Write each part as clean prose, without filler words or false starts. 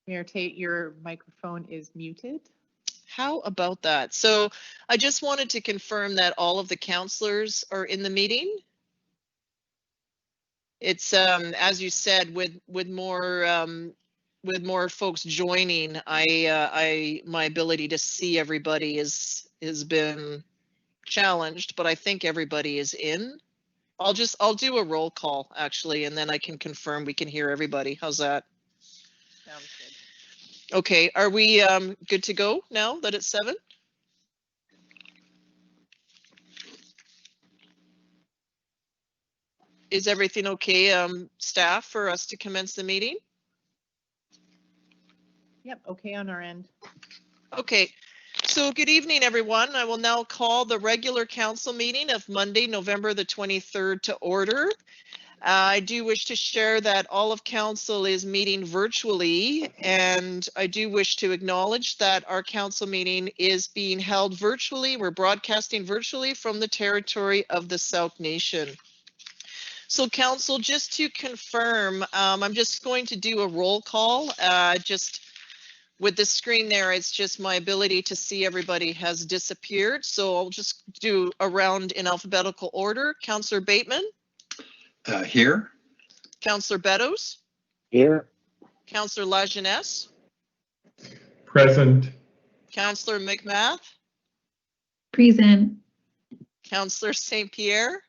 Mayor Tate, your microphone is muted. How about that? So I just wanted to confirm that all of the councillors are in the meeting. It's as you said, with more folks joining, my ability to see everybody has been challenged, but I think everybody is in. I'll do a roll call actually, and then I can confirm we can hear everybody. How's that? Sounds good. Okay, are we good to go now that it's 7? Is everything okay, staff, for us to commence the meeting? Yep, okay on our end. Okay, so good evening, everyone. I will now call the regular council meeting of Monday, November the 23rd to order. I do wish to share that all of council is meeting virtually, and I do wish to acknowledge that our council meeting is being held virtually. We're broadcasting virtually from the territory of the Sauk Nation. So council, just to confirm, I'm just going to do a roll call. Just with the screen there, it's just my ability to see everybody has disappeared. So I'll just do a round in alphabetical order. Councillor Bateman. Here. Councillor Beddoes. Here. Councillor Lajeunesse. Present. Councillor McMath. Present. Councillor St. Pierre.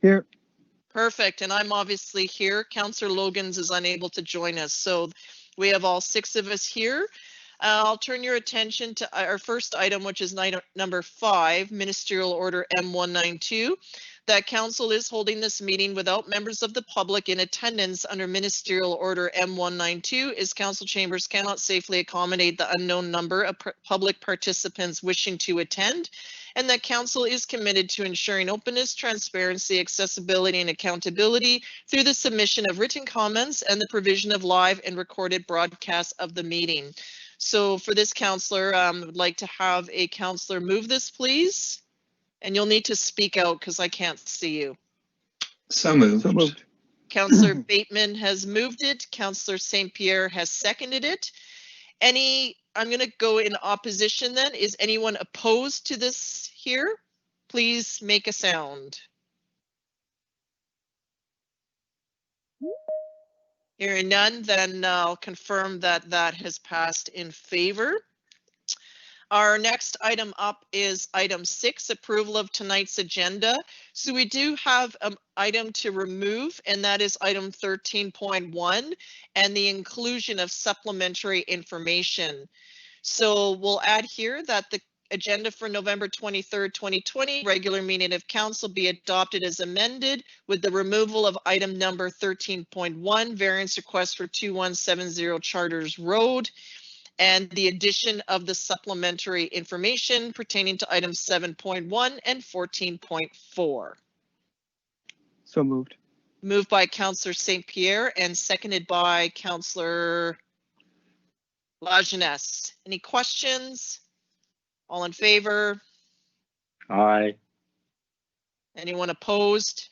Here. Perfect, and I'm obviously here. Councillor Logans is unable to join us, so we have all 6 of us here. I'll turn your attention to our first item, which is number 5, Ministerial Order M192. That council is holding this meeting without members of the public in attendance under Ministerial Order M192, as council chambers cannot safely accommodate the unknown number of public participants wishing to attend, and that council is committed to ensuring openness, transparency, accessibility, and accountability through the submission of written comments and the provision of live and recorded broadcasts of the meeting. So for this councillor, I would like to have a councillor move this, please. And you'll need to speak out because I can't see you. So moved. So moved. Councillor Bateman has moved it. Councillor St. Pierre has seconded it. I'm going to go in opposition then. Is anyone opposed to this here? Please make a sound. Hearing none, then I'll confirm that that has passed in favor. Our next item up is item 6, approval of tonight's agenda. So we do have an item to remove, and that is item 13.1 and the inclusion of supplementary information. So we'll add here that the agenda for November 23rd, 2020, regular meeting of council be adopted as amended with the removal of item number 13.1, variance request for 2170 Charters Road, and the addition of the supplementary information pertaining to items 7.1 and 14.4. So moved. Moved by Councillor St. Pierre and seconded by Councillor Lajeunesse. Any questions? All in favor? Aye. Anyone opposed?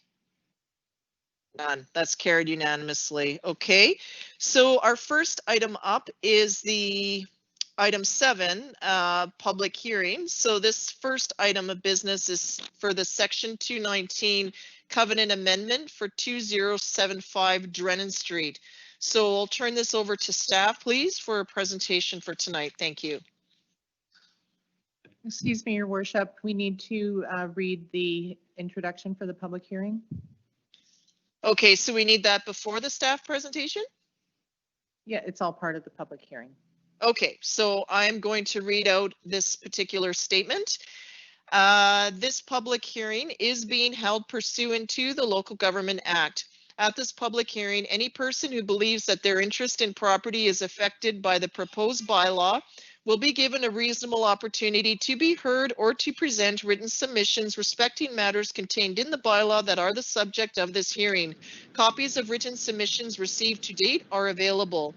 None. That's carried unanimously. Okay, so our first item up is the item 7, public hearing. So this first item of business is for the section 219 covenant amendment for 2075 Drennan Street. So I'll turn this over to staff, please, for a presentation for tonight. Thank you. Excuse me, Your Worship, we need to read the introduction for the public hearing. Okay, so we need that before the staff presentation? Yeah, it's all part of the public hearing. Okay, so I'm going to read out this particular statement. This public hearing is being held pursuant to the Local Government Act. At this public hearing, any person who believes that their interest in property is affected by the proposed bylaw will be given a reasonable opportunity to be heard or to present written submissions respecting matters contained in the bylaw that are the subject of this hearing. Copies of written submissions received to date are available.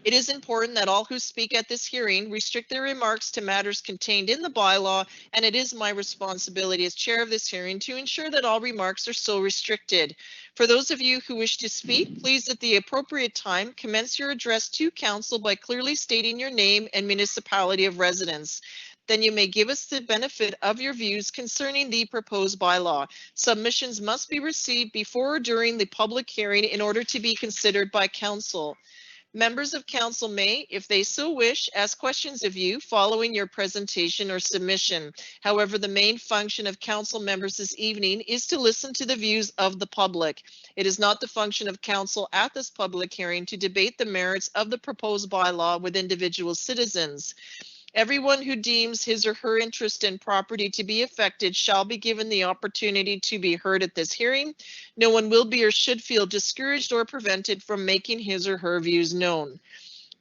It is important that all who speak at this hearing restrict their remarks to matters contained in the bylaw, and it is my responsibility as chair of this hearing to ensure that all remarks are so restricted. For those of you who wish to speak, please at the appropriate time commence your address to council by clearly stating your name and municipality of residence. Then you may give us the benefit of your views concerning the proposed bylaw. Submissions must be received before or during the public hearing in order to be considered by council. Members of council may, if they so wish, ask questions of you following your presentation or submission. However, the main function of council members this evening is to listen to the views of the public. It is not the function of council at this public hearing to debate the merits of the proposed bylaw with individual citizens. Everyone who deems his or her interest in property to be affected shall be given the opportunity to be heard at this hearing. No one will be or should feel discouraged or prevented from making his or her views known.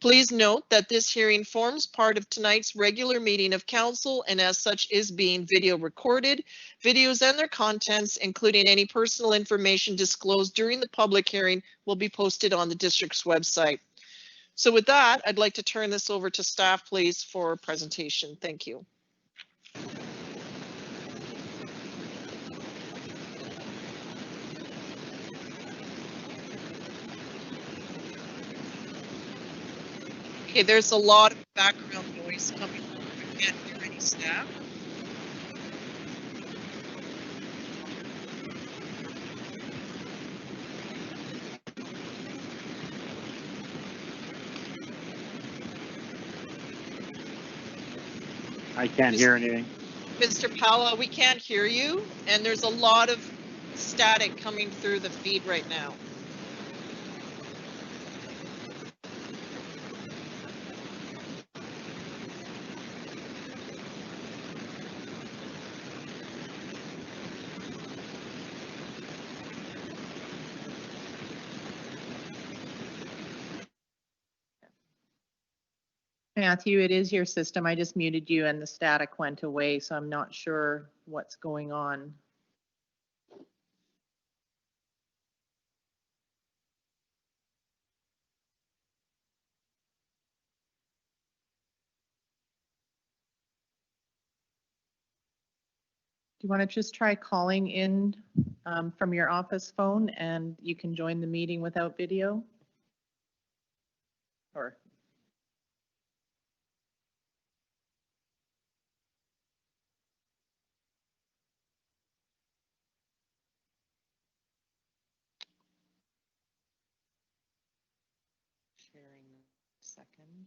Please note that this hearing forms part of tonight's regular meeting of council and as such is being video recorded. Videos and their contents, including any personal information disclosed during the public hearing, will be posted on the district's website. So with that, I'd like to turn this over to staff, please, for presentation. Thank you. Okay, there's a lot of background noise coming from. I can't hear any staff. I can't hear anything. Mr. Pala, we can't hear you, and there's a lot of static coming through the feed right now. Matthew, it is your system. I just muted you and the static went away, so I'm not sure what's going on. Do you want to just try calling in from your office phone and you can join the meeting without video? Or sharing a second.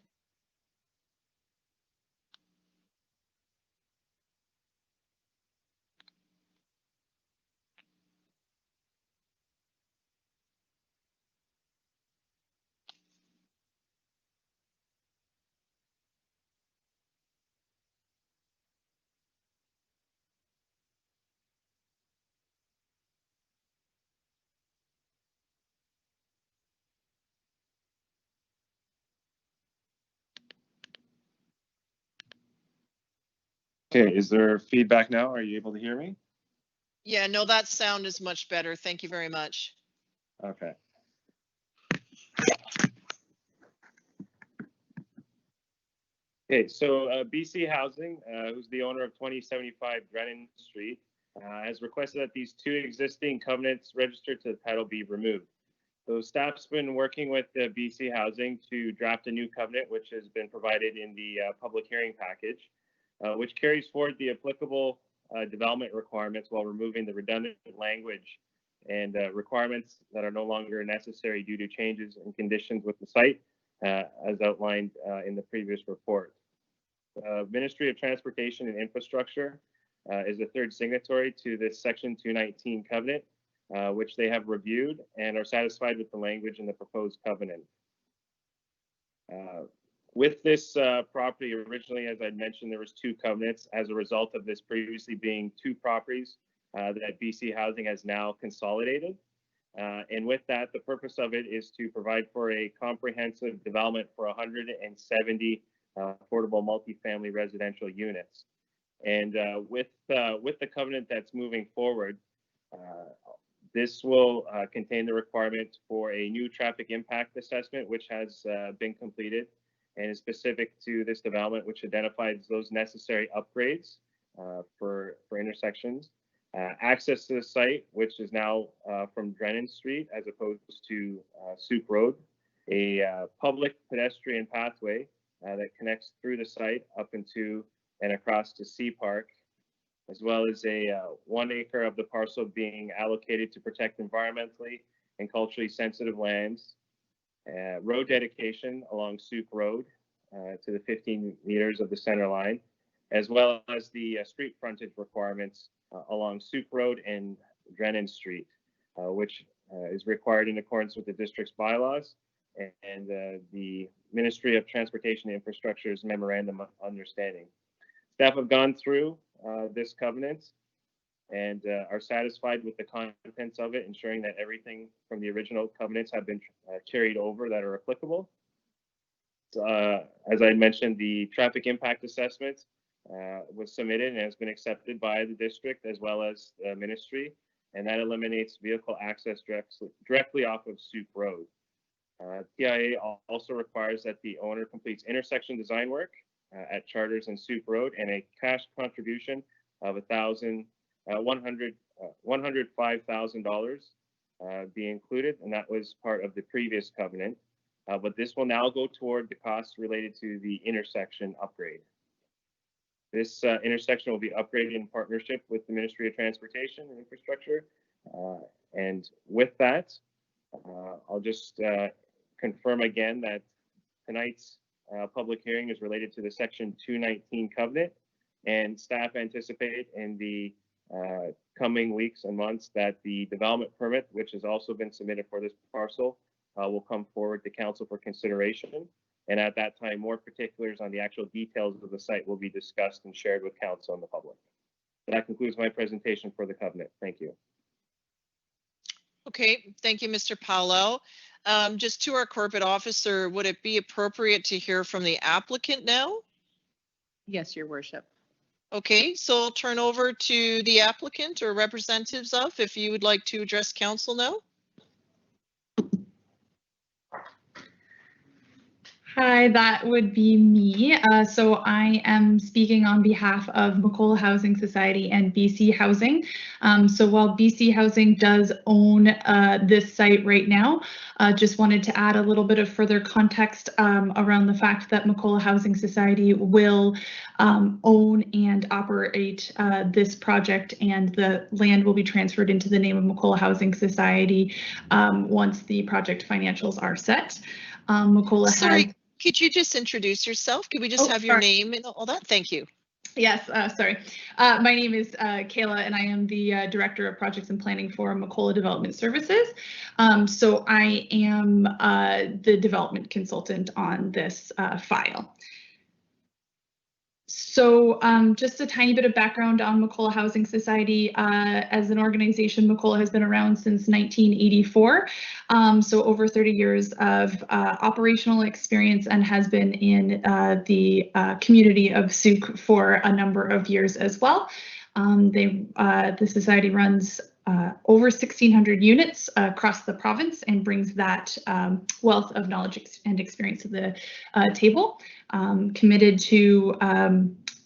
Okay, is there feedback now? Are you able to hear me? Yeah, no, that sound is much better. Thank you very much. Okay. Okay, so BC Housing, who's the owner of 2075 Drennan Street, has requested that these two existing covenants registered to the title be removed. So staff's been working with the BC Housing to draft a new covenant, which has been provided in the public hearing package, which carries forward the applicable development requirements while removing the redundant language and requirements that are no longer necessary due to changes in conditions with the site, as outlined in the previous report. Ministry of Transportation and Infrastructure is the third signatory to this Section 219 covenant, which they have reviewed and are satisfied with the language in the proposed covenant. With this property, originally, as I mentioned, there was two covenants as a result of this previously being two properties that BC Housing has now consolidated. And with that, the purpose of it is to provide for a comprehensive development for 170 affordable multifamily residential units. And with the covenant that's moving forward, This will contain the requirement for a new traffic impact assessment, which has been completed and is specific to this development, which identifies those necessary upgrades for intersections. Access to the site, which is now from Drennan Street as opposed to Soup Road. A public pedestrian pathway that connects through the site up into and across to Sea Park, as well as a 1 acre of the parcel being allocated to protect environmentally and culturally sensitive lands. Road dedication along Soup Road to the 15 meters of the center line, as well as the street frontage requirements along Soup Road and Drennan Street, which is required in accordance with the district's bylaws and the Ministry of Transportation and Infrastructure's Memorandum of Understanding. Staff have gone through this covenant and are satisfied with the contents of it, ensuring that everything from the original covenants have been carried over that are applicable. As I mentioned, the traffic impact assessment was submitted and has been accepted by the district as well as the ministry, and that eliminates vehicle access directly off of Soup Road. TIA also requires that the owner completes intersection design work at Charters and Soup Road, and a cash contribution of $105,000 be included, and that was part of the previous covenant. But this will now go toward the costs related to the intersection upgrade. This intersection will be upgraded in partnership with the Ministry of Transportation and Infrastructure. And with that, I'll just confirm again that tonight's public hearing is related to the Section 219 covenant, and staff anticipate in the coming weeks and months that the development permit, which has also been submitted for this parcel, will come forward to council for consideration. And at that time, more particulars on the actual details of the site will be discussed and shared with council and the public. That concludes my presentation for the covenant. Thank you. Okay, thank you, Mr. Powell. Just to our corporate officer, would it be appropriate to hear from the applicant now? Yes, Your Worship. Okay, so I'll turn over to the applicant or representatives of, if you would like to address council now. Hi, that would be me. So I am speaking on behalf of Macola Housing Society and BC Housing. So while BC Housing does own this site right now, just wanted to add a little bit of further context around the fact that Macola Housing Society will own and operate this project, and the land will be transferred into the name of Macola Housing Society once the project financials are set. Macola Sorry, could you just introduce yourself? Could we just have your name and all that? Thank you. Yes, sorry. My name is Kayla, and I am the Director of Projects and Planning for Macola Development Services. So I am the development consultant on this file. So just a tiny bit of background on Macola Housing Society. As an organization, Macola has been around since 1984. So over 30 years of operational experience, and has been in the community of Souk for a number of years as well. The society runs over 1,600 units across the province and brings that wealth of knowledge and experience to the table. Committed to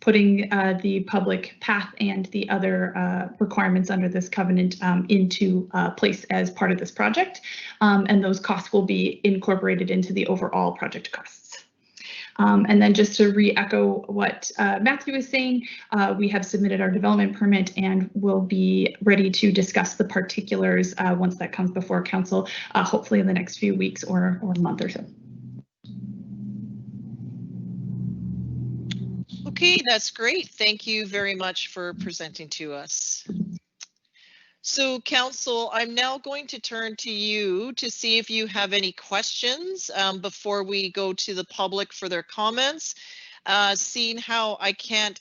putting the public path and the other requirements under this covenant into place as part of this project. And those costs will be incorporated into the overall project costs. And then just to re-echo what Matthew was saying, we have submitted our development permit and will be ready to discuss the particulars once that comes before council, hopefully in the next few weeks or a month or so. Okay, that's great. Thank you very much for presenting to us. So council, I'm now going to turn to you to see if you have any questions before we go to the public for their comments. Seeing how I can't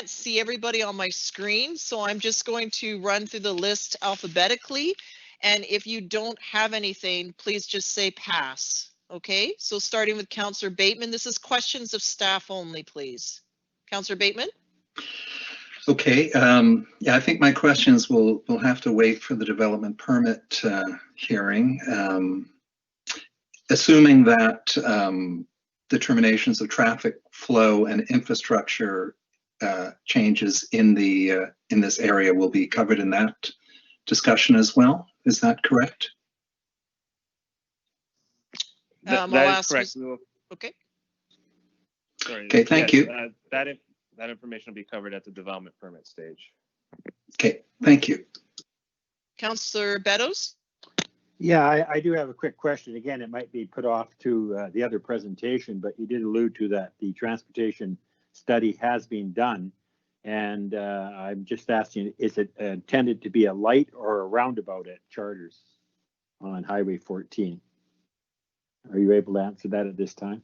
see everybody on my screen, so I'm just going to run through the list alphabetically. And if you don't have anything, please just say pass. Okay, so starting with Councillor Bateman, this is questions of staff only, please. Councillor Bateman. Okay, yeah, I think my questions will have to wait for the development permit hearing. Assuming that determinations of traffic flow and infrastructure changes in this area will be covered in that discussion as well. Is that correct? I'll That is ask correct. Ms. We will- Okay, Sorry. Okay, thank yes, you. That information will be covered at the development permit stage. Okay, thank you. Councillor Beddoes? Yeah, I do have a quick question. Again, it might be put off to the other presentation, but you did allude to that the transportation study has been done. And I'm just asking, is it intended to be a light or a roundabout at Charters on Highway 14? Are you able to answer that at this time?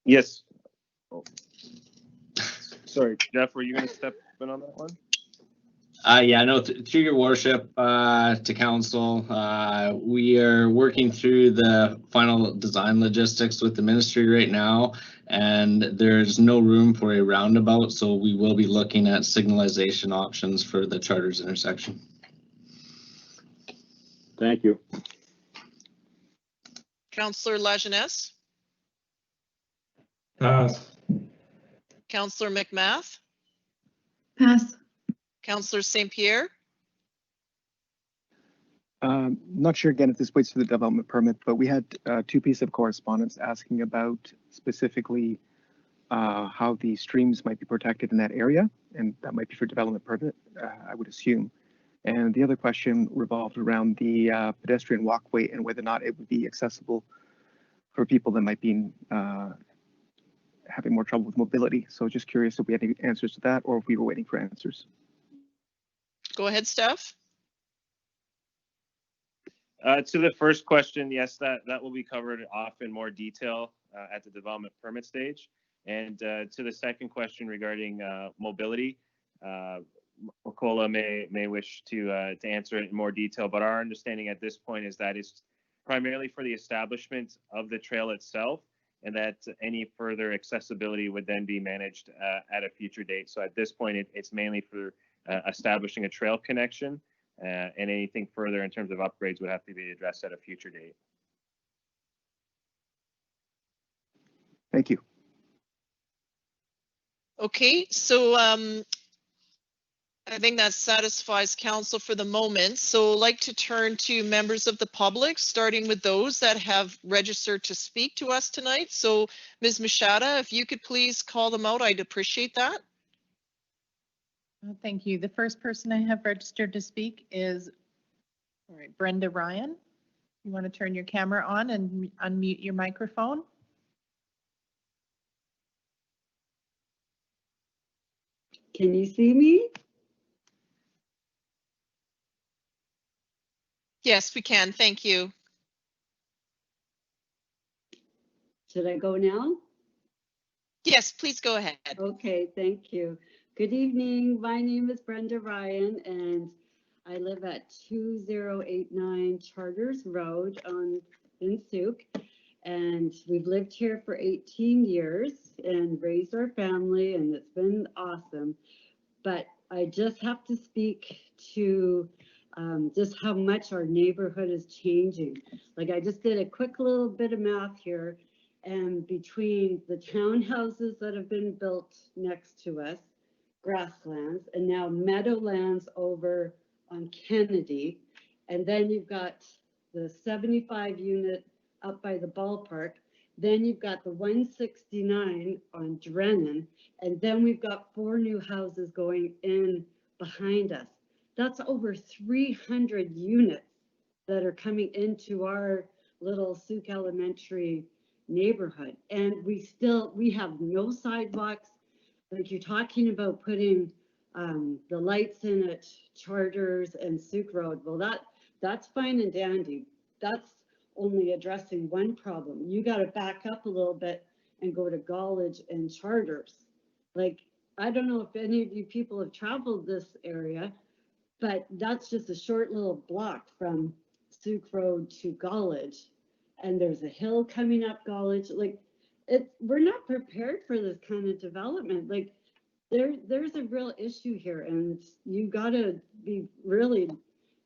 Yes. Oh. Sorry, Jeff, were you going to step in on that one? Yeah, no, through your worship, to council, we are working through the final design logistics with the ministry right now, and there's no room for a roundabout, so we will be looking at signalization options for the Charters intersection. Thank you. Councillor Lajeunesse? Pass. Councillor McMath? Pass. Councillor St. Pierre? Not sure again if this waits for the development permit, but we had two pieces of correspondence asking about specifically how the streams might be protected in that area, and that might be for development permit, I would assume. And the other question revolved around the pedestrian walkway and whether or not it would be accessible for people that might be having more trouble with mobility. So just curious if we had any answers to that or if we were waiting for answers. Go ahead, Steph. To the first question, yes, that will be covered off in more detail at the development permit stage. And to the second question regarding mobility, Makola may wish to answer it in more detail, but our understanding at this point is that it's primarily for the establishment of the trail itself, and that any further accessibility would then be managed at a future date. So at this point, it's mainly for establishing a trail connection, and anything further in terms of upgrades would have to be addressed at a future date. Thank you. Okay, so I think that satisfies council for the moment. So I'd like to turn to members of the public, starting with those that have registered to speak to us tonight. So Ms. Machada, if you could please call them out, I'd appreciate that. Thank you. The first person I have registered to speak is Brenda Ryan. You want to turn your camera on and unmute your microphone? Can you see me? Yes, we can. Thank you. Should I go now? Yes, please go ahead. Okay, thank you. Good evening. My name is Brenda Ryan, and I live at 2089 Charters Road in Sooke. And we've lived here for 18 years and raised our family, and it's been awesome. But I just have to speak to just how much our neighborhood is changing. Like, I just did a quick little bit of math here, and between the townhouses that have been built next to us, grasslands, and now meadowlands over on Kennedy, and then you've got the 75 unit up by the ballpark, then you've got the 169 on Drennan, and then we've got 4 new houses going in behind us. That's over 300 units that are coming into our little Sooke Elementary neighborhood. And we have no sidewalks. Like, you're talking about putting the lights in at Charters and Sooke Road. Well, that's fine and dandy. That's only addressing one problem. You got to back up a little bit and go to Gollage and Charters. Like, I don't know if any of you people have traveled this area, but that's just a short little block from Sooke Road to Gollage. and there's a hill coming up College. Like, we're not prepared for this kind of development. Like, there's a real issue here, and you gotta be really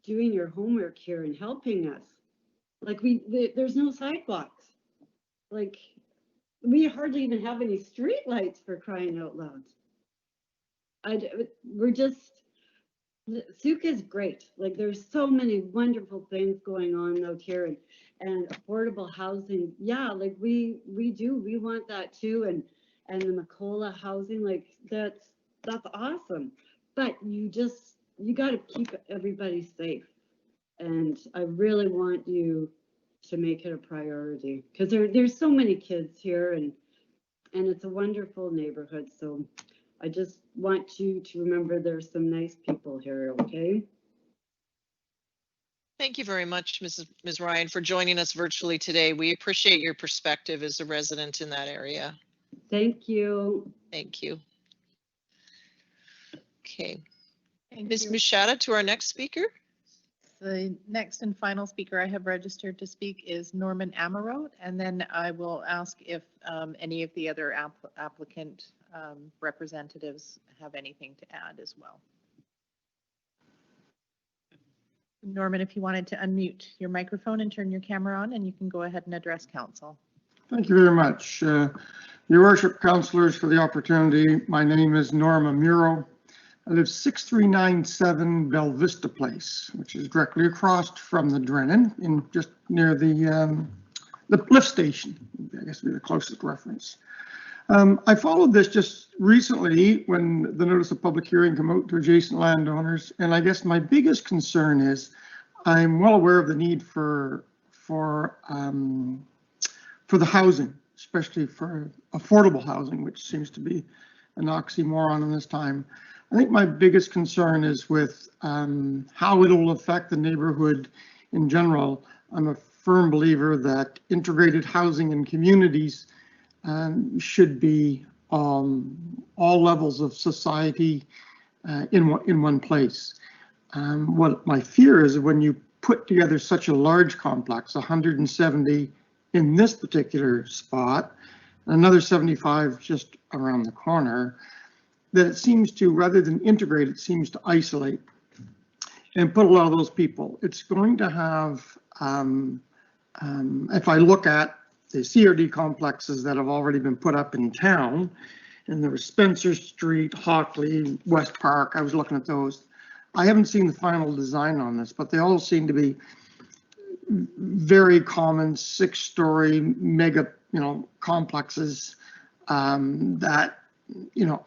doing your homework here and helping us. Like, there's no sidewalks. Like, we hardly even have any street lights, for crying out loud. Sooke is great. Like, there's so many wonderful things going on out here, and affordable housing. Yeah, like we want that too. And the Macola housing, like that's awesome. But you got to keep everybody safe. And I really want you to make it a priority, because there's so many kids here, and it's a wonderful neighborhood. So I just want you to remember there's some nice people here, okay? Thank you very much, Ms. Ryan, for joining us virtually today. We appreciate your perspective as a resident in that area. Thank you. Thank you. Okay. Ms. Mushata, to our next speaker. The next and final speaker I have registered to speak is Norman Amarote, and then I will ask if any of the other applicant representatives have anything to add as well. Norman, if you wanted to unmute your microphone and turn your camera on, and you can go ahead and address council. Thank you very much. Your worship, councillors, for the opportunity. My name is Norma Muro. I live 6397 Bell Vista Place, which is directly across from the Drennan, in just near the lift station. I guess would be the closest reference. I followed this just recently when the notice of public hearing came out to adjacent landowners, and I guess my biggest concern is I'm well aware of the need for the housing, especially for affordable housing, which seems to be an oxymoron in this time. I think my biggest concern is with how it will affect the neighborhood in general. I'm a firm believer that integrated housing in communities should be all levels of society in one place. What my fear is when you put together such a large complex, 170 in this particular spot, another 75 just around the corner, that it seems to, rather than integrate, it seems to isolate and put a lot of those people. It's going to have, if I look at the CRD complexes that have already been put up in town, and there was Spencer Street, Hockley, West Park, I was looking at those. I haven't seen the final design on this, but they all seem to be very common 6-story mega, complexes that,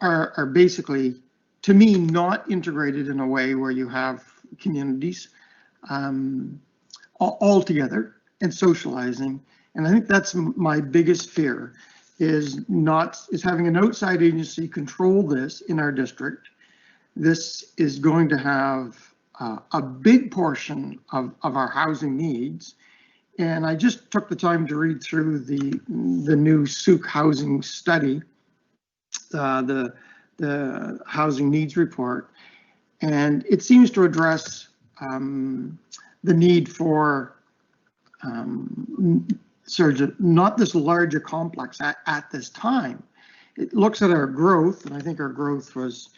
are basically, to me, not integrated in a way where you have communities all together and socializing. And I think that's my biggest fear, is having an outside agency control this in our district. This is going to have a big portion of our housing needs. And I just took the time to read through the new Sooke housing study, the housing needs report, and it seems to address the need for not this larger complex at this time. It looks at our growth, and I think our growth was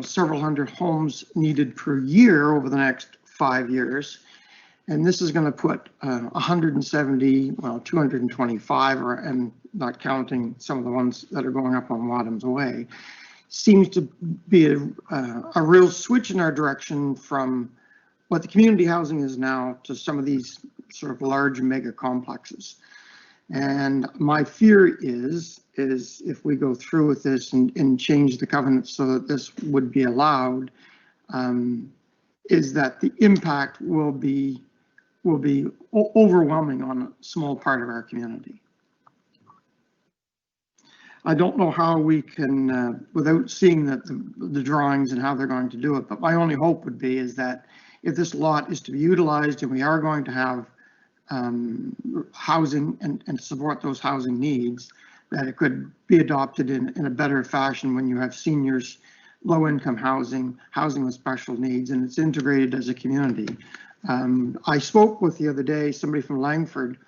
several hundred homes needed per year over the next 5 years. And this is going to put 170, 225, and not counting some of the ones that are going up on Wadham's Way. Seems to be a real switch in our direction from what the community housing is now to some of these sort of large mega complexes. And my fear is if we go through with this and change the covenant so that this would be allowed, is that the impact will be overwhelming on a small part of our community. I don't know how we can, without seeing the drawings and how they're going to do it, but my only hope would be is that if this lot is to be utilized and we are going to have housing and support those housing needs, that it could be adopted in a better fashion when you have seniors, low-income housing with special needs, and it's integrated as a community. I spoke with the other day somebody from Langford,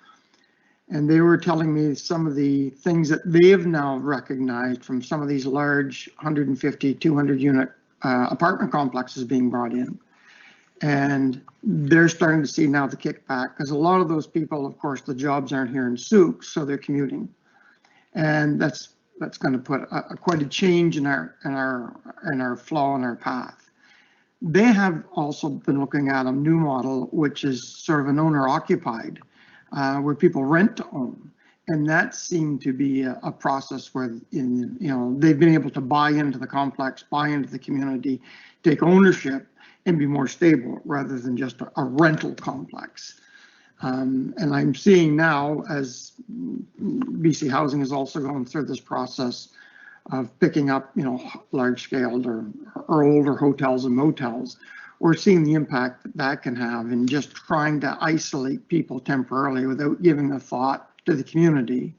And they were telling me some of the things that they have now recognized from some of these large 150, 200 unit apartment complexes being brought in. And they're starting to see now the kickback, because a lot of those people, of course, the jobs aren't here in Souk, so they're commuting. And that's going to put quite a change in our flow and our path. They have also been looking at a new model, which is sort of an owner occupied, where people rent to own. And that seemed to be a process where, they've been able to buy into the complex, buy into the community, take ownership, and be more stable rather than just a rental complex. And I'm seeing now, as BC Housing is also going through this process of picking up, large scaled or older hotels and motels, we're seeing the impact that can have in just trying to isolate people temporarily without giving a thought to the community.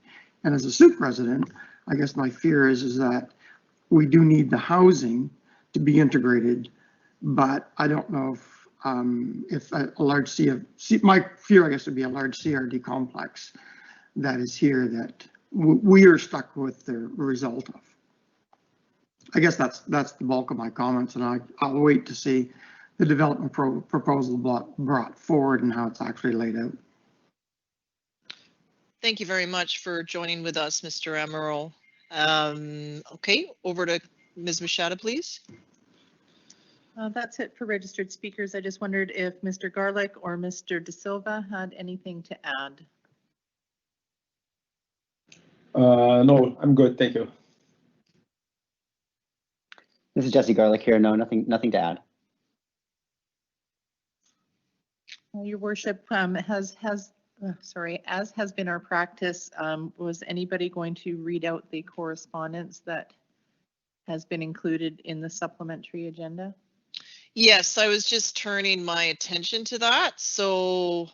And as a Souk resident, I guess my fear is that we do need the housing to be integrated, but I don't know if a large my fear, I guess, would be a large CRD complex that is here that we are stuck with the result of. I guess that's the bulk of my comments, and I'll wait to see the development proposal brought forward and how it's actually laid out. Thank you very much for joining with us, Mr. Amaral. Okay, over to Ms. Machado, please. That's it for registered speakers. I just wondered if Mr. Garlick or Mr. De Silva had anything to add. No, I'm good. Thank you. This is Jesse Garlick here. No, nothing to add. Your worship, as has been our practice, was anybody going to read out the correspondence that has been included in the supplementary agenda? Yes, I was just turning my attention to that, so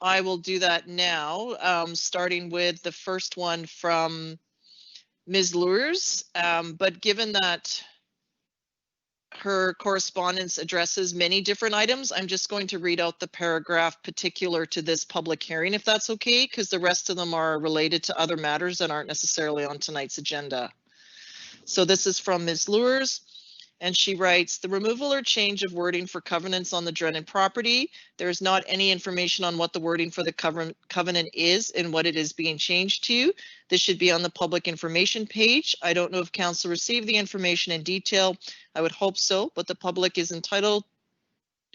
I will do that now, starting with the first one from Ms. Lures, but given that her correspondence addresses many different items, I'm just going to read out the paragraph particular to this public hearing, if that's okay, because the rest of them are related to other matters that aren't necessarily on tonight's agenda. So this is from Ms. Lures, and she writes, the removal or change of wording for covenants on the Drennan property. There is not any information on what the wording for the covenant is and what it is being changed to. This should be on the public information page. I don't know if council received the information in detail. I would hope so, but the public is entitled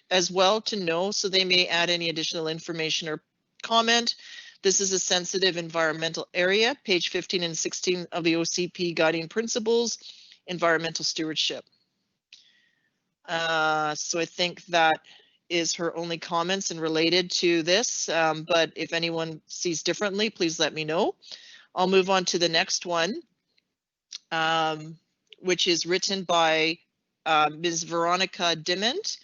as well to know, so they may add any additional information or comment. This is a sensitive environmental area, page 15 and 16 of the OCP Guiding Principles, Environmental Stewardship. So I think that is her only comments and related to this, but if anyone sees differently, please let me know. I'll move on to the next one, which is written by Ms. Veronica Diment.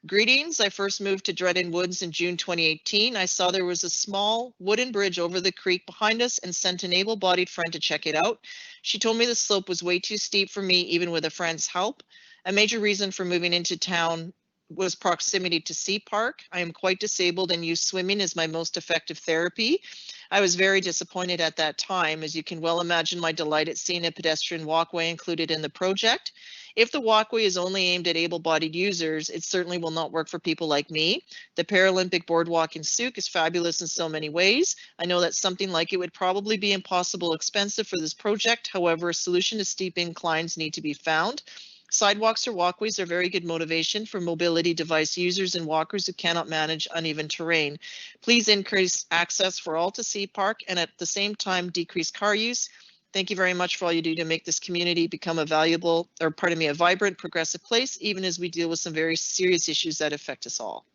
Greetings. I first moved to Drennan Woods in June 2018. I saw there was a small wooden bridge over the creek behind us and sent an able-bodied friend to check it out. She told me the slope was way too steep for me, even with a friend's help. A major reason for moving into town was proximity to Sea Park. I am quite disabled and use swimming as my most effective therapy. I was very disappointed at that time, as you can well imagine my delight at seeing a pedestrian walkway included in the project. If the walkway is only aimed at able-bodied users, it certainly will not work for people like me. The Paralympic Boardwalk in Souk is fabulous in so many ways. I know that something like it would probably be impossible expensive for this project. However, a solution to steep inclines need to be found. Sidewalks or walkways are very good motivation for mobility device users and walkers who cannot manage uneven terrain. Please increase access for all to Sea Park and at the same time decrease car use. Thank you very much for all you do to make this community become a vibrant, progressive place, even as we deal with some very serious issues that affect us all.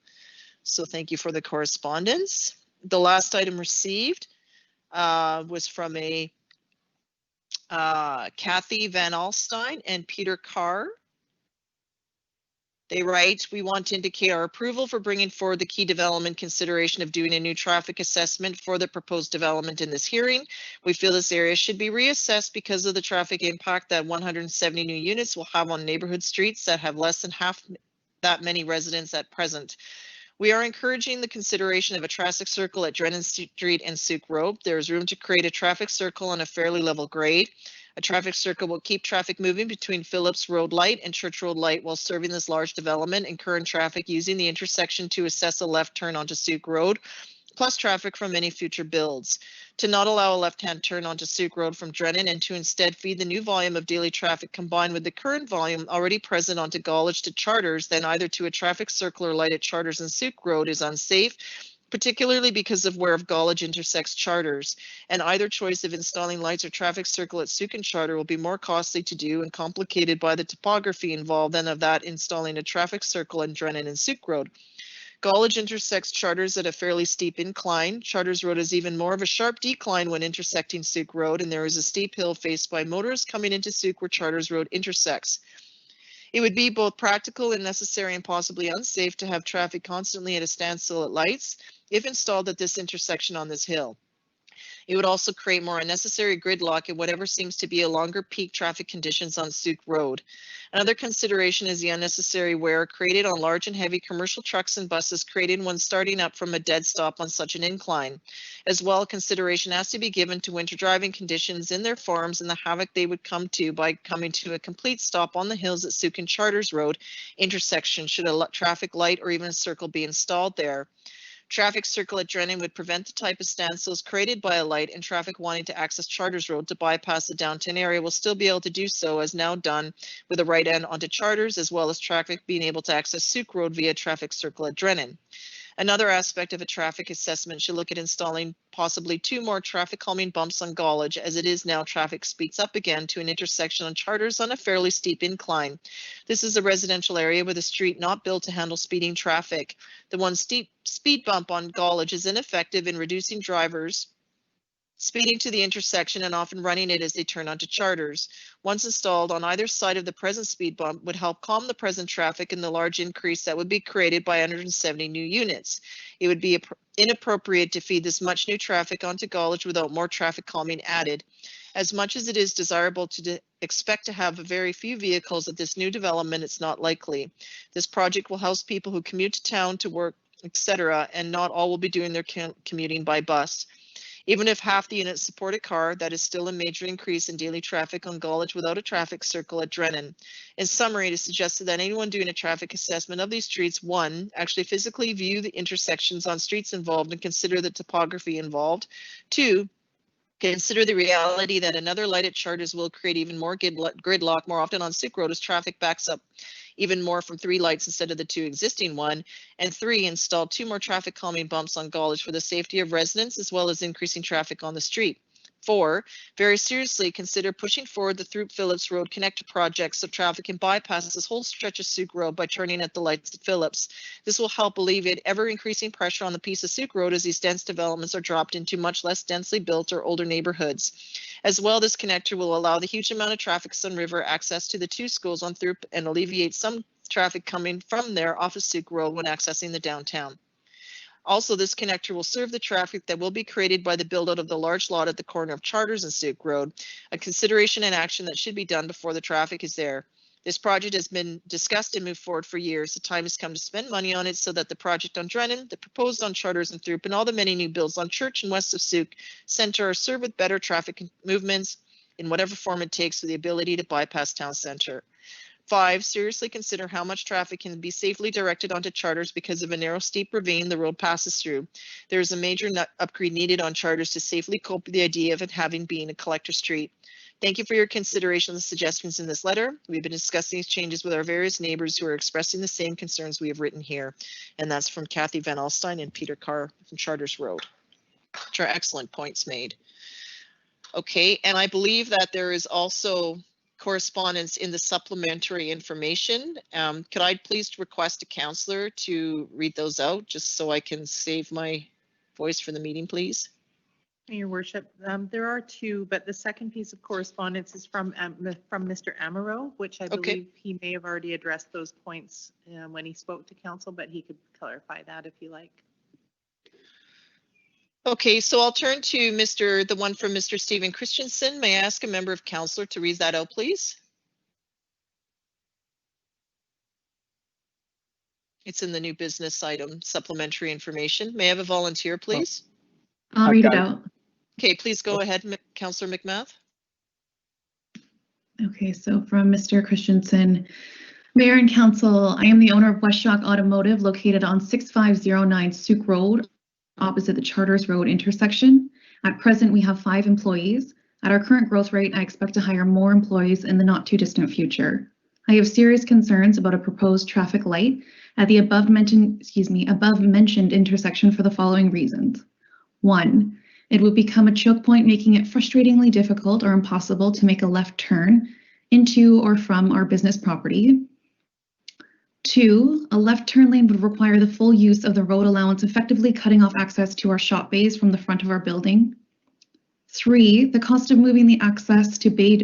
So thank you for the correspondence. The last item received was from a Kathy Van Alstyne and Peter Carr. They write, we want to indicate our approval for bringing forward the key development consideration of doing a new traffic assessment for the proposed development in this hearing. We feel this area should be reassessed because of the traffic impact that 170 new units will have on neighborhood streets that have less than half that many residents at present. We are encouraging the consideration of a traffic circle at Drennan Street and Sooke Road. There is room to create a traffic circle on a fairly level grade. A traffic circle will keep traffic moving between Phillips Road Light and Church Road Light while serving this large development and current traffic using the intersection to assess a left turn onto Sooke Road, plus traffic from any future builds. To not allow a left-hand turn onto Sooke Road from Drennan and to instead feed the new volume of daily traffic combined with the current volume already present onto Gawlage to Charters, then either to a traffic circle or light at Charters and Sooke Road is unsafe, particularly because of where Gawlage intersects Charters, and either choice of installing lights or traffic circle at Sooke and Charter will be more costly to do and complicated by the topography involved than of that installing a traffic circle in Drennan and Sooke Road. Gawlage intersects Charters at a fairly steep incline. Charters Road is even more of a sharp decline when intersecting Sooke Road, and there is a steep hill faced by motorists coming into Sooke where Charters Road intersects. It would be both practical and necessary and possibly unsafe to have traffic constantly at a standstill at lights if installed at this intersection on this hill. It would also create more unnecessary gridlock in whatever seems to be a longer peak traffic conditions on Sooke Road. Another consideration is the unnecessary wear created on large and heavy commercial trucks and buses created when starting up from a dead stop on such an incline. As well, consideration has to be given to winter driving conditions in their farms and the havoc they would come to by coming to a complete stop on the hills at Sooke and Charters Road intersection should a traffic light or even a circle be installed there. Traffic circle at Drennan would prevent the type of standstills created by a light, and traffic wanting to access Charters Road to bypass the downtown area will still be able to do so as now done with a right end onto Charters, as well as traffic being able to access Sooke Road via traffic circle at Drennan. Another aspect of a traffic assessment should look at installing possibly 2 more traffic calming bumps on Gawlage. As it is now, traffic speeds up again to an intersection on Charters on a fairly steep incline. This is a residential area with a street not built to handle speeding traffic. The one steep speed bump on Gawlage is ineffective in reducing drivers speeding to the intersection and often running it as they turn onto Charters. Once installed on either side of the present speed bump would help calm the present traffic and the large increase that would be created by 170 new units. It would be inappropriate to feed this much new traffic onto Gawlage without more traffic calming added. As much as it is desirable to expect to have very few vehicles at this new development, it's not likely. This project will house people who commute to town to work, etc., and not all will be doing their commuting by bus. Even if half the units support a car, that is still a major increase in daily traffic on Gawlage without a traffic circle at Drennan. In summary, it is suggested that anyone doing a traffic assessment of these streets, 1, actually physically view the intersections on streets involved and consider the topography involved. 2, consider the reality that another light at Charters will create even more gridlock more often on Sooke Road as traffic backs up even more from 3 lights instead of the 2 existing one. And 3, install 2 more traffic calming bumps on Gawlage for the safety of residents as well as increasing traffic on the street. 4, very seriously consider pushing forward the Throop Phillips Road connector project so traffic can bypass this whole stretch of Sooke Road by turning at the lights at Phillips. This will help alleviate ever increasing pressure on the piece of Sooke Road as these dense developments are dropped into much less densely built or older neighborhoods. As well, this connector will allow the huge amount of traffic Sun River access to the 2 schools on Throop and alleviate some traffic coming from there off of Sooke Road when accessing the downtown. Also, this connector will serve the traffic that will be created by the build out of the large lot at the corner of Charters and Sooke Road, a consideration and action that should be done before the traffic is there. This project has been discussed and moved forward for years. The time has come to spend money on it so that the project on Drennan, the proposed on Charters and Throop, and all the many new builds on Church and west of Sooke Center are served with better traffic movements in whatever form it takes with the ability to bypass town center. 5, seriously consider how much traffic can be safely directed onto Charters because of a narrow, steep ravine the road passes through. There is a major upgrade needed on Charters to safely cope with the idea of it having been a collector street. Thank you for your consideration of the suggestions in this letter. We've been discussing these changes with our various neighbors who are expressing the same concerns we have written here. And that's from Kathy Van Alstyne and Peter Carr from Charters Road, which are excellent points made. Okay, and I believe that there is also correspondence in the supplementary information. Could I please request a counselor to read those out just so I can save my voice for the meeting, please? Your worship, there are 2, but the second piece of correspondence is from Mr. Amaro, which I believe he may have already addressed those points when he spoke to council, but he could clarify that if you like. Okay, so I'll turn to the one from Mr. Stephen Christensen. May I ask a member of council to read that out, please? It's in the new business item, supplementary information. May I have a volunteer, please? I'll I've read it got it. out. Okay, please go ahead, Councillor McMath. Okay, so from Mr. Christensen. Mayor and Council, I am the owner of West Shock Automotive located on 6509 Souk Road, opposite the Charters Road intersection. At present, we have 5 employees. At our current growth rate, I expect to hire more employees in the not too distant future. I have serious concerns about a proposed traffic light at the above mentioned intersection for the following reasons. 1, it would become a choke point, making it frustratingly difficult or impossible to make a left turn into or from our business property. 2, a left turn lane would require the full use of the road allowance, effectively cutting off access to our shop bays from the front of our building. 3, the cost of moving the access to bay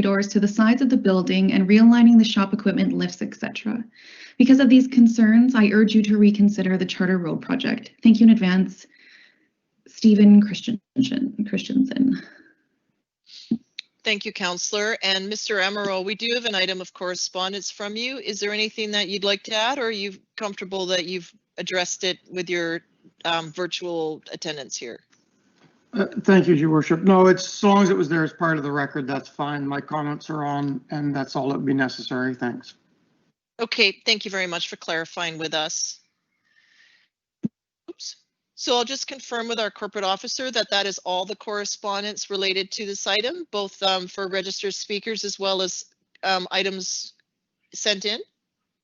doors to the sides of the building and realigning the shop equipment, lifts, etc. Because of these concerns, I urge you to reconsider the Charter Road project. Thank you in advance, Stephen Christensen. Thank you, Councillor. And Mr. Amaro, we do have an item of correspondence from you. Is there anything that you'd like to add, or are you comfortable that you've addressed it with your virtual attendance here? Thank you, Your Worship. No, it's as long as it was there as part of the record, that's fine. My comments are on, and that's all that would be necessary. Thanks. Okay, thank you very much for clarifying with us. Oops. So I'll just confirm with our corporate officer that that is all the correspondence related to this item, both for registered speakers as well as items sent in.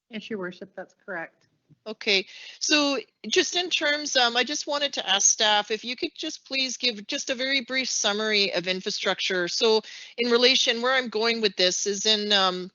Yes, Your Worship, that's correct. Okay, so just in terms, I just wanted to ask staff if you could just please give just a very brief summary of infrastructure. So in relation, where I'm going with this is in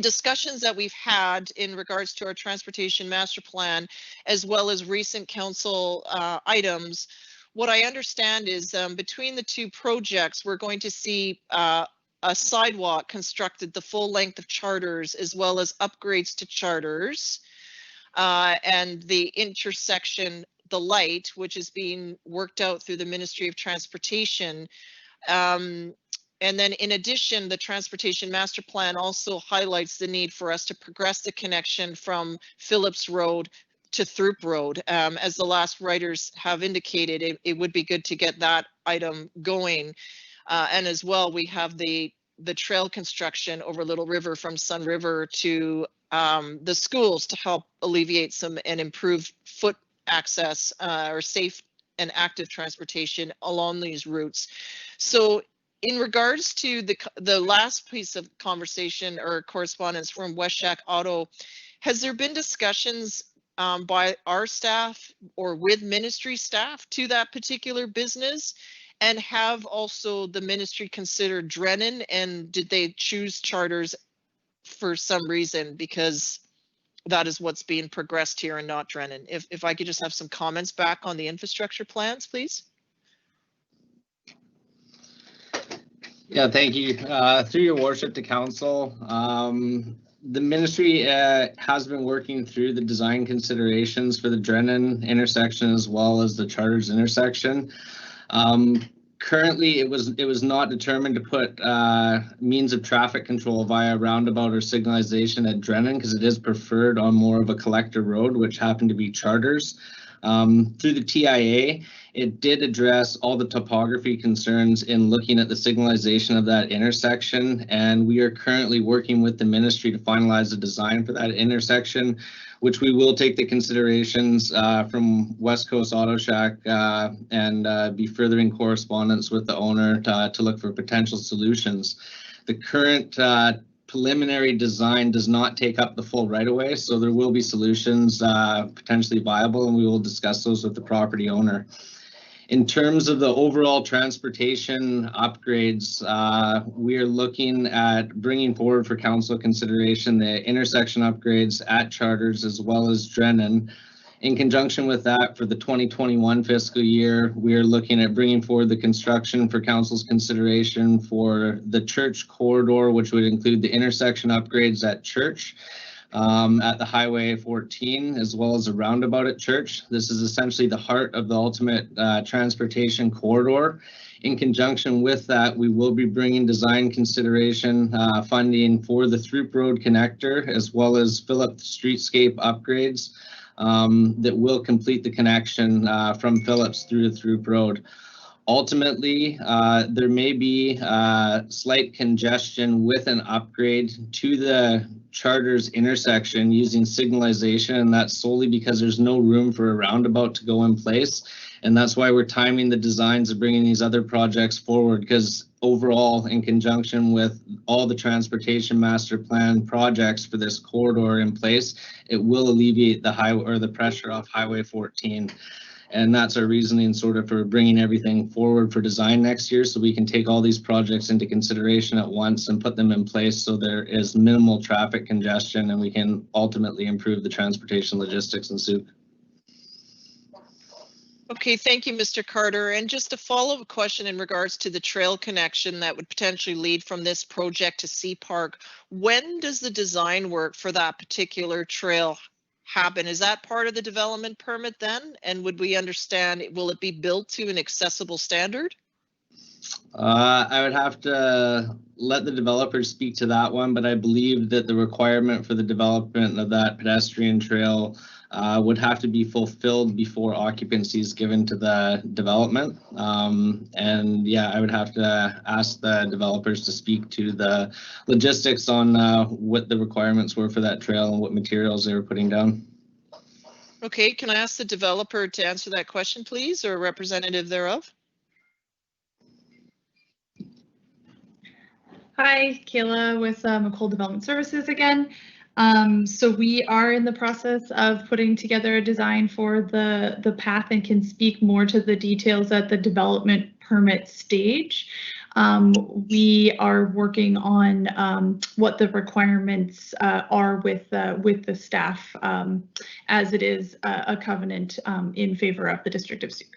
discussions that we've had in regards to our transportation master plan, as well as recent council items, what I understand is between the 2 projects, we're going to see a sidewalk constructed the full length of Charters, as well as upgrades to Charters, and the intersection, the light, which is being worked out through the Ministry of Transportation. And then in addition, the Transportation Master Plan also highlights the need for us to progress the connection from Phillips Road to Throop Road. As the last writers have indicated, it would be good to get that item going. And as well, we have the trail construction over Little River from Sun River to the schools to help alleviate some and improve foot access or safe and active transportation along these routes. So in regards to the last piece of conversation or correspondence from West Shack Auto, has there been discussions by our staff or with ministry staff to that particular business? And have also the ministry considered Drennan, and did they choose Charters for some reason, because that is what's being progressed here and not Drennan? If I could just have some comments back on the infrastructure plans, please. Yeah, thank you. Through your worship to council, the ministry has been working through the design considerations for the Drennan intersection as well as the Charters intersection. Currently, it was not determined to put means of traffic control via roundabout or signalization at Drennan because it is preferred on more of a collector road, which happened to be Charters. Through the TIA, it did address all the topography concerns in looking at the signalization of that intersection, and we are currently working with the ministry to finalize the design for that intersection, which we will take the considerations from West Coast Auto Shack and be furthering correspondence with the owner to look for potential solutions. The current preliminary design does not take up the full right-of-way, so there will be solutions potentially viable, and we will discuss those with the property owner. In terms of the overall transportation upgrades, we are looking at bringing forward for council consideration the intersection upgrades at Charters as well as Drennan. In conjunction with that, for the 2021 fiscal year, we are looking at bringing forward the construction for council's consideration for the church corridor, which would include the intersection upgrades at Church, at the Highway 14, as well as a roundabout at Church. This is essentially the heart of the ultimate transportation corridor. In conjunction with that, we will be bringing design consideration funding for the Throop Road connector, as well as Phillip streetscape upgrades that will complete the connection from Phillips through the Throop Road. Ultimately, there may be slight congestion with an upgrade to the Charters intersection using signalization, and that's solely because there's no room for a roundabout to go in place. And that's why we're timing the designs of bringing these other projects forward, because overall, in conjunction with all the transportation master plan projects for this corridor in place, it will alleviate the highway or the pressure off Highway 14. And that's our reasoning sort of for bringing everything forward for design next year, so we can take all these projects into consideration at once and put them in place so there is minimal traffic congestion and we can ultimately improve the transportation logistics in Sooke. Okay, thank you, Mr. Carter. And just a follow-up question in regards to the trail connection that would potentially lead from this project to Sea Park. When does the design work for that particular trail happen? Is that part of the development permit then? And would we understand, will it be built to an accessible standard? I would have to let the developers speak to that one, but I believe that the requirement for the development of that pedestrian trail would have to be fulfilled before occupancy is given to the development. And yeah, I would have to ask the developers to speak to the logistics on what the requirements were for that trail and what materials they were putting down. Okay, can I ask the developer to answer that question, please, or a representative thereof? Hi, Kayla with McColl Development Services again. So we are in the process of putting together a design for the path and can speak more to the details at the development permit stage. We are working on what the requirements are with the staff as it is a covenant in favor of the District of Sooke.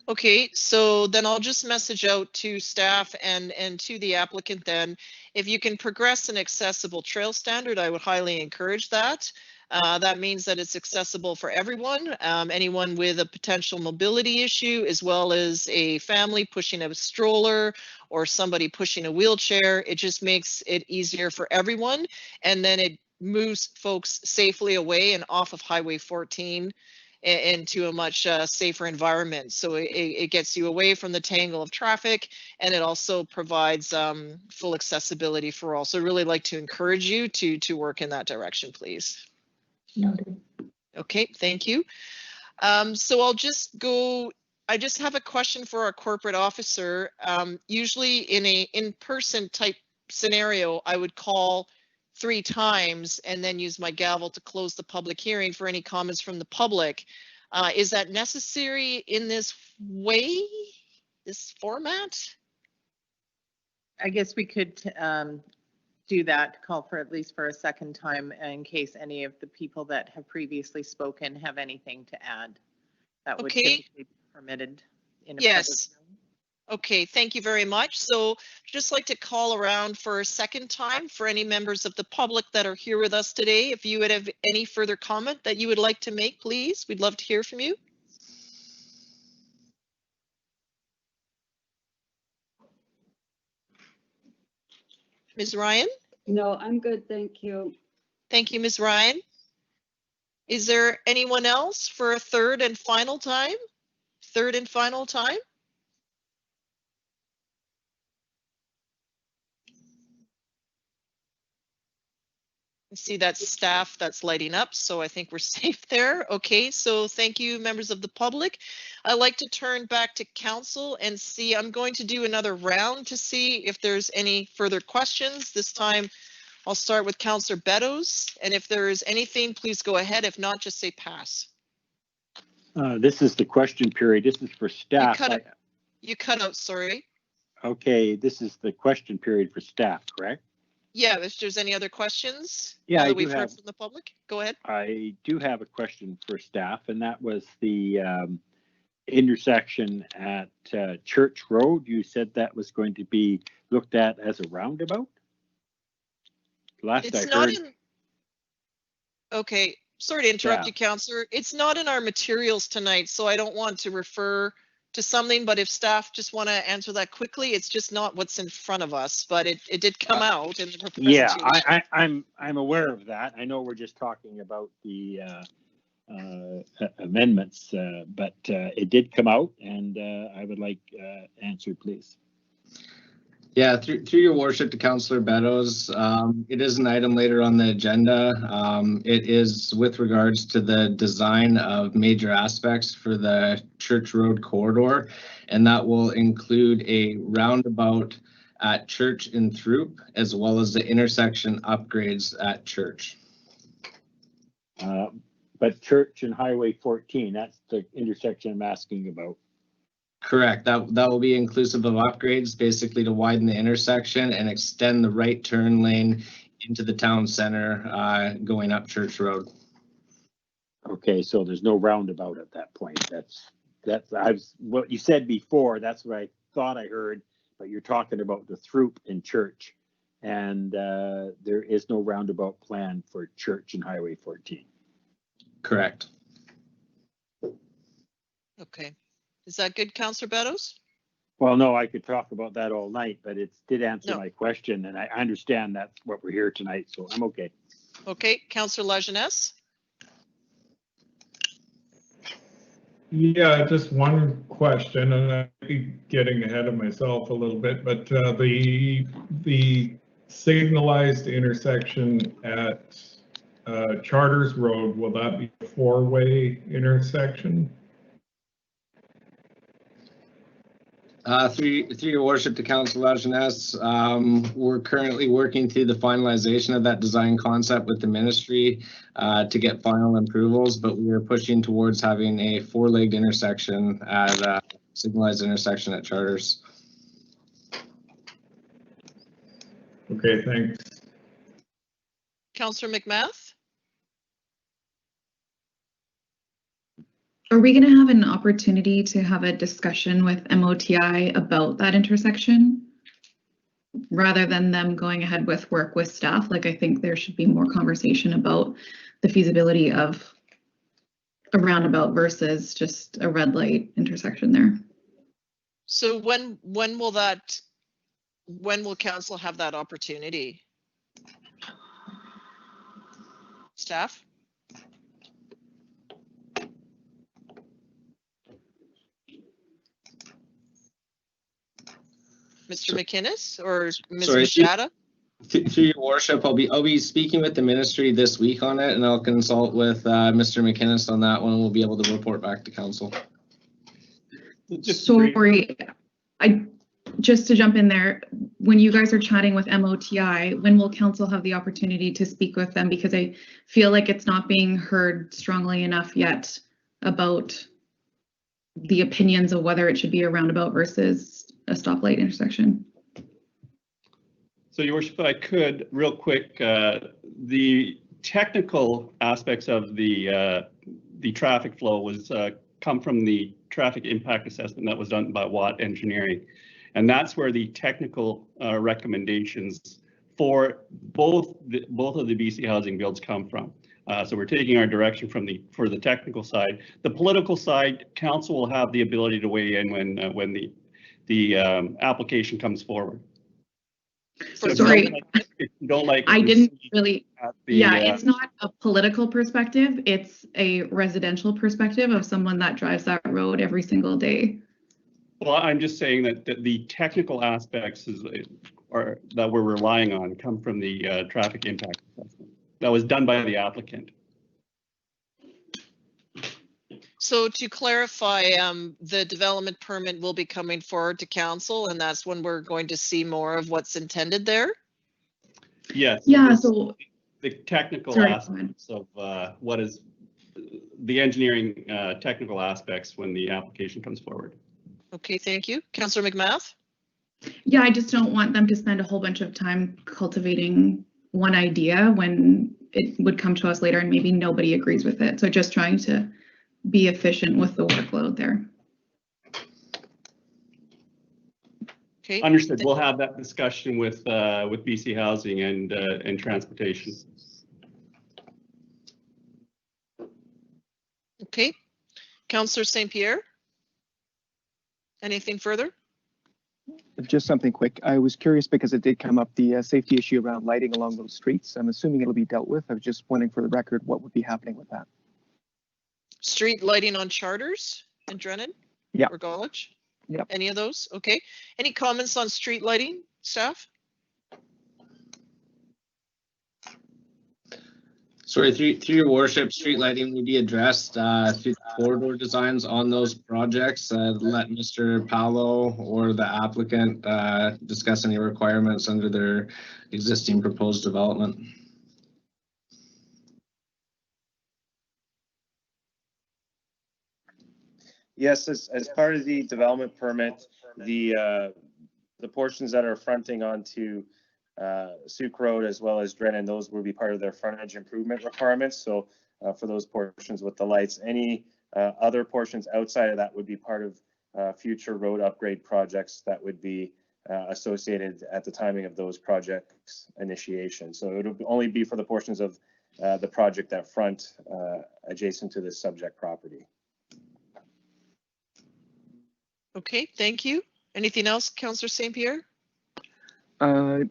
Okay, so then I'll just message out to staff and to the applicant then. If you can progress an accessible trail standard, I would highly encourage that. That means that it's accessible for everyone, anyone with a potential mobility issue, as well as a family pushing a stroller or somebody pushing a wheelchair. It just makes it easier for everyone. And then it moves folks safely away and off of Highway 14 into a much safer environment. So it gets you away from the tangle of traffic, and it also provides full accessibility for all. So I'd really like to encourage you to work in that direction, please. Noted. Okay, thank you. So I'll just go, I just have a question for our corporate officer. Usually in a in-person type scenario, I would call 3 times and then use my gavel to close the public hearing for any comments from the public. Is that necessary in this way, this format? I guess we could do that, call for at least for a second time in case any of the people that have previously spoken have anything to add. That would typically be permitted in a Yes. public hearing. Okay, thank you very much. So just like to call around for a second time for any members of the public that are here with us today. If you would have any further comment that you would like to make, please, we'd love to hear from you. Ms. Ryan? No, I'm good, thank you. Thank you, Ms. Ryan. Is there anyone else for a third and final time? Third and final time? I see that staff that's lighting up, so I think we're safe there. Okay, so thank you, members of the public. I'd like to turn back to council and see, I'm going to do another round to see if there's any further questions. This time, I'll start with Councillor Beddoes, and if there is anything, please go ahead. If not, just say pass. This is the question period. This is for staff. You cut out, sorry. Okay, this is the question period for staff, correct? Yeah, if there's any other questions Yeah, that we've heard from the public, go ahead. I do have a question for staff, and that was the intersection at Church Road. You said that was going to be looked at as a roundabout? Last I heard. Okay, sorry to interrupt Yeah. you, Counselor. It's not in our materials tonight, so I don't want to refer to something, but if staff just want to answer that quickly, it's just not what's in front of us, but it did come out in the Yeah, presentation. I'm aware of that. I know we're just talking about the amendments, but it did come out, and I would like answer, please. Yeah, through your worship to Councillor Beddoes, it is an item later on the agenda. It is with regards to the design of major aspects for the Church Road corridor, and that will include a roundabout at Church in Throop, as well as the intersection upgrades at Church. But Church and Highway 14, that's the intersection I'm asking about. Correct. That will be inclusive of upgrades, basically to widen the intersection and extend the right turn lane into the town center, going up Church Road. Okay, so there's no roundabout at that point. That's what you said before. That's what I thought I heard, but you're talking about the Throop in Church, and there is no roundabout plan for Church and Highway 14. Correct. Okay. Is that good, Councillor Beddoes? Well, no, I could talk about that all night, but it did answer No. my question, and I understand that's what we're here tonight, so I'm okay. Okay, Councillor Lajeunesse? Yeah, just one question, and I might be getting ahead of myself a little bit, but the signalized intersection at Charters Road, will that be a four-way intersection? Through your worship to Councillor Lajeunesse, we're currently working through the finalization of that design concept with the ministry to get final approvals, but we are pushing towards having a four-legged intersection at signalized intersection at Charters. Okay, thanks. Councillor McMath? Are we going to have an opportunity to have a discussion with MOTI about that intersection rather than them going ahead with work with staff? Like, I think there should be more conversation about the feasibility of a roundabout versus just a red light intersection there. So when will council have that opportunity? Staff? Mr. McInnes or Ms. Machada? Through your worship, I'll be speaking with the ministry this week on it, and I'll consult with Mr. McInnes on that one. We'll be able to report back to council. Sorry, just to jump in there, when you guys are chatting with MOTI, when will council have the opportunity to speak with them? Because I feel like it's not being heard strongly enough yet about the opinions of whether it should be a roundabout versus a stoplight intersection. So, your worship, if I could, real quick, the technical aspects of the traffic flow was come from the traffic impact assessment that was done by Watt Engineering, and that's where the technical recommendations for both of the BC housing builds come from. So we're taking our direction for the technical side. The political side, council will have the ability to weigh in when the application comes forward. So sorry, if you don't like I didn't really. Yeah, it's not a political perspective. It's a residential perspective of someone that drives that road every single day. Well, I'm just saying that the technical aspects that we're relying on come from the traffic impact assessment that was done by the applicant. So to clarify, the development permit will be coming forward to council, and that's when we're going to see more of what's intended there? Yes. Yeah, so the technical sorry, aspects of what is the engineering technical aspects when the application comes forward. Okay, thank you. Councillor McMath? Yeah, I just don't want them to spend a whole bunch of time cultivating one idea when it would come to us later and maybe nobody agrees with it. So just trying to be efficient with the workload there. Okay. Understood. We'll have that discussion with BC Housing and transportation. Okay. Councillor St. Pierre? Anything further? Just something quick. I was curious because it did come up, the safety issue around lighting along those streets. I'm assuming it'll be dealt with. I was just wondering for the record, what would be happening with that? Street lighting on Charters in Drennan? Yeah. Or Golich? Yep. Any of those? Okay. Any comments on street lighting, staff? Sorry, through your worship, street lighting will be addressed through corridor designs on those projects. Let Mr. Paolo or the applicant discuss any requirements under their existing proposed development. Yes, as part of the development permit, the portions that are fronting onto Suk Road as well as Drennan, those will be part of their frontage improvement requirements. So for those portions with the lights, any other portions outside of that would be part of future road upgrade projects that would be associated at the timing of those projects initiation. So it would only be for the portions of the project that front adjacent to this subject property. Okay, thank you. Anything else, Councillor St. Pierre?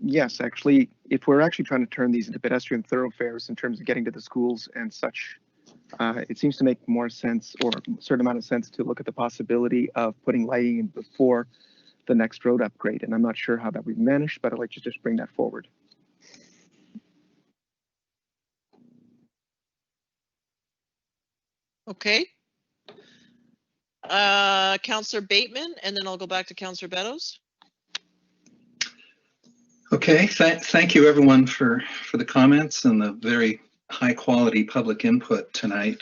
Yes, actually, if we're actually trying to turn these into pedestrian thoroughfares in terms of getting to the schools and such, it seems to make more sense, or a certain amount of sense, to look at the possibility of putting lighting in before the next road upgrade. And I'm not sure how that would be managed, but I'd like to just bring that forward. Okay. Councillor Bateman, and then I'll go back to Councillor Beddoes. Okay, thank you everyone for the comments and the very high quality public input tonight.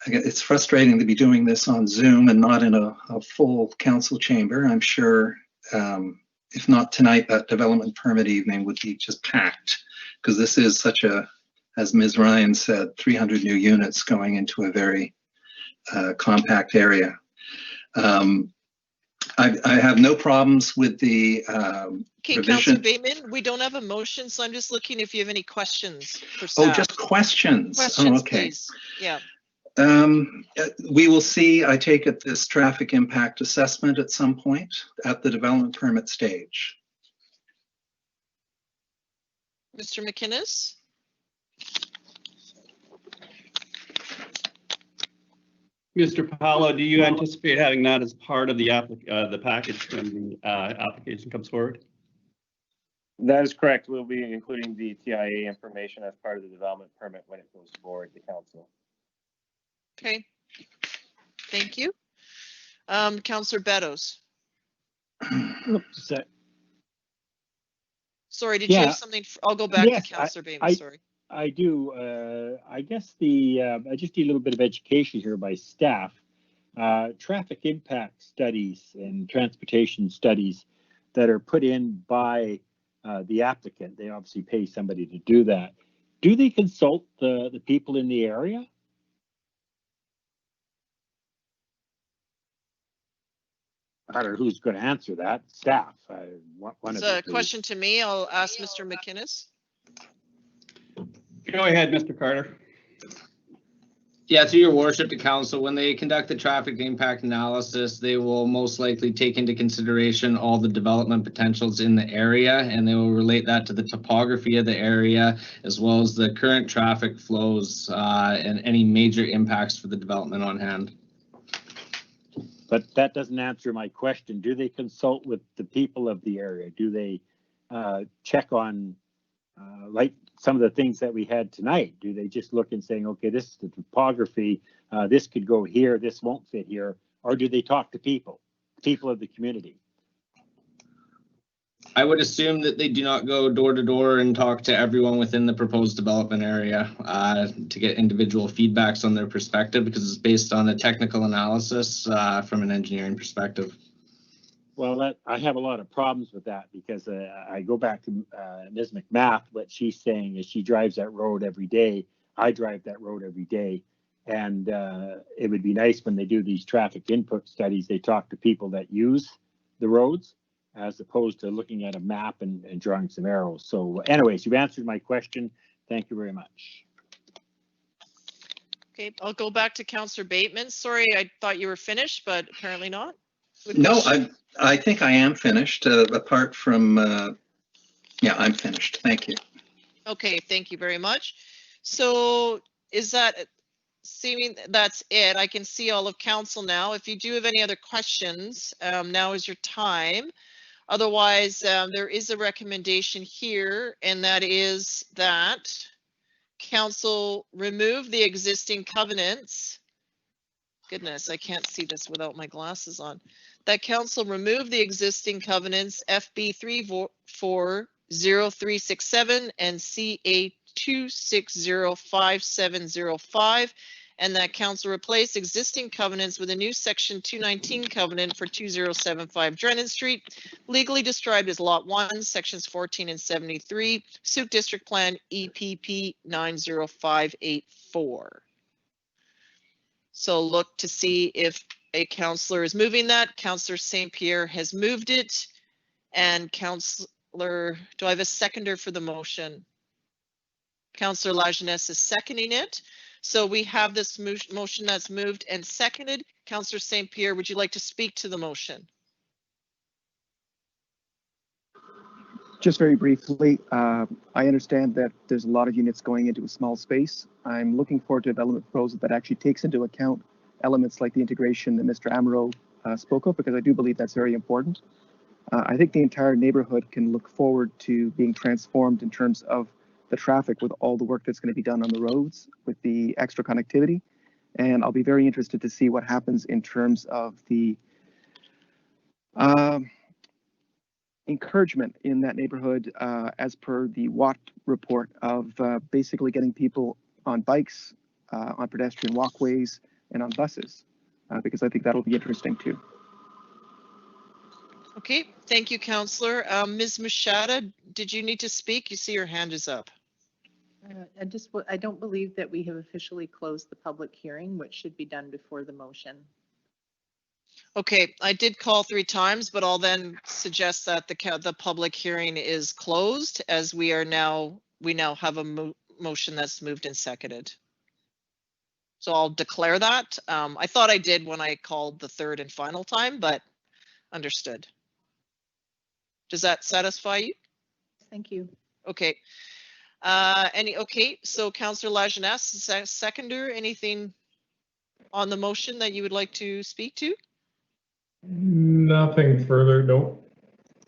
It's frustrating to be doing this on Zoom and not in a full council chamber. I'm sure if not tonight, that development permit evening would be just packed, because this is such a, as Ms. Ryan said, 300 new units going into a very compact area. I have no problems with the Okay, Councillor Bateman, we don't have a motion, so I'm just looking if you have any questions for staff. Oh, just questions. Questions, oh, okay. please. Yeah. We will see, I take it, this traffic impact assessment at some point at the development permit stage. Mr. McInnes? Mr. Paolo, do you anticipate having that as part of the package when the application comes forward? That is correct. We'll be including the TIA information as part of the development permit when it goes forward to council. Okay, thank you. Councillor Beddoes. Sorry, did you have something? I'll go back to Councillor Bateman, sorry. I do. I guess I just need a little bit of education here by staff. Traffic impact studies and transportation studies that are put in by the applicant, they obviously pay somebody to do that. Do they consult the people in the area? I don't know who's going to answer that. Staff. It's a question to me. I'll ask Mr. McInnes. Go ahead, Mr. Carter. Yeah, through your worship to council, when they conduct the traffic impact analysis, they will most likely take into consideration all the development potentials in the area, and they will relate that to the topography of the area, as well as the current traffic flows and any major impacts for the development on hand. But that doesn't answer my question. Do they consult with the people of the area? Do they check on like some of the things that we had tonight? Do they just look and saying, okay, this is the topography, this could go here, this won't fit here? Or do they talk to people of the community? I would assume that they do not go door to door and talk to everyone within the proposed development area to get individual feedbacks on their perspective, because it's based on a technical analysis from an engineering perspective. Well, I have a lot of problems with that, because I go back to Ms. McMath. What she's saying is she drives that road every day. I drive that road every day. And it would be nice when they do these traffic input studies, they talk to people that use the roads, as opposed to looking at a map and drawing some arrows. So anyways, you've answered my question. Thank you very much. Okay, I'll go back to Councillor Bateman. Sorry, I thought you were finished, but apparently not. No, I think I am finished, apart from, yeah, I'm finished. Thank you. Okay, thank you very much. So is that seeming that's it? I can see all of council now. If you do have any other questions, now is your time. Otherwise, there is a recommendation here, and that is that council remove the existing covenants. Goodness, I can't see this without my glasses on. That council remove the existing covenants FB 340367 and CA 2605705, and that council replace existing covenants with a new section 219 covenant for 2075 Drennan Street, legally described as Lot 1, sections 14 and 73, Sooke District Plan EPP 90584. So look to see if a councillor is moving that. Councillor St. Pierre has moved it. And Councillor, do I have a seconder for the motion? Councillor Lajeunesse is seconding it. So we have this motion that's moved and seconded. Councillor St. Pierre, would you like to speak to the motion? Just very briefly, I understand that there's a lot of units going into a small space. I'm looking forward to a development proposal that actually takes into account elements like the integration that Mr. Amaro spoke of, because I do believe that's very important. I think the entire neighborhood can look forward to being transformed in terms of the traffic with all the work that's going to be done on the roads with the extra connectivity. And I'll be very interested to see what happens in terms of the encouragement in that neighborhood, as per the Watt report, of basically getting people on bikes, on pedestrian walkways, and on buses, because I think that'll be interesting too. Okay, thank you, Councillor. Ms. Machada, did you need to speak? You see your hand is up. I don't believe that we have officially closed the public hearing, which should be done before the motion. Okay, I did call 3 times, but I'll then suggest that the public hearing is closed, as we now have a motion that's moved and seconded. So I'll declare that. I thought I did when I called the 3rd and final time, but understood. Does that satisfy you? Thank you. Okay. Okay, so Councillor Lajeunesse, seconder, anything on the motion that you would like to speak to? Nothing further, no.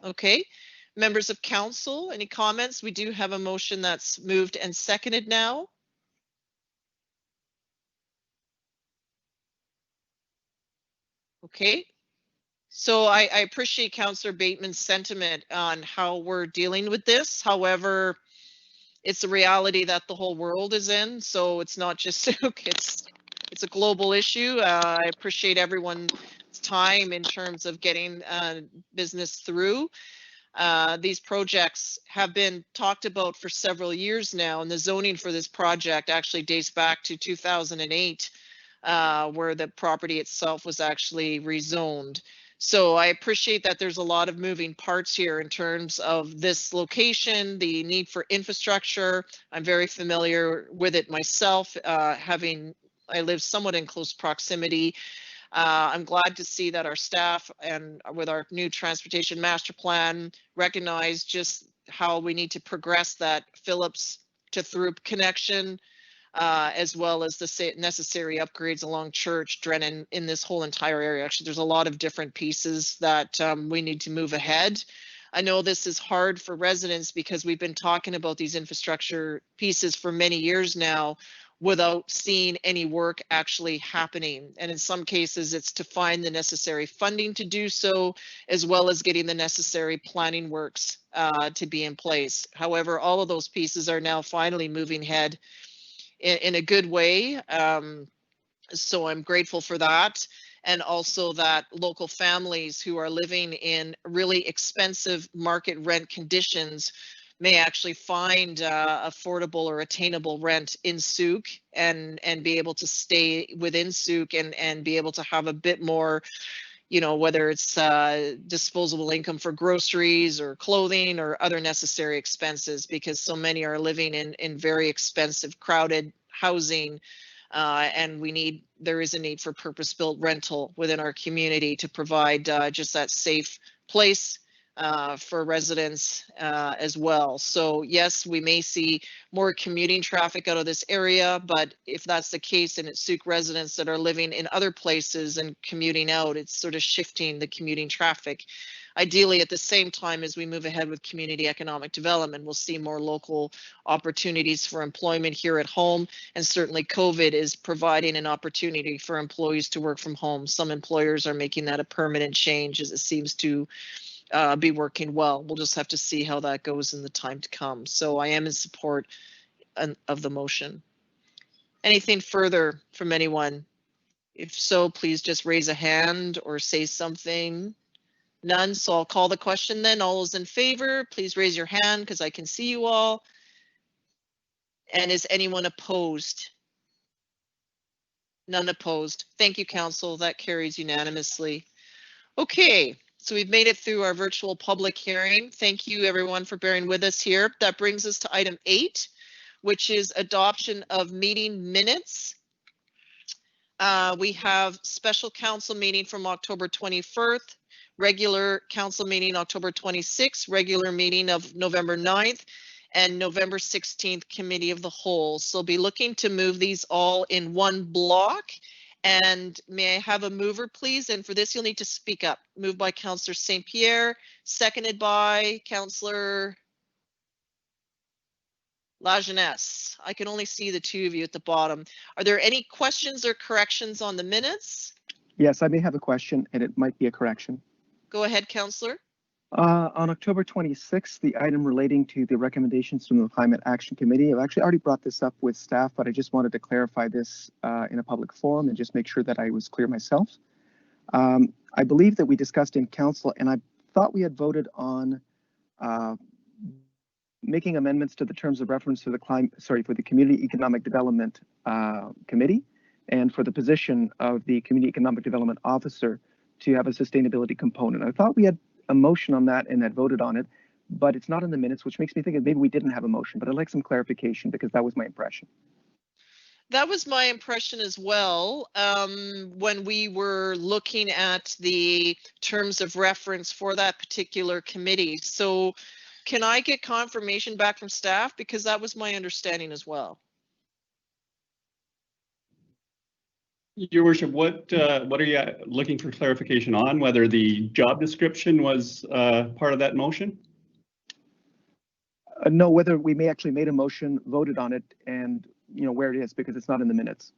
Okay, members of council, any comments? We do have a motion that's moved and seconded now. Okay, so I appreciate Councillor Bateman's sentiment on how we're dealing with this. However, it's a reality that the whole world is in, so it's not just it's a global issue. I appreciate everyone's time in terms of getting business through. These projects have been talked about for several years now, and the zoning for this project actually dates back to 2008, where the property itself was actually rezoned. So I appreciate that there's a lot of moving parts here in terms of this location, the need for infrastructure. I'm very familiar with it myself, I live somewhat in close proximity. I'm glad to see that our staff and with our new transportation master plan recognize just how we need to progress that Phillips to Throop connection, as well as the necessary upgrades along Church, Drennan, in this whole entire area. Actually, there's a lot of different pieces that we need to move ahead. I know this is hard for residents because we've been talking about these infrastructure pieces for many years now without seeing any work actually happening. And in some cases, it's to find the necessary funding to do so, as well as getting the necessary planning works to be in place. However, all of those pieces are now finally moving ahead in a good way. So I'm grateful for that. And also that local families who are living in really expensive market rent conditions may actually find affordable or attainable rent in Sooke and be able to stay within Sooke and be able to have a bit more, you know, whether it's disposable income for groceries or clothing or other necessary expenses, because so many are living in very expensive, crowded housing And there is a need for purpose-built rental within our community to provide just that safe place for residents as well. So yes, we may see more commuting traffic out of this area, but if that's the case and it's Sooke residents that are living in other places and commuting out, it's sort of shifting the commuting traffic. Ideally, at the same time as we move ahead with community economic development, we'll see more local opportunities for employment here at home. And certainly COVID is providing an opportunity for employees to work from home. Some employers are making that a permanent change as it seems to be working well. We'll just have to see how that goes in the time to come. So I am in support of the motion. Anything further from anyone? If so, please just raise a hand or say something. None, so I'll call the question then. All those in favor, please raise your hand because I can see you all. And is anyone opposed? None opposed. Thank you, Council. That carries unanimously. Okay, so we've made it through our virtual public hearing. Thank you everyone for bearing with us here. That brings us to item 8, which is adoption of meeting minutes. We have special council meeting from October 21st, regular council meeting October 26th, regular meeting of November 9th, and November 16th committee of the whole. So be looking to move these all in one block. And may I have a mover, please? And for this, you'll need to speak up. Moved by Councillor St. Pierre, seconded by Councillor Lajeunesse. I can only see the two of you at the bottom. Are there any questions or corrections on the minutes? Yes, I may have a question, and it might be a correction. Go ahead, Councillor. On October 26th, the item relating to the recommendations from the Climate Action Committee, I've actually already brought this up with staff, but I just wanted to clarify this in a public forum and just make sure that I was clear myself. I believe that we discussed in council, and I thought we had voted on making amendments to the terms of reference for the Community Economic Development Committee and for the position of the Community Economic Development Officer to have a sustainability component. I thought we had a motion on that and had voted on it, but it's not in the minutes, which makes me think that maybe we didn't have a motion, but I'd like some clarification because that was my impression. That was my impression as well when we were looking at the terms of reference for that particular committee. So can I get confirmation back from staff? Because that was my understanding as well. Your Worship, what are you looking for clarification on? Whether the job description was part of that motion? No, whether we may actually made a motion, voted on it, and where it is, because it's not in the minutes.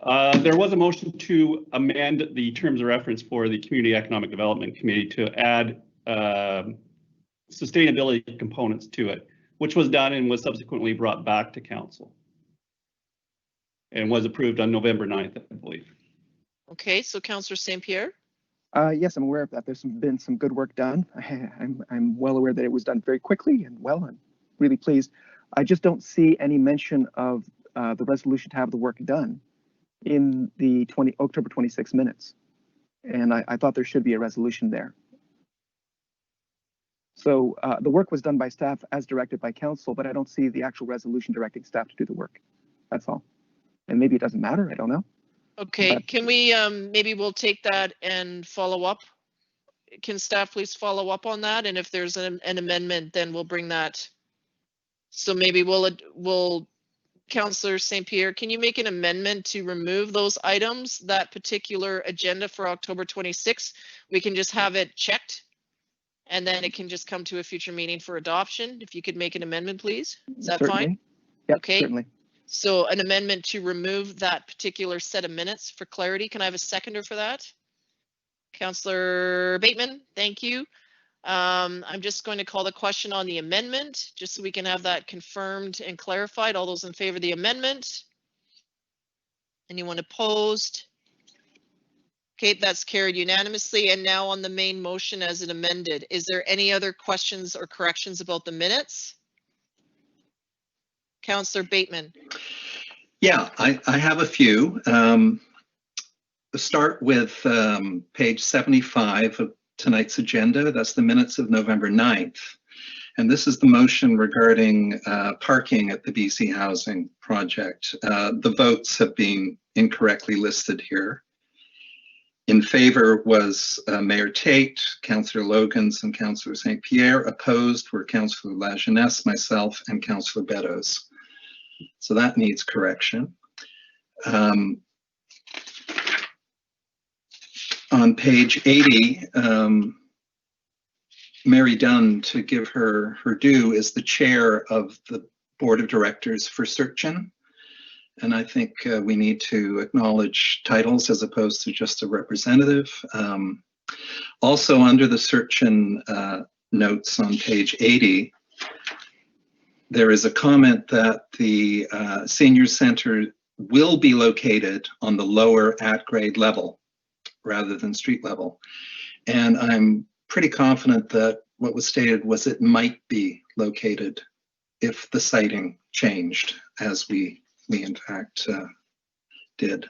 There was a motion to amend the terms of reference for the Community Economic Development Committee to add sustainability components to it, which was done and was subsequently brought back to council and was approved on November 9th, I believe. Okay, so Councillor St. Pierre. Yes, I'm aware of that. There's been some good work done. I'm well aware that it was done very quickly and well. I'm really pleased. I just don't see any mention of the resolution to have the work done in the October 26 minutes. And I thought there should be a resolution there. So the work was done by staff as directed by council, but I don't see the actual resolution directing staff to do the work. That's all. And maybe it doesn't matter, I don't know. Okay, But can we, maybe we'll take that and follow up? Can staff please follow up on that? And if there's an amendment, then we'll bring that. So maybe we'll Councillor St. Pierre, can you make an amendment to remove those items, that particular agenda for October 26th? We can just have it checked and then it can just come to a future meeting for adoption. If you could make an amendment, please. Is that certainly. fine? Yep, okay. Certainly. So an amendment to remove that particular set of minutes for clarity. Can I have a seconder for that? Councillor Bateman, thank you. I'm just going to call the question on the amendment, just so we can have that confirmed and clarified. All those in favor of the amendment? Anyone opposed? Okay, that's carried unanimously. And now on the main motion as it amended, is there any other questions or corrections about the minutes? Councillor Bateman. Yeah, I have a few. Start with page 75 of tonight's agenda. That's the minutes of November 9th. And this is the motion regarding parking at the BC Housing project. The votes have been incorrectly listed here. In favor was Mayor Tate, Councillor Logans, and Councillor St. Pierre. Opposed were Councillor Lajeunesse, myself, and Councillor Beddoes. So that needs correction. On page 80, Mary Dunn, to give her due, is the chair of the board of directors for Searchin. And I think we need to acknowledge titles as opposed to just a representative. Also under the Searchin notes on page 80, there is a comment that the senior center will be located on the lower at-grade level rather than street level. And I'm pretty confident that what was stated was it might be located if the siting changed, as we in fact did.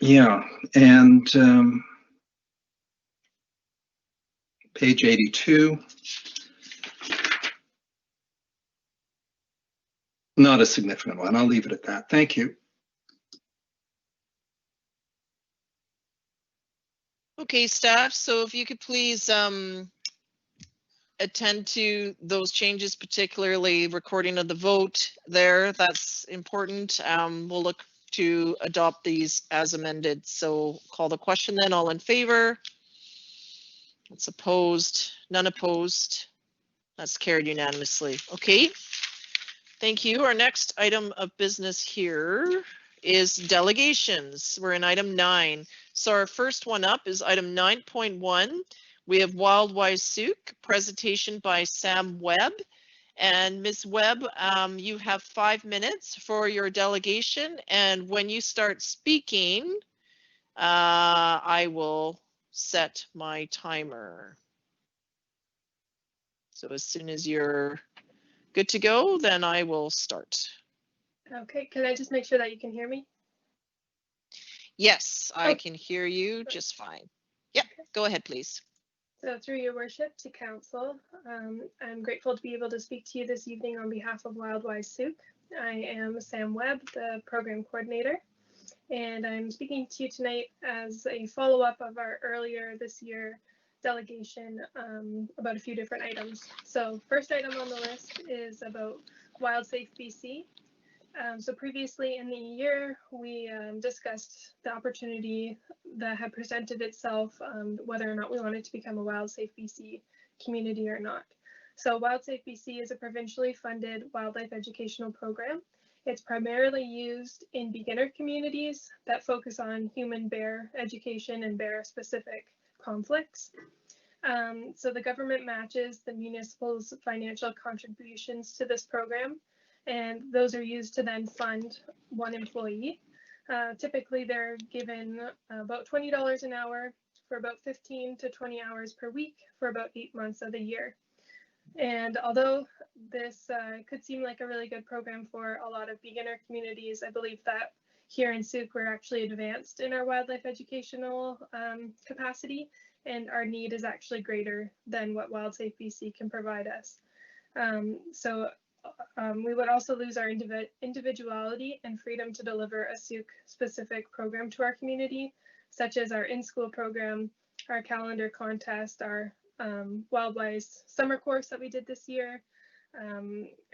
Yeah, and page 82. Not a significant one. I'll leave it at that. Thank you. Okay, staff, so if you could please attend to those changes, particularly recording of the vote there. That's important. We'll look to adopt these as amended. So call the question then. All in favor? That's opposed. None opposed. That's carried unanimously. Okay. Thank you. Our next item of business here is delegations. We're in item 9. So our first one up is item 9.1. We have Wild Waisook, presentation by Sam Webb. And Ms. Webb, you have 5 minutes for your delegation. And when you start speaking, I will set my timer. So as soon as you're good to go, then I will start. Okay, can I just make sure that you can hear me? Yes, I can hear you just fine. Yep, go ahead, please. So through your worship to council, I'm grateful to be able to speak to you this evening on behalf of Wild Waisook. I am Sam Webb, the program coordinator, and I'm speaking to you tonight as a follow-up of our earlier this year delegation about a few different items. So first item on the list is about Wild Safe BC. So previously in the year, we discussed the opportunity that had presented itself, whether or not we wanted to become a Wild Safe BC community or not. So Wild Safe BC is a provincially funded wildlife educational program. It's primarily used in beginner communities that focus on human bear education and bear specific conflicts. So the government matches the municipal's financial contributions to this program, and those are used to then fund one employee. Typically, they're given about $20 an hour for about 15 to 20 hours per week for about 8 months of the year. And although this could seem like a really good program for a lot of beginner communities, I believe that here in Sooke, we're actually advanced in our wildlife educational capacity, and our need is actually greater than what Wild Safe BC can provide us. We would also lose our individuality and freedom to deliver a Sooke specific program to our community, such as our in-school program, our calendar contest, our Wildwise summer course that we did this year,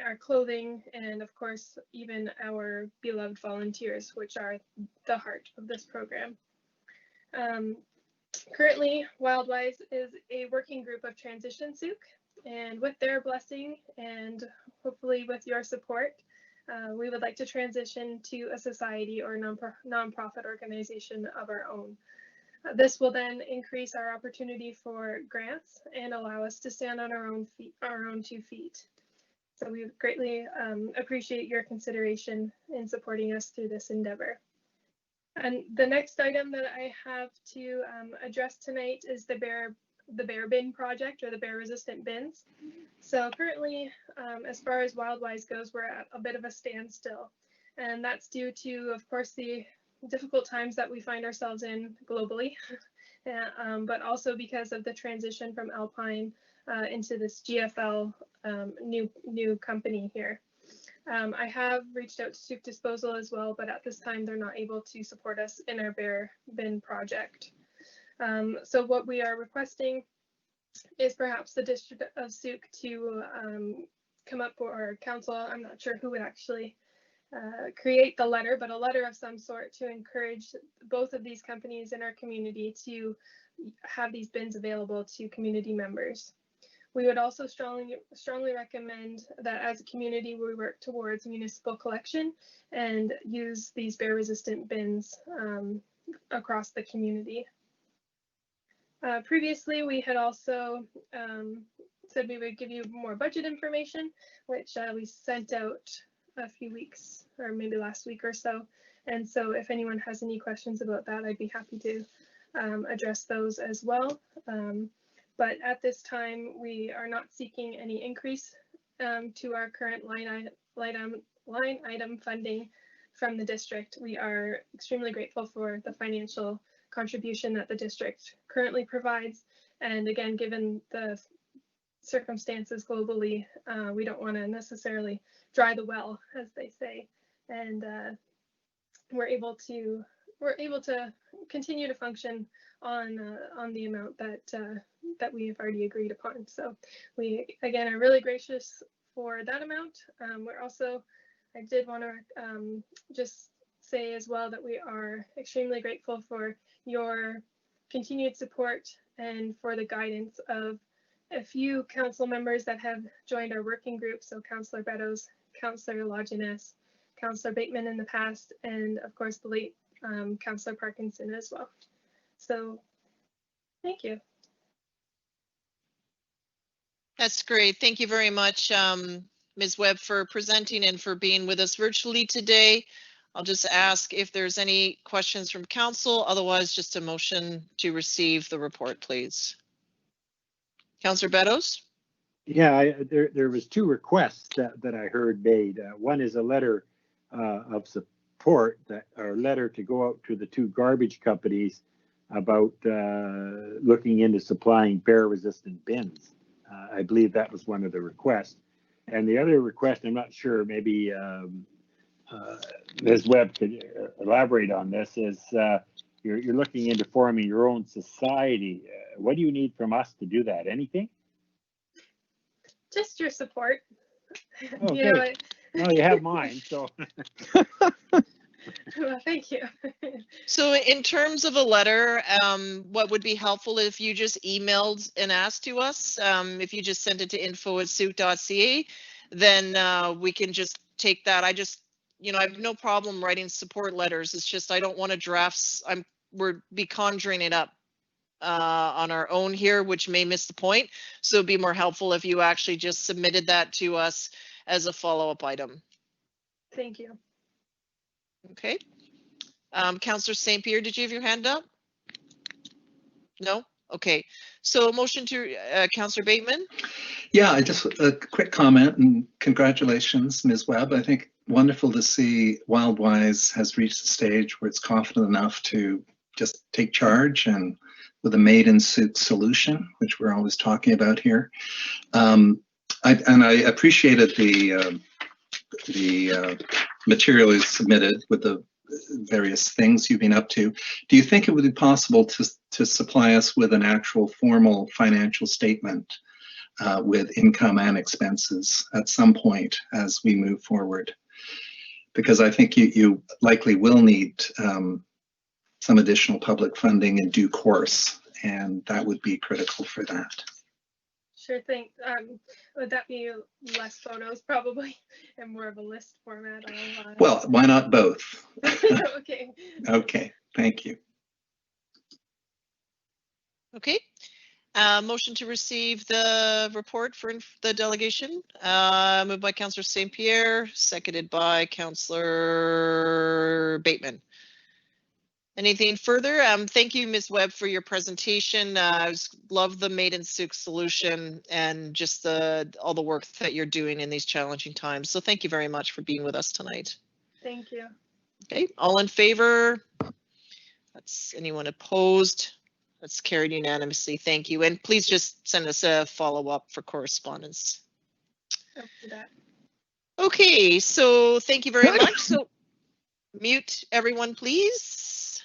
our clothing, and of course, even our beloved volunteers, which are the heart of this program. Currently, Wildwise is a working group of Transition Sooke, and with their blessing and hopefully with your support, we would like to transition to a society or nonprofit organization of our own. This will then increase our opportunity for grants and allow us to stand on our own 2 feet. So we greatly appreciate your consideration in supporting us through this endeavor. And the next item that I have to address tonight is the bear bin project, or the bear resistant bins. So currently, as far as Wildwise goes, we're at a bit of a standstill. And that's due to, of course, the difficult times that we find ourselves in globally, but also because of the transition from Alpine into this GFL new company here. I have reached out to Sooke Disposal as well, but at this time they're not able to support us in our bare bin project. So what we are requesting is perhaps the District of Sooke to come up, or council, I'm not sure who would actually create the letter, but a letter of some sort to encourage both of these companies in our community to have these bins available to community members. We would also strongly recommend that as a community we work towards municipal collection and use these bear resistant bins across the community. Previously, we had also said we would give you more budget information, which we sent out a few weeks or maybe last week or so. And so if anyone has any questions about that, I'd be happy to address those as well. But at this time, we are not seeking any increase to our current line item funding from the district. We are extremely grateful for the financial contribution that the district currently provides. And again, given the circumstances globally, we don't want to necessarily dry the well, as they say. And we're able to continue to function on the amount that we have already agreed upon. So we again are really gracious for that amount. We're also, I did want to just say as well that we are extremely grateful for your continued support and for the guidance of a few council members that have joined our working group. So Councillor Beddoes, Councillor Lajeunesse, Councillor Bateman in the past, and of course the late Councillor Parkinson as well. So thank you. That's great. Thank you very much, Ms. Webb, for presenting and for being with us virtually today. I'll just ask if there's any questions from council. Otherwise, just a motion to receive the report, please. Councillor Beddoes? Yeah, there was two requests that I heard made. One is a letter of support, or letter to go out to the two garbage companies about looking into supplying bear-resistant bins. I believe that was one of the requests. And the other request, I'm not sure, maybe Ms. Webb could elaborate on this, is you're looking into forming your own society. What do you need from us to do that? Anything? Just your support. Okay. You know, Well, you have mine, so. Well, thank you. So in terms of a letter, what would be helpful if you just emailed and asked to us, if you just sent it to info@sooke.ca, then we can just take that. I just, you know, I have no problem writing support letters. It's just, I don't want to draft, we're be conjuring it up on our own here, which may miss the point. So it'd be more helpful if you actually just submitted that to us as a follow-up item. Thank you. Okay. Councillor St. Pierre, did you have your hand up? No? Okay. So motion to Councillor Bateman. Yeah, I just a quick comment and congratulations, Ms. Webb. I think wonderful to see Wildwise has reached the stage where it's confident enough to just take charge and with a made-in-Sooke solution, which we're always talking about here. I appreciated the material you submitted with the various things you've been up to. Do you think it would be possible to supply us with an actual formal financial statement with income and expenses at some point as we move forward? Because I think you likely will need some additional public funding in due course, and that would be critical for that. Sure thing. Would that be less photos probably and more of a list format? Well, why not both? Okay. Okay, thank you. Okay. Motion to receive the report for the delegation. Moved by Councillor St. Pierre, seconded by Councillor Bateman. Anything further? Thank you, Ms. Webb, for your presentation. I love the made-in-Sooke solution and just all the work that you're doing in these challenging times. So thank you very much for being with us tonight. Thank you. Okay, all in favor? That's anyone opposed? That's carried unanimously. Thank you. And please just send us a follow-up for correspondence. I'll do that. Okay, so thank you very much. So mute everyone, please.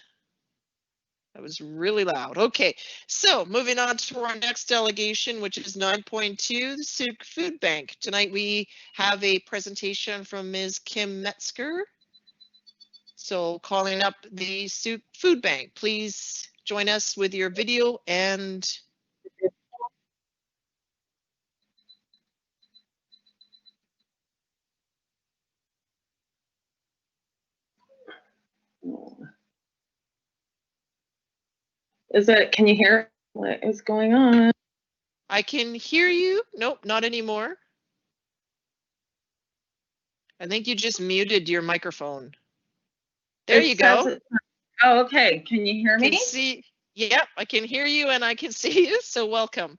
That was really loud. Okay, so moving on to our next delegation, which is 9.2, the Sooke Food Bank. Tonight we have a presentation from Ms. Kim Metzger. So calling up the Sooke Food Bank, please join us with your video and can you hear what is going on? I can hear you. Nope, not anymore. I think you just muted your microphone. There you go. Oh, okay. Can you hear me? Can see, yep, I can hear you and I can see you, so welcome.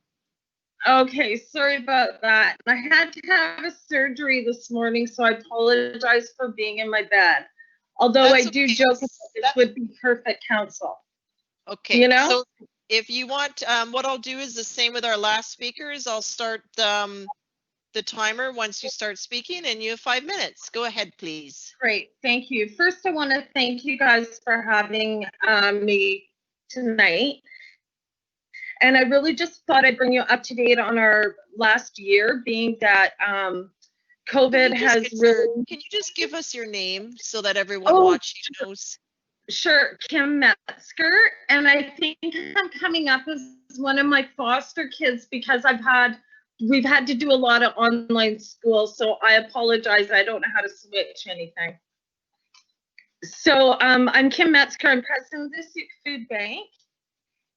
Okay, sorry about that. I had to have a surgery this morning, so I apologize for being in my bed. Although I do joke that this would be perfect counsel. Okay, you know? So if you want, what I'll do is the same with our last speakers. I'll start the timer once you start speaking and you have 5 minutes. Go ahead, please. Great, thank you. First, I want to thank you guys for having me tonight. And I really just thought I'd bring you up to date on our last year, being that COVID has really... Can you just give us your name so that everyone watching knows? Sure, Kim Metzger, and I think I'm coming up as one of my foster kids because we've had to do a lot of online school, so I apologize, I don't know how to switch anything. So I'm Kim Metzger, I'm president of the Sooke Food Bank,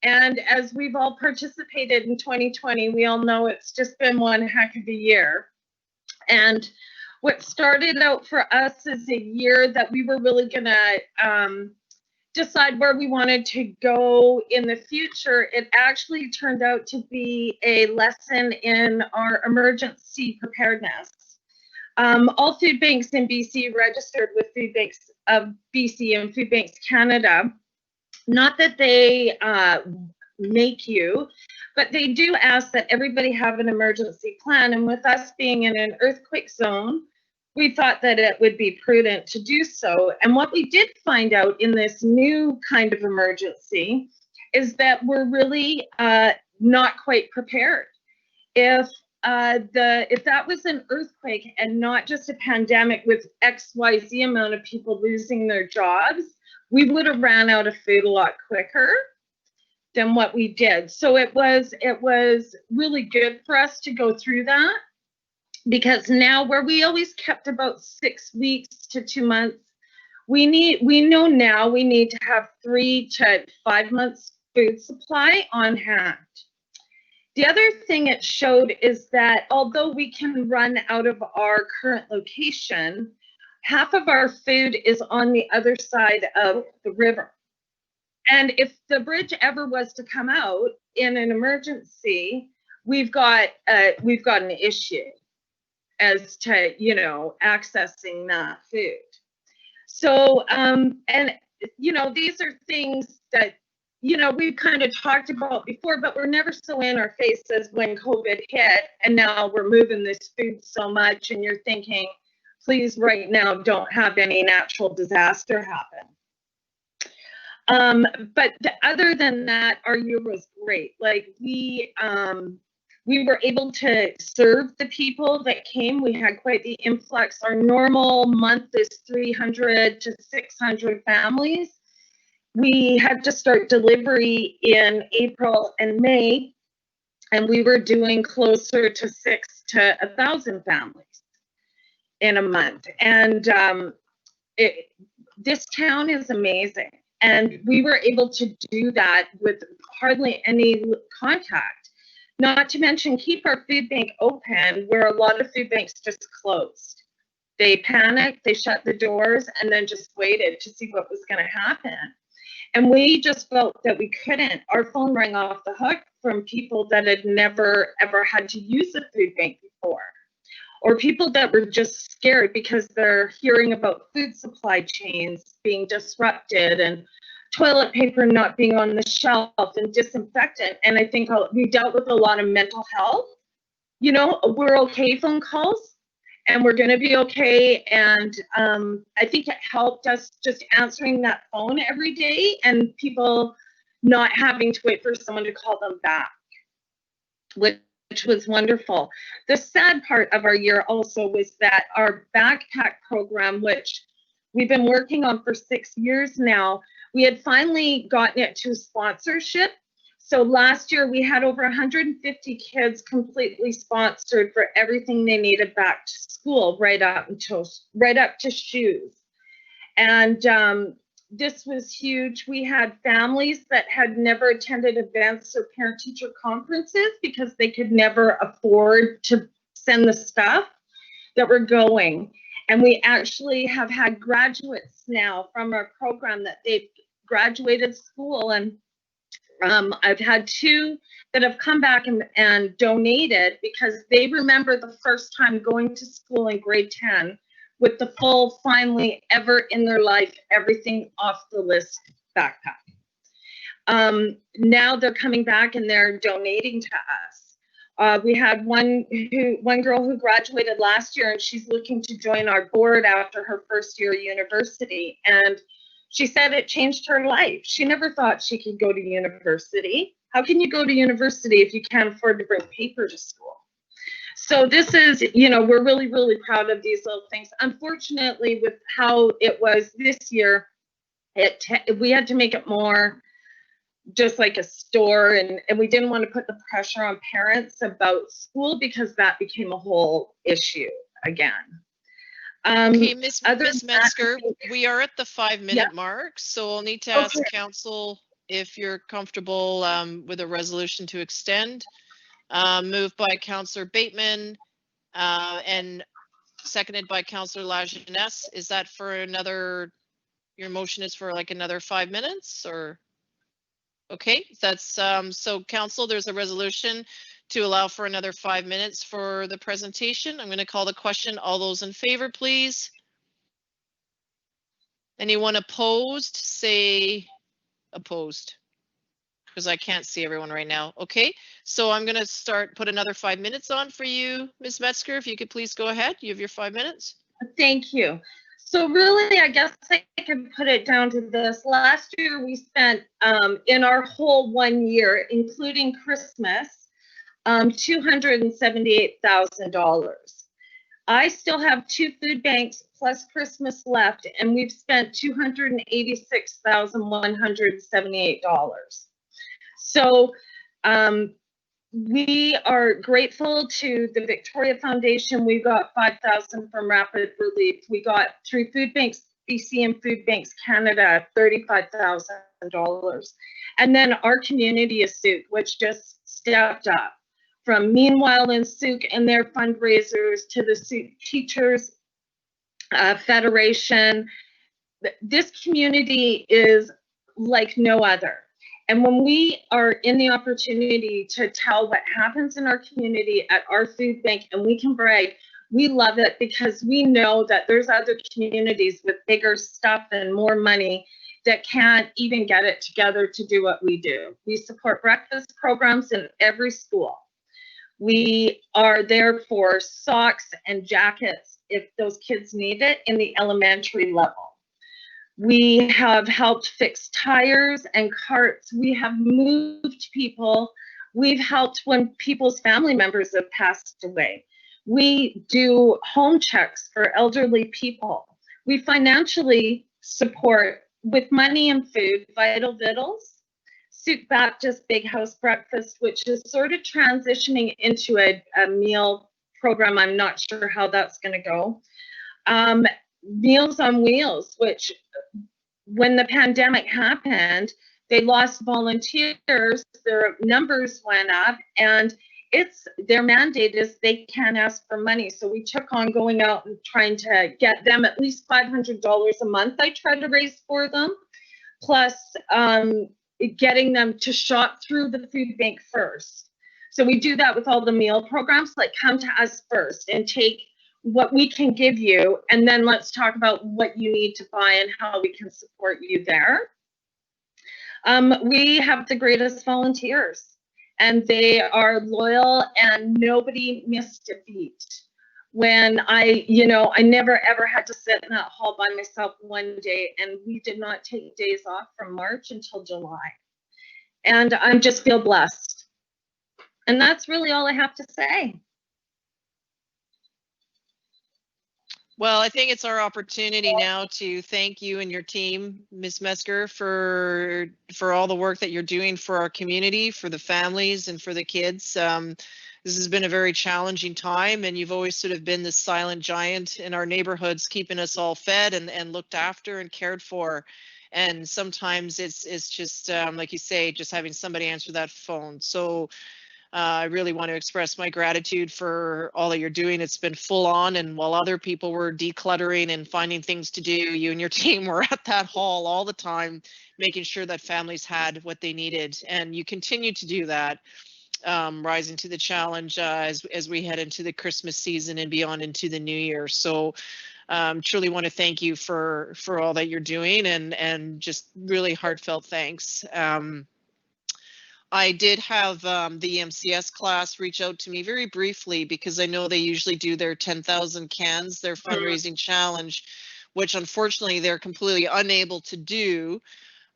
and as we've all participated in 2020, we all know it's just been one heck of a year. And what started out for us as a year that we were really gonna decide where we wanted to go in the future, it actually turned out to be a lesson in our emergency preparedness. All food banks in BC registered with Food Banks of BC and Food Banks Canada. Not that they make you, but they do ask that everybody have an emergency plan. And with us being in an earthquake zone, we thought that it would be prudent to do so. And what we did find out in this new kind of emergency is that we're really not quite prepared. If that was an earthquake and not just a pandemic with XYZ amount of people losing their jobs, we would have ran out of food a lot quicker than what we did. So it was really good for us to go through that, because now where we always kept about 6 weeks to 2 months, we know now we need to have 3 to 5 months food supply on hand. The other thing it showed is that although we can run out of our current location, half of our food is on the other side of the river. And if the bridge ever was to come out in an emergency, we've got an issue as to, you know, accessing that food. So, and, you know, these are things that, you know, we've kind of talked about before, but we're never so in our faces when COVID hit, and now we're moving this food so much, and you're thinking, please right now don't have any natural disaster happen. But other than that, our year was great. Like we were able to serve the people that came. We had quite the influx. Our normal month is 300 to 600 families. We had to start delivery in April and May, and we were doing closer to 6 to 1,000 families in a month. And this town is amazing. And we were able to do that with hardly any contact, not to mention keep our food bank open, where a lot of food banks just closed. They panicked, they shut the doors, and then just waited to see what was going to happen. And we just felt that we couldn't. Our phone rang off the hook from people that had never, ever had to use a food bank before. or people that were just scared because they're hearing about food supply chains being disrupted and toilet paper not being on the shelf and disinfectant. And I think we dealt with a lot of mental health. You know, we're okay phone calls and we're going to be okay. And I think it helped us just answering that phone every day and people not having to wait for someone to call them back, which was wonderful. The sad part of our year also was that our backpack program, which we've been working on for 6 years now, we had finally gotten it to sponsorship. So last year we had over 150 kids completely sponsored for everything they needed back to school, right up to shoes. And this was huge. We had families that had never attended events or parent-teacher conferences because they could never afford to send the stuff that were going. And we actually have had graduates now from our program that they've graduated school. And I've had 2 that have come back and donated because they remember the first time going to school in grade 10 with the full, finally ever in their life, everything off the list backpack. Now they're coming back and they're donating to us. We had one girl who graduated last year and she's looking to join our board after her first year of university. And she said it changed her life. She never thought she could go to university. How can you go to university if you can't afford to bring paper to school? So this is, you know, we're really, really proud of these little things. Unfortunately, with how it was this year, we had to make it more just like a store, and we didn't want to put the pressure on parents about school because that became a whole issue again. Okay, Ms. Metzger, we are at the 5-minute mark, so I'll need to ask council if you're comfortable with a resolution to extend. Moved by Councillor Bateman and seconded by Councillor Lajeunesse. Is that for another, your motion is for like another 5 minutes or? Okay, that's so council, there's a resolution to allow for another 5 minutes for the presentation. I'm going to call the question. All those in favor, please. Anyone opposed, say opposed, because I can't see everyone right now. Okay, so I'm going to put another 5 minutes on for you, Ms. Metzger. If you could please go ahead. You have your 5 minutes. Thank you. So really, I guess I can put it down to this. Last year, we spent in our whole 1 year, including Christmas, $278,000. I still have 2 food banks plus Christmas left, and we've spent $286,178. So we are grateful to the Victoria Foundation. We got $5,000 from Rapid Relief. We got through Food Banks BC and Food Banks Canada $35,000. And then our community is Sooke, which just stepped up from Meanwhile in Sooke and their fundraisers to the Sooke Teachers Federation. This community is like no other. And when we are in the opportunity to tell what happens in our community at our food bank and we can brag, we love it because we know that there's other communities with bigger stuff and more money that can't even get it together to do what we do. We support breakfast programs in every school. We are there for socks and jackets if those kids need it in the elementary level. We have helped fix tires and carts. We have moved people. We've helped when people's family members have passed away. We do home checks for elderly people. We financially support with money and food, Vital Vittles, Sooke Baptist Big House Breakfast, which is sort of transitioning into a meal program. I'm not sure how that's going to go. Meals on Wheels, which when the pandemic happened, they lost volunteers, their numbers went up, and their mandate is they can't ask for money. So we took on going out and trying to get them at least $500 a month I try to raise for them, plus getting them to shop through the food bank first. So we do that with all the meal programs, like come to us first and take what we can give you, and then let's talk about what you need to buy and how we can support you there. We have the greatest volunteers, and they are loyal, and nobody missed a beat. When I never ever had to sit in that hall by myself one day, and we did not take days off from March until July. And I just feel blessed. And that's really all I have to say. Well, I think it's our opportunity now to thank you and your team, Ms. Metzger, for all the work that you're doing for our community, for the families and for the kids. This has been a very challenging time, and you've always sort of been the silent giant in our neighborhoods, keeping us all fed and looked after and cared for. And sometimes it's just, like you say, just having somebody answer that phone. So I really want to express my gratitude for all that you're doing. It's been full on, and while other people were decluttering and finding things to do, you and your team were at that hall all the time, making sure that families had what they needed. And you continue to do that, rising to the challenge as we head into the Christmas season and beyond into the new year. So truly want to thank you for all that you're doing, and just really heartfelt thanks. I did have the EMCS class reach out to me very briefly, because I know they usually do their 10,000 cans, their fundraising challenge, which unfortunately they're completely unable to do.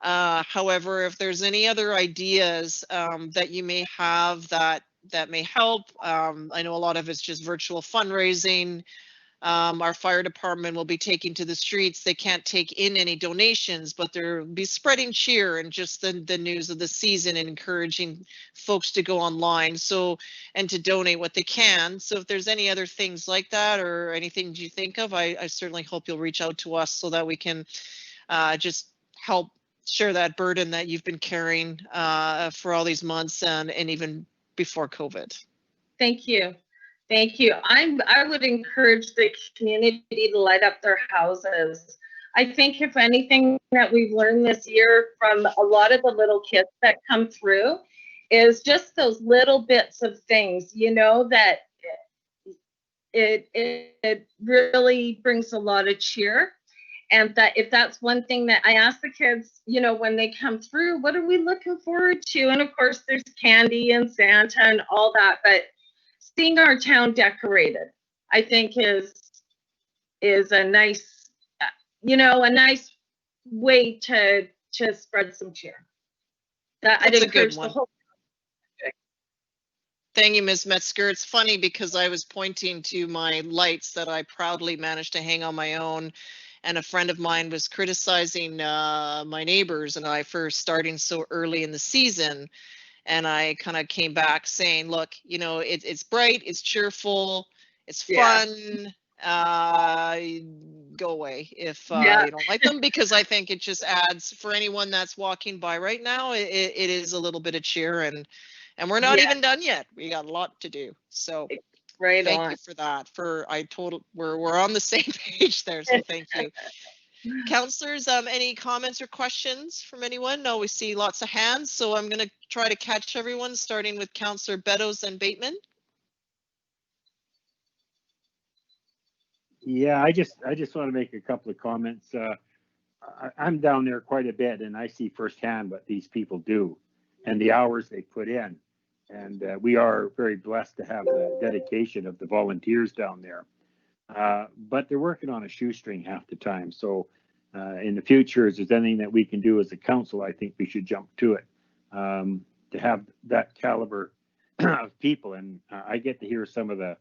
However, if there's any other ideas that you may have that may help, I know a lot of it's just virtual fundraising. Our fire department will be taking to the streets. They can't take in any donations, but they'll be spreading cheer and just the news of the season and encouraging folks to go online and to donate what they can. So if there's any other things like that or anything you think of, I certainly hope you'll reach out to us so that we can just help share that burden that you've been carrying for all these months and even before COVID. Thank you. Thank you. I would encourage the community to light up their houses. I think if anything that we've learned this year from a lot of the little kids that come through is just those little bits of things, that it really brings a lot of cheer. And that if that's one thing that I ask the kids, when they come through, what are we looking forward to? And of course there's candy and Santa and all that, but seeing our town decorated, I think is a nice, a nice way to spread some cheer. I'd encourage the whole. Thank you, Ms. Metzger. It's funny because I was pointing to my lights that I proudly managed to hang on my own, and a friend of mine was criticizing my neighbors and I for starting so early in the season. And I kind of came back saying, look, it's bright, it's cheerful, it's fun. Go away if you don't like them, because I think it just adds, for anyone that's walking by right now, it is a little bit of cheer, and we're not even done yet. We got a lot to do. So thank you for that. We're on the same page there. So thank you. Councillors, any comments or questions from anyone? No, we see lots of hands, so I'm going to try to catch everyone, starting with Councillor Beddoes and Bateman. Yeah, I just want to make a couple of comments. I'm down there quite a bit, and I see firsthand what these people do and the hours they put in. And we are very blessed to have the dedication of the volunteers down there. But they're working on a shoestring half the time. So in the future, if there's anything that we can do as a council, I think we should jump to it to have that caliber of people. And I get to hear some of the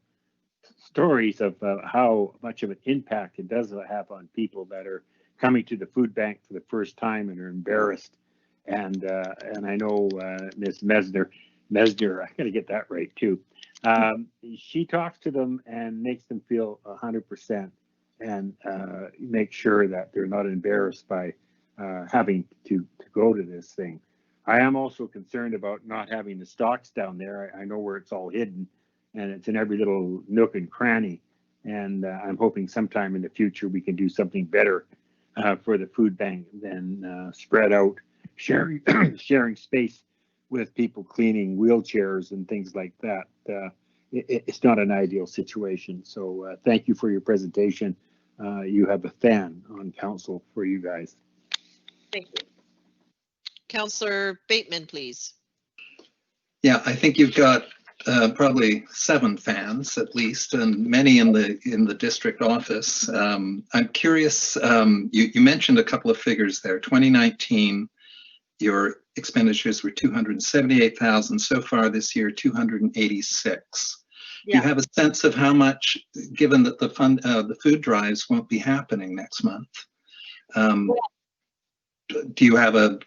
stories of how much of an impact it does have on people that are coming to the food bank for the first time and are embarrassed. And I know Ms. Mesner, I got to get that right too. She talks to them and makes them feel 100% and make sure that they're not embarrassed by having to go to this thing. I am also concerned about not having the stocks down there. I know where it's all hidden, and it's in every little nook and cranny. And I'm hoping sometime in the future we can do something better for the food bank than spread out, sharing space with people cleaning wheelchairs and things like that. it's not an ideal situation. So thank you for your presentation. You have a fan on council for you guys. Thank you. Councillor Bateman, please. Yeah, I think you've got probably 7 fans at least, and many in the district office. I'm curious, you mentioned a couple of figures there. 2019, your expenditures were 278,000. So far this year, 286. Yeah. Do you have a sense of how much, given that the food drives won't be happening next month? Do you have a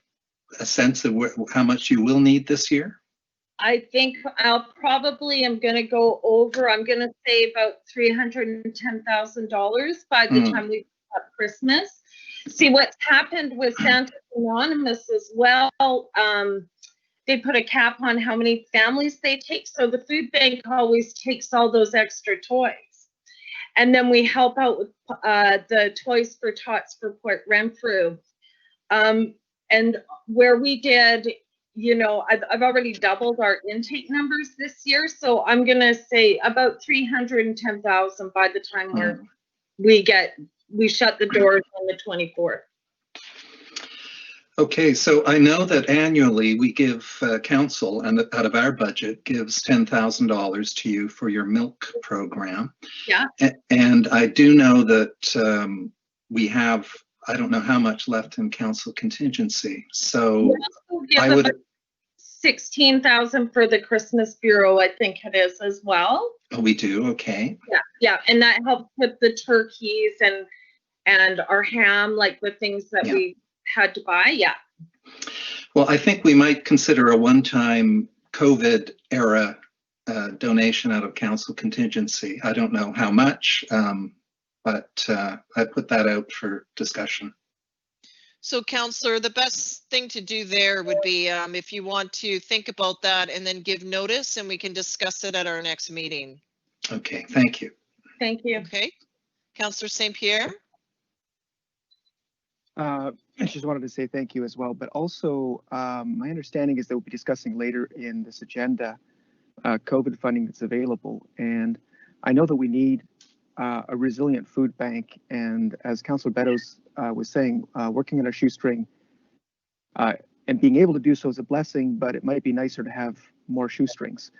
sense of how much you will need this year? I think I'll probably am going to go over. I'm going to say about $310,000 by the time we have Christmas. See, what's happened with Santa Anonymous as well. They put a cap on how many families they take. So the food bank always takes all those extra toys. And then we help out with the Toys for Tots for Port Renfrew. And where we did, you know, I've already doubled our intake numbers this year. So I'm going to say about 310,000 by the time we shut the doors on the 24th. Okay, so I know that annually we give council, and out of our budget, gives $10,000 to you for your milk program. Yeah. And I do know that we have, I don't know how much left in council contingency. So I would. 16,000 for the Christmas Bureau, I think it is as well. Oh, we do. Okay. Yeah, yeah, and that helps with the turkeys and our ham, like the things that we had to buy. Yeah. Well, I think we might consider a one-time COVID era donation out of council contingency. I don't know how much, but I put that out for discussion. So, Councillor, the best thing to do there would be if you want to think about that and then give notice, and we can discuss it at our next meeting. Okay, thank you. Thank you. Okay. Councillor St. Pierre? I just wanted to say thank you as well, but also my understanding is that we'll be discussing later in this agenda COVID funding that's available. And I know that we need a resilient food bank. And as Councillor Beddoes was saying, working on a shoestring and being able to do so is a blessing, but it might be nicer to have more shoestrings.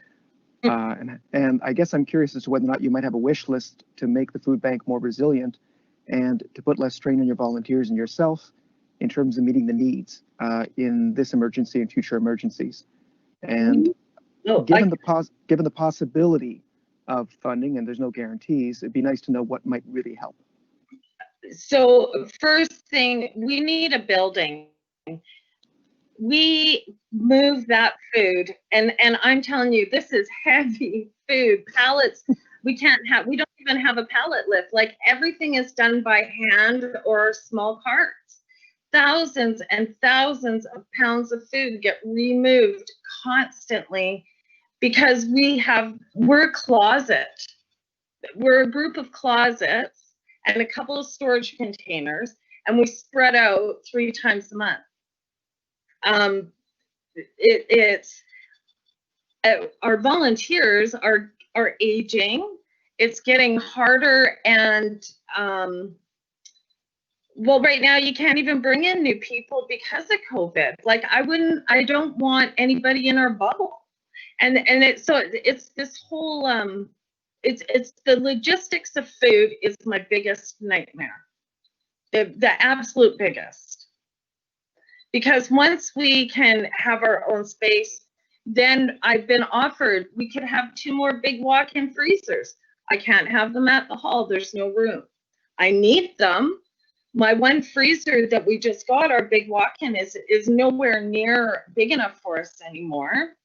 And I guess I'm curious as to whether or not you might have a wish list to make the food bank more resilient and to put less strain on your volunteers and yourself in terms of meeting the needs in this emergency and future emergencies. And given the possibility of funding, and there's no guarantees, it'd be nice to know what might really help. So first thing, we need a building. We move that food, and I'm telling you, this is heavy food. Pallets, we don't even have a pallet lift. Like, everything is done by hand or small carts. Thousands and thousands of pounds of food get removed constantly because we're a closet. We're a group of closets and a couple of storage containers, and we spread out 3 times a month. Our volunteers are aging. It's getting harder, and well, right now you can't even bring in new people because of COVID. Like, I don't want anybody in our bubble. And it's this whole it's the logistics of food is my biggest nightmare. The absolute biggest. Because once we can have our own space, then I've been offered, we could have 2 more big walk-in freezers. I can't have them at the hall, there's no room. I need them. My one freezer that we just got, our big walk-in, is nowhere near big enough for us anymore.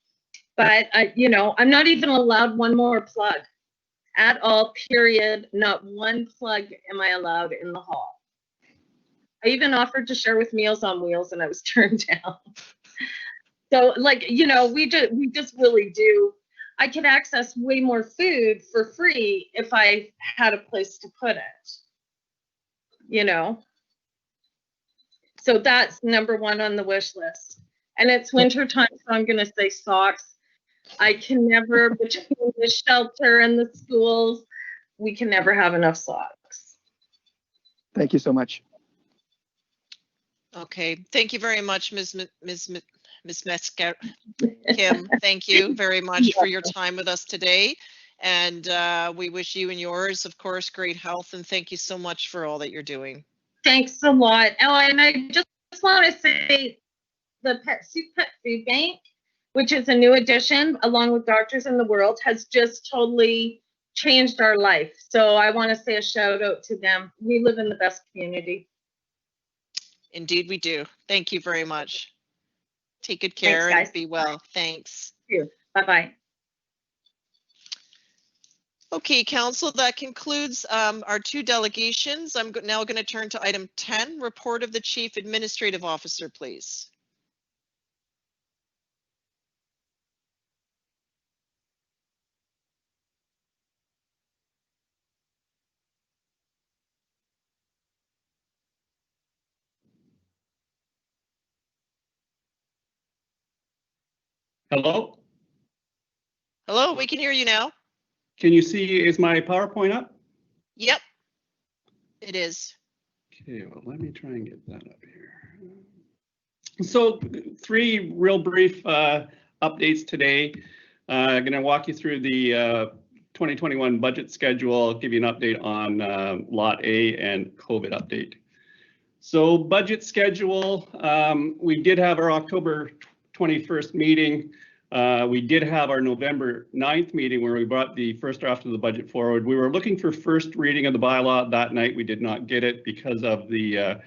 But I'm not even allowed 1 more plug at all, period. Not 1 plug am I allowed in the hall. I even offered to share with Meals on Wheels, and I was turned down. So, like, we just really do. I could access way more food for free if I had a place to put it. So that's number 1 on the wish list. And it's winter time, so I'm going to say socks. I can never, between the shelter and the schools, we can never have enough socks. Thank you so much. Okay, thank you very much, Ms. Metzger. Kim, thank you very much for your time with us today. And we wish you and yours, of course, great health. And thank you so much for all that you're doing. Thanks a lot. Oh, and I just want to say the Soup Pet Food Bank, which is a new addition along with Doctors in the World, has just totally changed our life. So I want to say a shout out to them. We live in the best community. Indeed, we do. Thank you very much. Take good care Thanks, guys. and be well. Thanks. Thank you. Bye-bye. Okay, Council, that concludes our 2 delegations. I'm now going to turn to item 10, report of the Chief Administrative Officer, please. Hello? Hello, we can hear you now. Can you see, is my PowerPoint up? Yep, it is. Okay, well, let me try and get that up here. So 3 real brief updates today. I'm going to walk you through the 2021 budget schedule. I'll give you an update on Lot A and COVID update. So budget schedule, we did have our October 21st meeting. We did have our November 9th meeting where we brought the first draft of the budget forward. We were looking for first reading of the bylaw that night. We did not get it because of the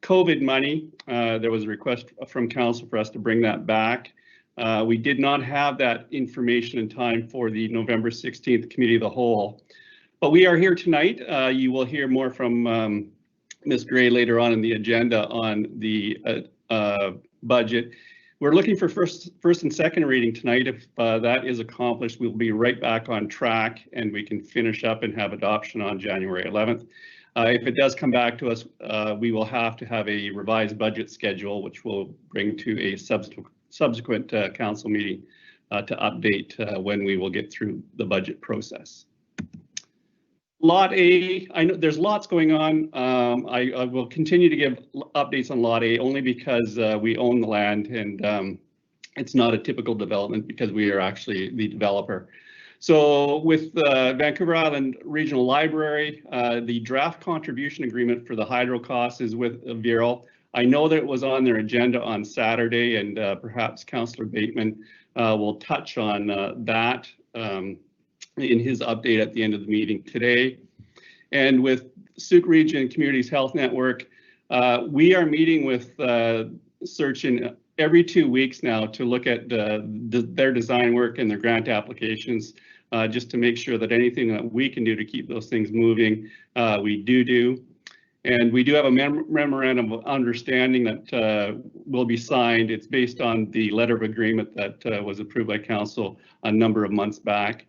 COVID money. There was a request from council for us to bring that back. We did not have that information in time for the November 16th Committee of the Whole. But we are here tonight. You will hear more from Ms. Gray later on in the agenda on the budget. We're looking for first and second reading tonight. If that is accomplished, we'll be right back on track and we can finish up and have adoption on January 11th. If it does come back to us, we will have to have a revised budget schedule, which we'll bring to a subsequent council meeting to update when we will get through the budget process. Lot A, I know there's lots going on. I will continue to give updates on Lot A only because we own the land and it's not a typical development because we are actually the developer. So with Vancouver Island Regional Library, the draft contribution agreement for the hydro costs is with Viral. I know that it was on their agenda on Saturday and perhaps Councillor Bateman will touch on that in his update at the end of the meeting today. And with Sooke Region Communities Health Network, we are meeting with Searchin every 2 weeks now to look at their design work and their grant applications, just to make sure that anything that we can do to keep those things moving, we do. And we do have a memorandum of understanding that will be signed. It's based on the letter of agreement that was approved by council a number of months back.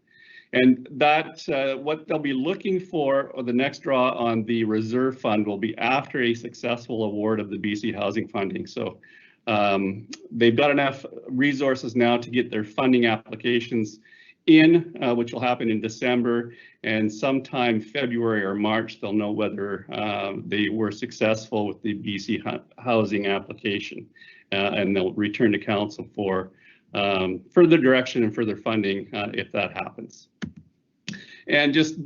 And that what they'll be looking for, or the next draw on the reserve fund, will be after a successful award of the BC housing funding. So they've got enough resources now to get their funding applications in, which will happen in December, and sometime February or March, they'll know whether they were successful with the BC housing application, and they'll return to council for further direction and further funding if that happens. And just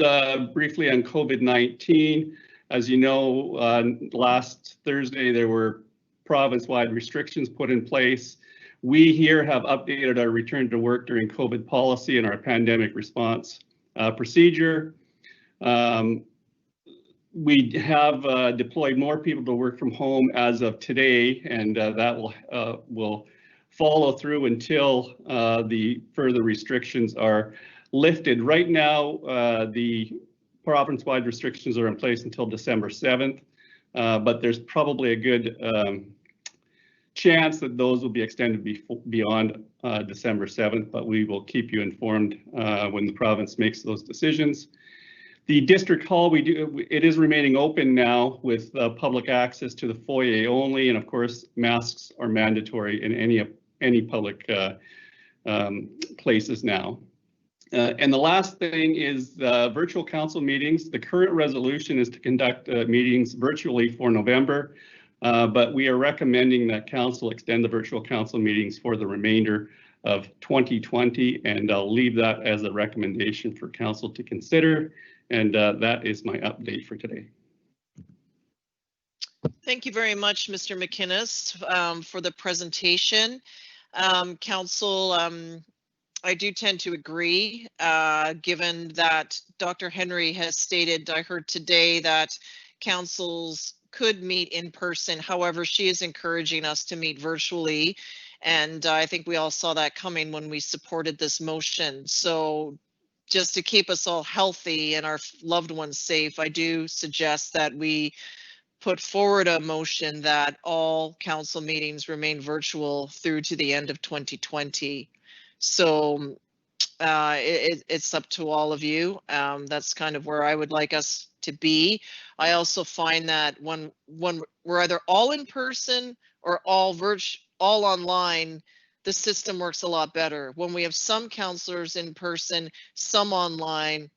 briefly on COVID-19, as you know, last Thursday there were province-wide restrictions put in place. We here have updated our return to work during COVID policy and our pandemic response procedure. We have deployed more people to work from home as of today, and that will follow through until the further restrictions are lifted. Right now, the province-wide restrictions are in place until December 7th, but there's probably a good chance that those will be extended beyond December 7th, but we will keep you informed when the province makes those decisions. The district hall, it is remaining open now with public access to the foyer only, and of course masks are mandatory in any public places now. And the last thing is virtual council meetings. The current resolution is to conduct meetings virtually for November, but we are recommending that council extend the virtual council meetings for the remainder of 2020, and I'll leave that as a recommendation for council to consider. And that is my update for today. Thank you very much, Mr. McInnes, for the presentation. Council, I do tend to agree, given that Dr. Henry has stated, I heard today that councils could meet in person. However, she is encouraging us to meet virtually. And I think we all saw that coming when we supported this motion. So just to keep us all healthy and our loved ones safe, I do suggest that we put forward a motion that all council meetings remain virtual through to the end of 2020. So it's up to all of you. That's kind of where I would like us to be. I also find that when we're either all in person or all online, the system works a lot better. When we have some councillors in person, some online,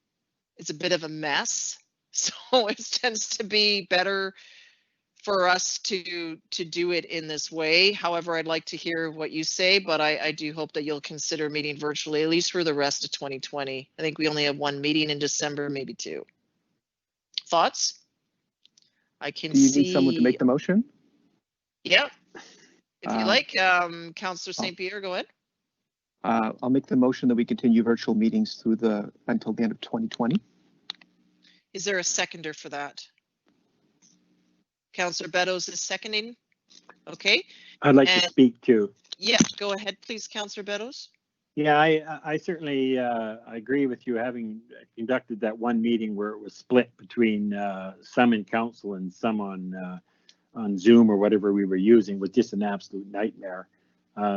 it's a bit of a mess. So it tends to be better for us to do it in this way. However, I'd like to hear what you say, but I do hope that you'll consider meeting virtually, at least for the rest of 2020. I think we only have one meeting in December, maybe two. Thoughts? I can see. Do you need someone to make the motion? Yep. If you like, Councillor St. Pierre, go ahead. I'll make the motion that we continue virtual meetings until the end of 2020. Is there a seconder for that? Councillor Beddoes is seconding. Okay. I'd like to speak too. Yeah, go ahead, please, Councillor Beddoes. Yeah, I certainly I agree with you. Having conducted that one meeting where it was split between some in council and some on Zoom or whatever we were using was just an absolute nightmare.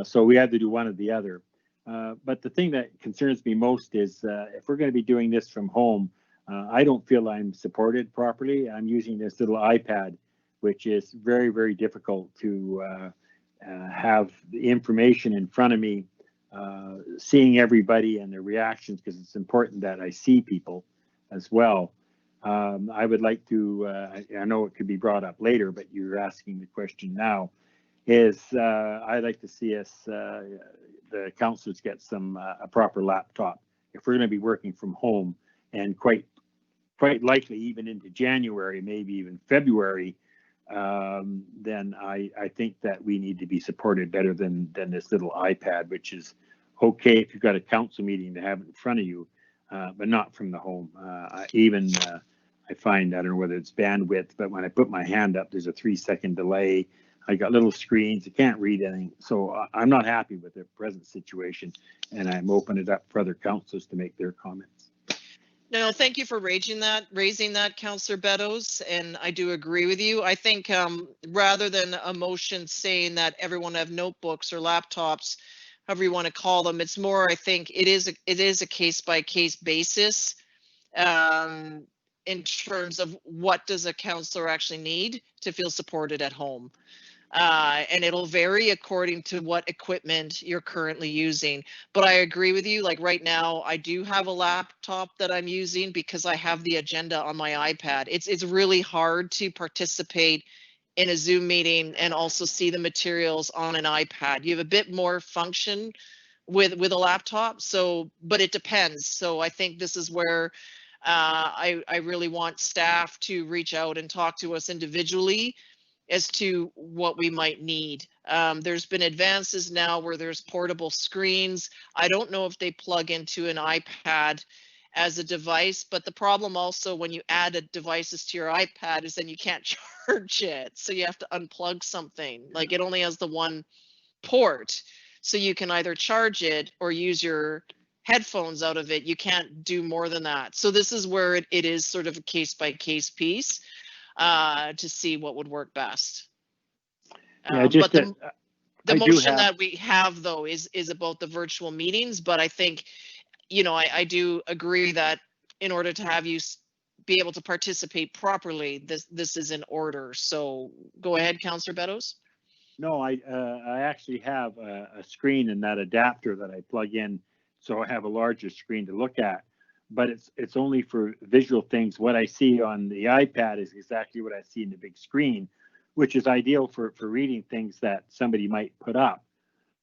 So we had to do one or the other. But the thing that concerns me most is if we're going to be doing this from home, I don't feel I'm supported properly. I'm using this little iPad, which is very, very difficult to have the information in front of me, seeing everybody and their reactions, because it's important that I see people as well. I would like to, I know it could be brought up later, but you're asking the question now, is I'd like to see us, the councillors get a proper laptop. If we're going to be working from home, and quite likely even into January, maybe even February, then I think that we need to be supported better than this little iPad, which is okay if you've got a council meeting to have it in front of you, but not from the home. I find, I don't know whether it's bandwidth, but when I put my hand up, there's a 3-second delay. I got little screens, I can't read anything. So I'm not happy with the present situation, and I'm opening it up for other councillors to make their comments. No, thank you for raising that, Councillor Beddoes, and I do agree with you. I think rather than a motion saying that everyone have notebooks or laptops, however you want to call them, it's more, I think it is a case-by-case basis in terms of what does a councillor actually need to feel supported at home. And it'll vary according to what equipment you're currently using. But I agree with you, like right now, I do have a laptop that I'm using because I have the agenda on my iPad. It's really hard to participate in a Zoom meeting and also see the materials on an iPad. You have a bit more function with a laptop, but it depends. So I think this is where I really want staff to reach out and talk to us individually as to what we might need. There's been advances now where there's portable screens. I don't know if they plug into an iPad as a device, but the problem also when you add devices to your iPad is then you can't charge it. So you have to unplug something. Like it only has the one port. So you can either charge it or use your headphones out of it. You can't do more than that. So this is where it is sort of a case-by-case piece. To see what would work best. Yeah, but the motion that we have though is about the virtual meetings, but I think, you know, I do agree that in order to have you be able to participate properly, this is in order. So go ahead, Councillor Beddoes. No, I actually have a screen and that adapter that I plug in, so I have a larger screen to look at. But it's only for visual things. What I see on the iPad is exactly what I see in the big screen, which is ideal for reading things that somebody might put up.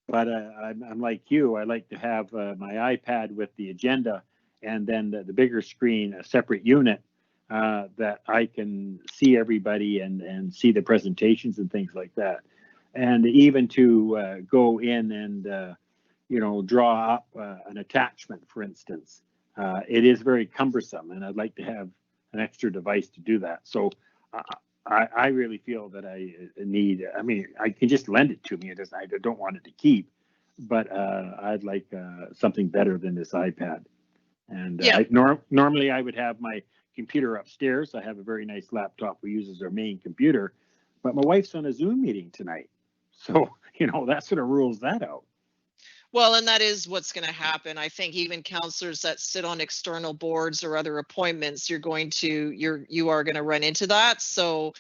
But I'm like you. I like to have my iPad with the agenda, and then the bigger screen, a separate unit that I can see everybody and see the presentations and things like that. And even to go in and draw up an attachment, for instance. It is very cumbersome, and I'd like to have an extra device to do that. So I really feel that I need, I mean, I can just lend it to me. I don't want it to keep, but I'd like something better than this iPad. And Yeah. Normally I would have my computer upstairs. I have a very nice laptop we use as our main computer, but my wife's on a Zoom meeting tonight. So, that sort of rules that out. Well, and that is what's going to happen. I think even counselors that sit on external boards or other appointments, you are going to run into that. So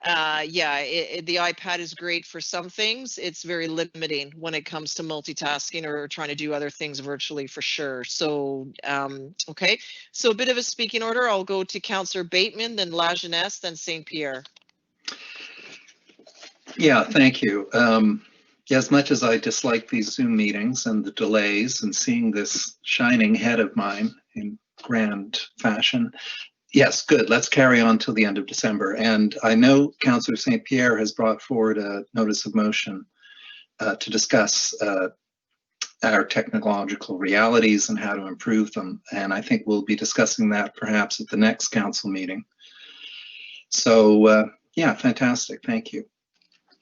yeah, the iPad is great for some things. It's very limiting when it comes to multitasking or trying to do other things virtually, for sure. So, okay. So a bit of a speaking order. I'll go to Councillor Bateman, then La Jeunesse, then St. Pierre. Yeah, thank you. As much as I dislike these Zoom meetings and the delays and seeing this shining head of mine in grand fashion, yes, good. Let's carry on till the end of December. And I know Councillor St. Pierre has brought forward a notice of motion to discuss our technological realities and how to improve them. And I think we'll be discussing that perhaps at the next council meeting. So yeah, fantastic. Thank you.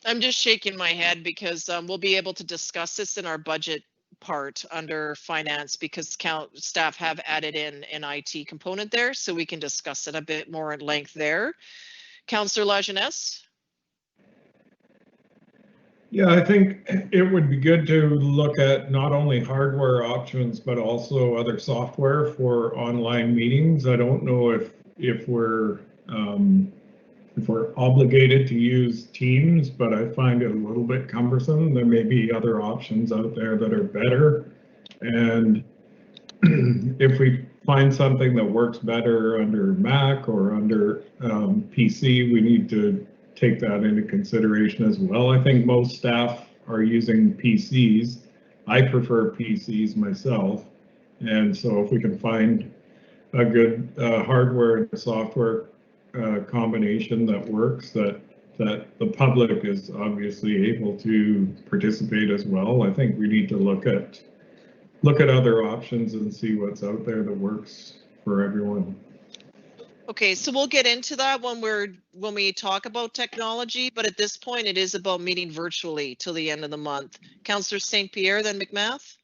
I'm just shaking my head because we'll be able to discuss this in our budget part under finance, because staff have added in an IT component there, so we can discuss it a bit more at length there. Councillor La Jeunesse? Yeah, I think it would be good to look at not only hardware options, but also other software for online meetings. I don't know if we're obligated to use Teams, but I find it a little bit cumbersome. There may be other options out there that are better. And if we find something that works better under Mac or under PC, we need to take that into consideration as well. I think most staff are using PCs. I prefer PCs myself. And so if we can find a good hardware and software combination that works, that the public is obviously able to participate as well, I think we need to look at other options and see what's out there that works for everyone. Okay, so we'll get into that when we talk about technology, but at this point it is about meeting virtually till the end of the month. Councillor St. Pierre, then McMath.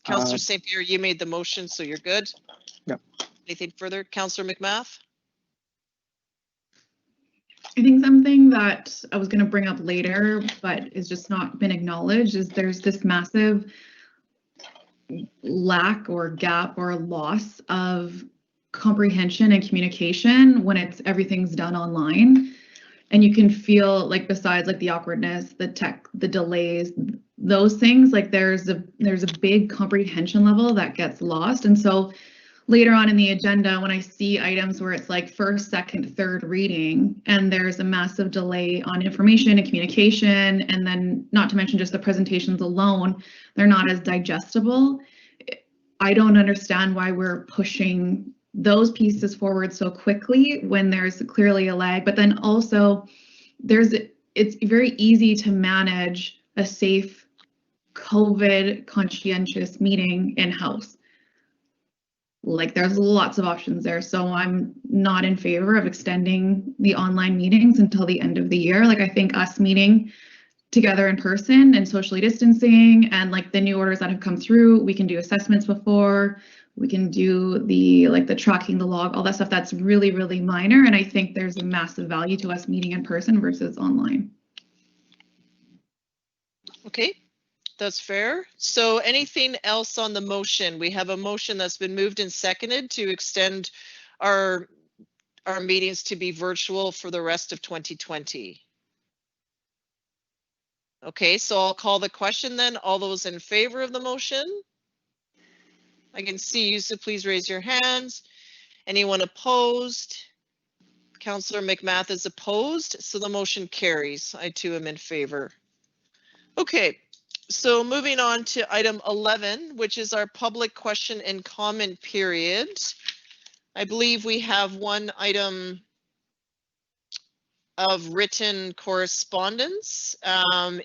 Councillor St. Pierre, you made the motion, so you're good. Yep. Anything further? Councillor McMath? I think something that I was going to bring up later, but is just not been acknowledged, is there's this massive lack or gap or loss of comprehension and communication when everything's done online. And you can feel like, besides like the awkwardness, the tech, the delays, those things, like there's a big comprehension level that gets lost. And so later on in the agenda, when I see items where it's like first, second, third reading, and there's a massive delay on information and communication, and then not to mention just the presentations alone, they're not as digestible. I don't understand why we're pushing those pieces forward so quickly when there's clearly a lag, but then also it's very easy to manage a safe COVID conscientious meeting in-house. Like there's lots of options there. So I'm not in favor of extending the online meetings until the end of the year. Like I think us meeting together in person and socially distancing and like the new orders that have come through, we can do assessments before, we can do the tracking, the log, all that stuff that's really, really minor. And I think there's a massive value to us meeting in person versus online. Okay. That's fair. So anything else on the motion? We have a motion that's been moved and seconded to extend our meetings to be virtual for the rest of 2020. Okay, so I'll call the question then. All those in favor of the motion? I can see you, so please raise your hands. Anyone opposed? Councillor McMath is opposed, so the motion carries. I too am in favor. Okay, so moving on to item 11, which is our public question and comment period. I believe we have one item of written correspondence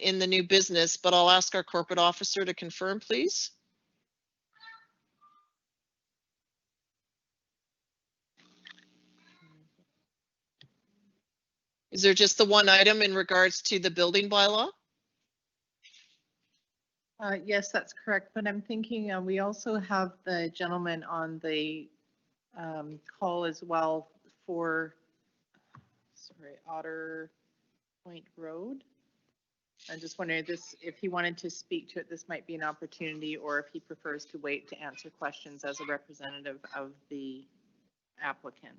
in the new business, but I'll ask our corporate officer to confirm, please. Is there just the one item in regards to the building bylaw? Yes, that's correct, but I'm thinking we also have the gentleman on the call as well for, Otter Point Road. I'm just wondering if he wanted to speak to it, this might be an opportunity, or if he prefers to wait to answer questions as a representative of the applicant.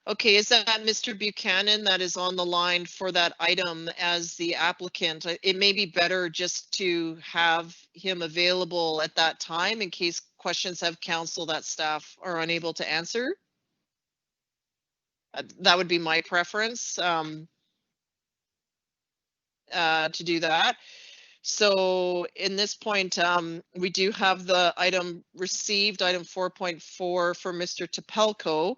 Okay, is that Mr. Buchanan that is on the line for that item as the applicant? It may be better just to have him available at that time in case questions have council that staff are unable to answer. That would be my preference to do that. So in this point, we do have the item received, item 4.4 for Mr. Topelko.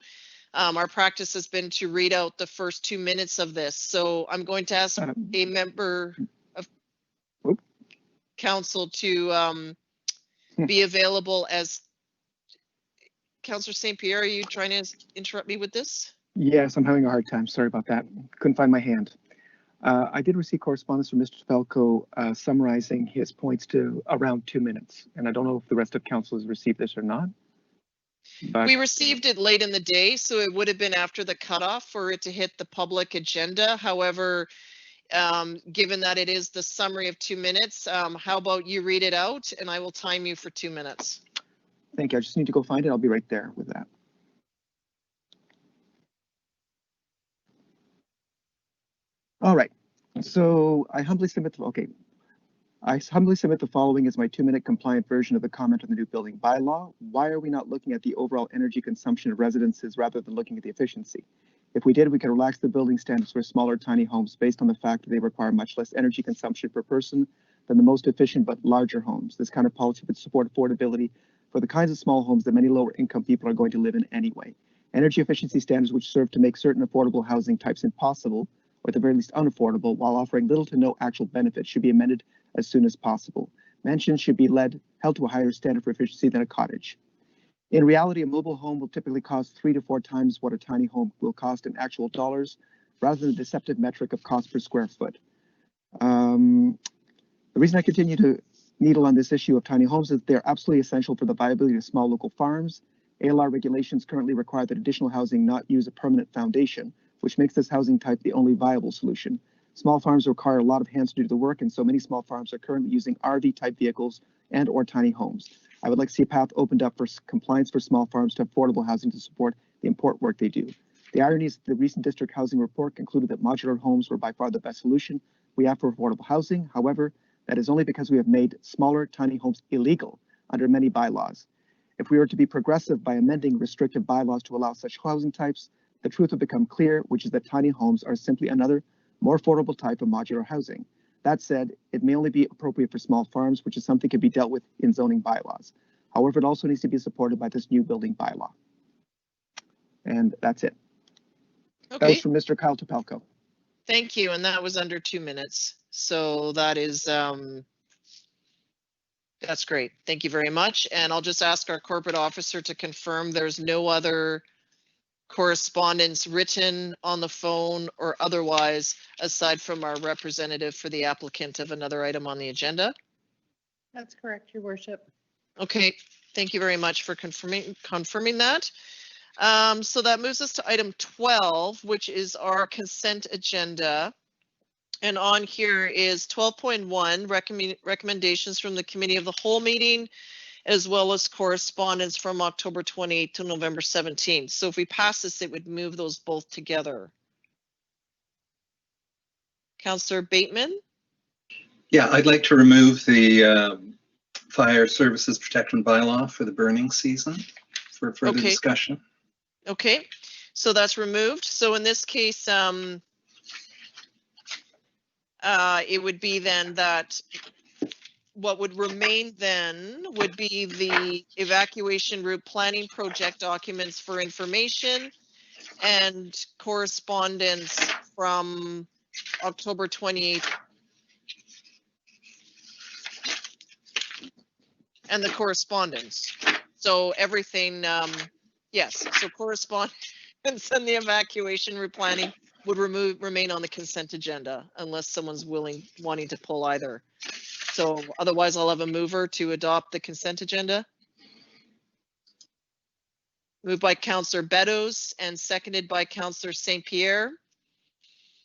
Our practice has been to read out the first 2 minutes of this. So I'm going to ask a member of council to be available as Councillor St. Pierre. Are you trying to interrupt me with this? Yes, I'm having a hard time. Sorry about that. Couldn't find my hand. I did receive correspondence from Mr. Topelko summarizing his points to around 2 minutes. And I don't know if the rest of council has received this or not. But we received it late in the day, so it would have been after the cutoff for it to hit the public agenda. However, given that it is the summary of 2 minutes, how about you read it out and I will time you for 2 minutes. Thank you. I just need to go find it. I'll be right there with that. All right. So I humbly submit the following as my 2-minute compliant version of the comment on the new building bylaw. Why are we not looking at the overall energy consumption of residences rather than looking at the efficiency? If we did, we could relax the building standards for smaller tiny homes based on the fact that they require much less energy consumption per person than the most efficient but larger homes. This kind of policy would support affordability for the kinds of small homes that many lower income people are going to live in anyway. Energy efficiency standards which serve to make certain affordable housing types impossible, or at the very least unaffordable, while offering little to no actual benefit, should be amended as soon as possible. Mansions should be held to a higher standard for efficiency than a cottage. In reality, a mobile home will typically cost 3 to 4 times what a tiny home will cost in actual dollars, rather than the deceptive metric of cost per square foot. The reason I continue to needle on this issue of tiny homes is they're absolutely essential for the viability of small local farms. ALR regulations currently require that additional housing not use a permanent foundation, which makes this housing type the only viable solution. Small farms require a lot of hands to do the work, and so many small farms are currently using RV-type vehicles and or tiny homes. I would like to see a path opened up for compliance for small farms to affordable housing to support the important work they do. The irony is the recent district housing report concluded that modular homes were by far the best solution we have for affordable housing. However, that is only because we have made smaller tiny homes illegal under many bylaws. If we were to be progressive by amending restrictive bylaws to allow such housing types, the truth will become clear, which is that tiny homes are simply another, more affordable type of modular housing. That said, it may only be appropriate for small farms, which is something that can be dealt with in zoning bylaws. However, it also needs to be supported by this new building bylaw. And that's it. Okay. That was from Mr. Kyle Topelko. Thank you, and that was under 2 minutes. So that is, that's great. Thank you very much. And I'll just ask our corporate officer to confirm there's no other correspondence written on the phone or otherwise, aside from our representative for the applicant of another item on the agenda. That's correct, Your Worship. Okay, thank you very much for confirming that. So that moves us to item 12, which is our consent agenda. And on here is 12.1, recommendations from the Committee of the Whole meeting, as well as correspondence from October 28th to November 17th. So if we pass this, it would move those both together. Councillor Bateman? Yeah, I'd like to remove the fire services protection bylaw for the burning season for further Okay. discussion. Okay, so that's removed. So in this case, it would be then that what would remain then would be the evacuation route planning project documents for information and correspondence from October 28th. And the correspondence. So everything, yes, so correspondence and the evacuation route planning would remain on the consent agenda unless someone's wanting to pull either. So otherwise I'll have a mover to adopt the consent agenda. Moved by Councillor Beddoes and seconded by Councillor St. Pierre.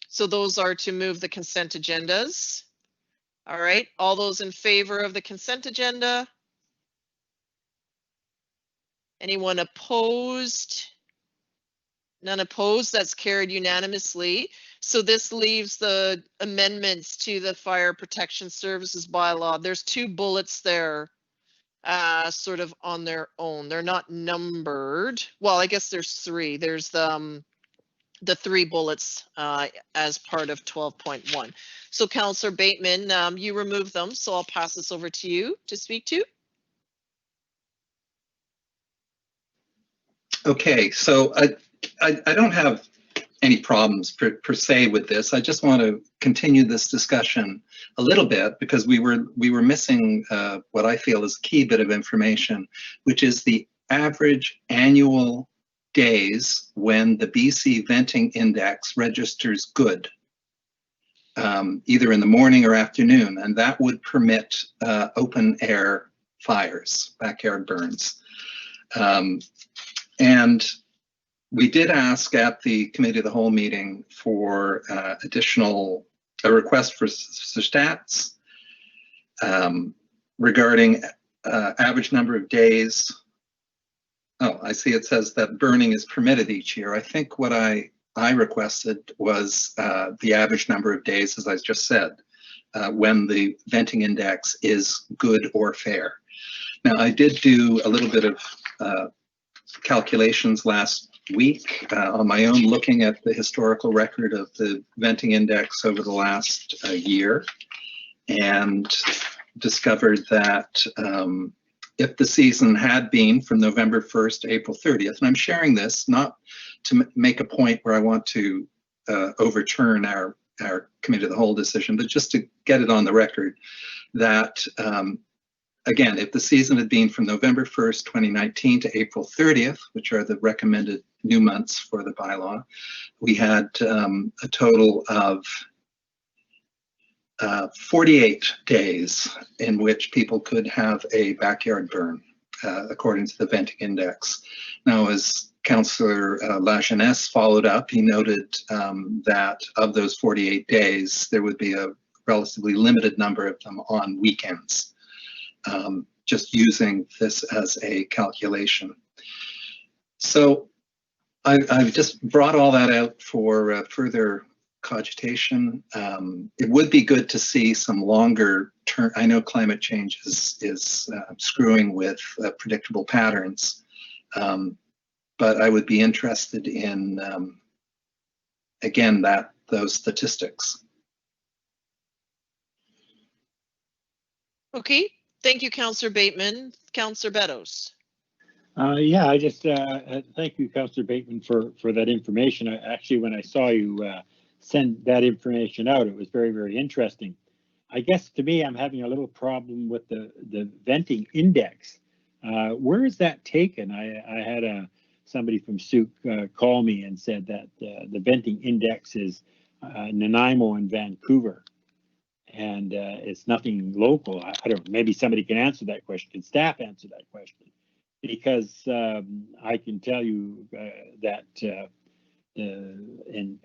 So those are to move the consent agendas. All right, all those in favor of the consent agenda? Anyone opposed? None opposed, that's carried unanimously. So this leaves the amendments to the Fire Protection Services bylaw. There's 2 bullets there, sort of on their own. They're not numbered. Well, I guess there's 3. There's the 3 bullets as part of 12.1. So Councillor Bateman, you removed them, so I'll pass this over to you to speak to. Okay, so I don't have any problems per se with this. I just want to continue this discussion a little bit because we were missing what I feel is a key bit of information, which is the average annual days when the BC Venting Index registers good, either in the morning or afternoon, and that would permit open air fires, backyard burns. And we did ask at the Committee of the Whole meeting for a request for stats regarding average number of days. Oh, I see it says that burning is permitted each year. I think what I requested was the average number of days, as I just said, when the venting index is good or fair. Now, I did do a little bit of calculations last week on my own, looking at the historical record of the venting index over the last year, and discovered that if the season had been from November 1st to April 30th, and I'm sharing this not to make a point where I want to overturn our Committee of the Whole decision, but just to get it on the record that again, if the season had been from November 1st, 2019 to April 30th, which are the recommended new months for the bylaw, we had a total of 48 days in which people could have a backyard burn, according to the venting index. Now, as Councillor Lajeunesse followed up, he noted that of those 48 days, there would be a relatively limited number of them on weekends. Just using this as a calculation. So I've just brought all that out for further cogitation. It would be good to see some longer term. I know climate change is screwing with predictable patterns, but I would be interested in, again, those statistics. Okay. Thank you, Councillor Bateman. Councillor Beddoes. Yeah, I just thank you, Councillor Bateman, for that information. Actually, when I saw you send that information out, it was very, very interesting. I guess to me, I'm having a little problem with the venting index. Where is that taken? I had somebody from Souk call me and said that the venting index is Nanaimo and Vancouver. And it's nothing local. I don't know, maybe somebody can answer that question. Can staff answer that question? Because I can tell you that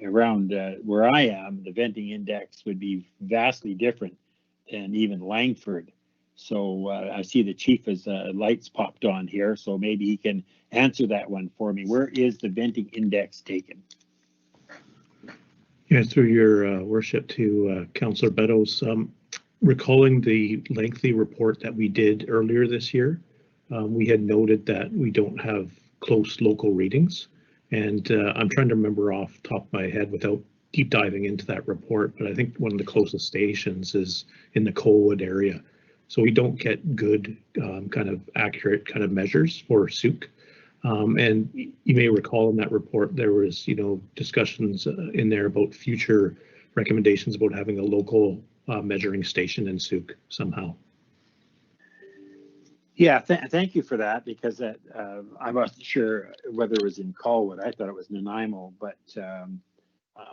around where I am, the venting index would be vastly different than even Langford. So I see the chief has lights popped on here, so maybe he can answer that one for me. Where is the venting index taken? Yeah, through your worship to Councillor Beddoes. recalling the lengthy report that we did earlier this year, we had noted that we don't have close local readings. And I'm trying to remember off the top of my head without deep diving into that report, but I think one of the closest stations is in the Colwood area. So we don't get good kind of accurate kind of measures for Sooke. And you may recall in that report, there was, discussions in there about future recommendations about having a local measuring station in Sooke somehow. Yeah, thank you for that, because I wasn't sure whether it was in Colwood. I thought it was Nanaimo, but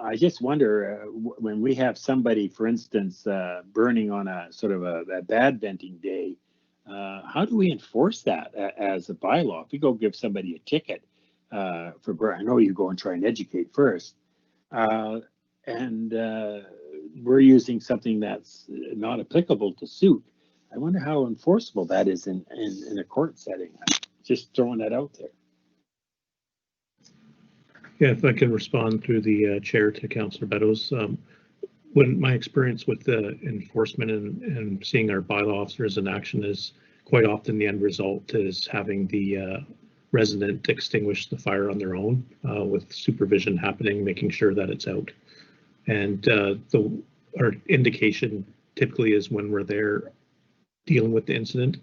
I just wonder when we have somebody, for instance, burning on a sort of a bad venting day, how do we enforce that as a bylaw? If we go give somebody a ticket for burn, I know you go and try and educate first, and we're using something that's not applicable to Sooke. I wonder how enforceable that is in a court setting. Just throwing that out there. Yeah, if I can respond through the chair to Councillor Beddoes. When my experience with the enforcement and seeing our bylaw officers in action is quite often the end result is having the resident extinguish the fire on their own with supervision happening, making sure that it's out. And our indication typically is when we're there dealing with the incident,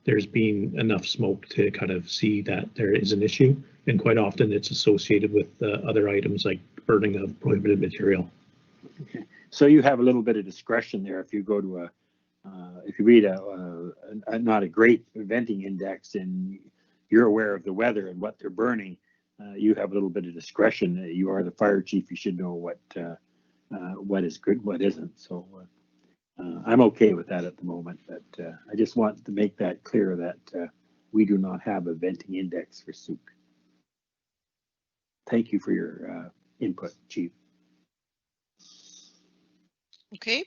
there's been enough smoke to kind of see that there is an issue. And quite often it's associated with other items like burning of prohibited material. Okay. So you have a little bit of discretion there if you go to if you read not a great venting index and you're aware of the weather and what they're burning, you have a little bit of discretion. You are the fire chief. You should know what is good, what isn't. So I'm okay with that at the moment, but I just want to make that clear that we do not have a venting index for Sooke. Thank you for your input, Chief. Okay.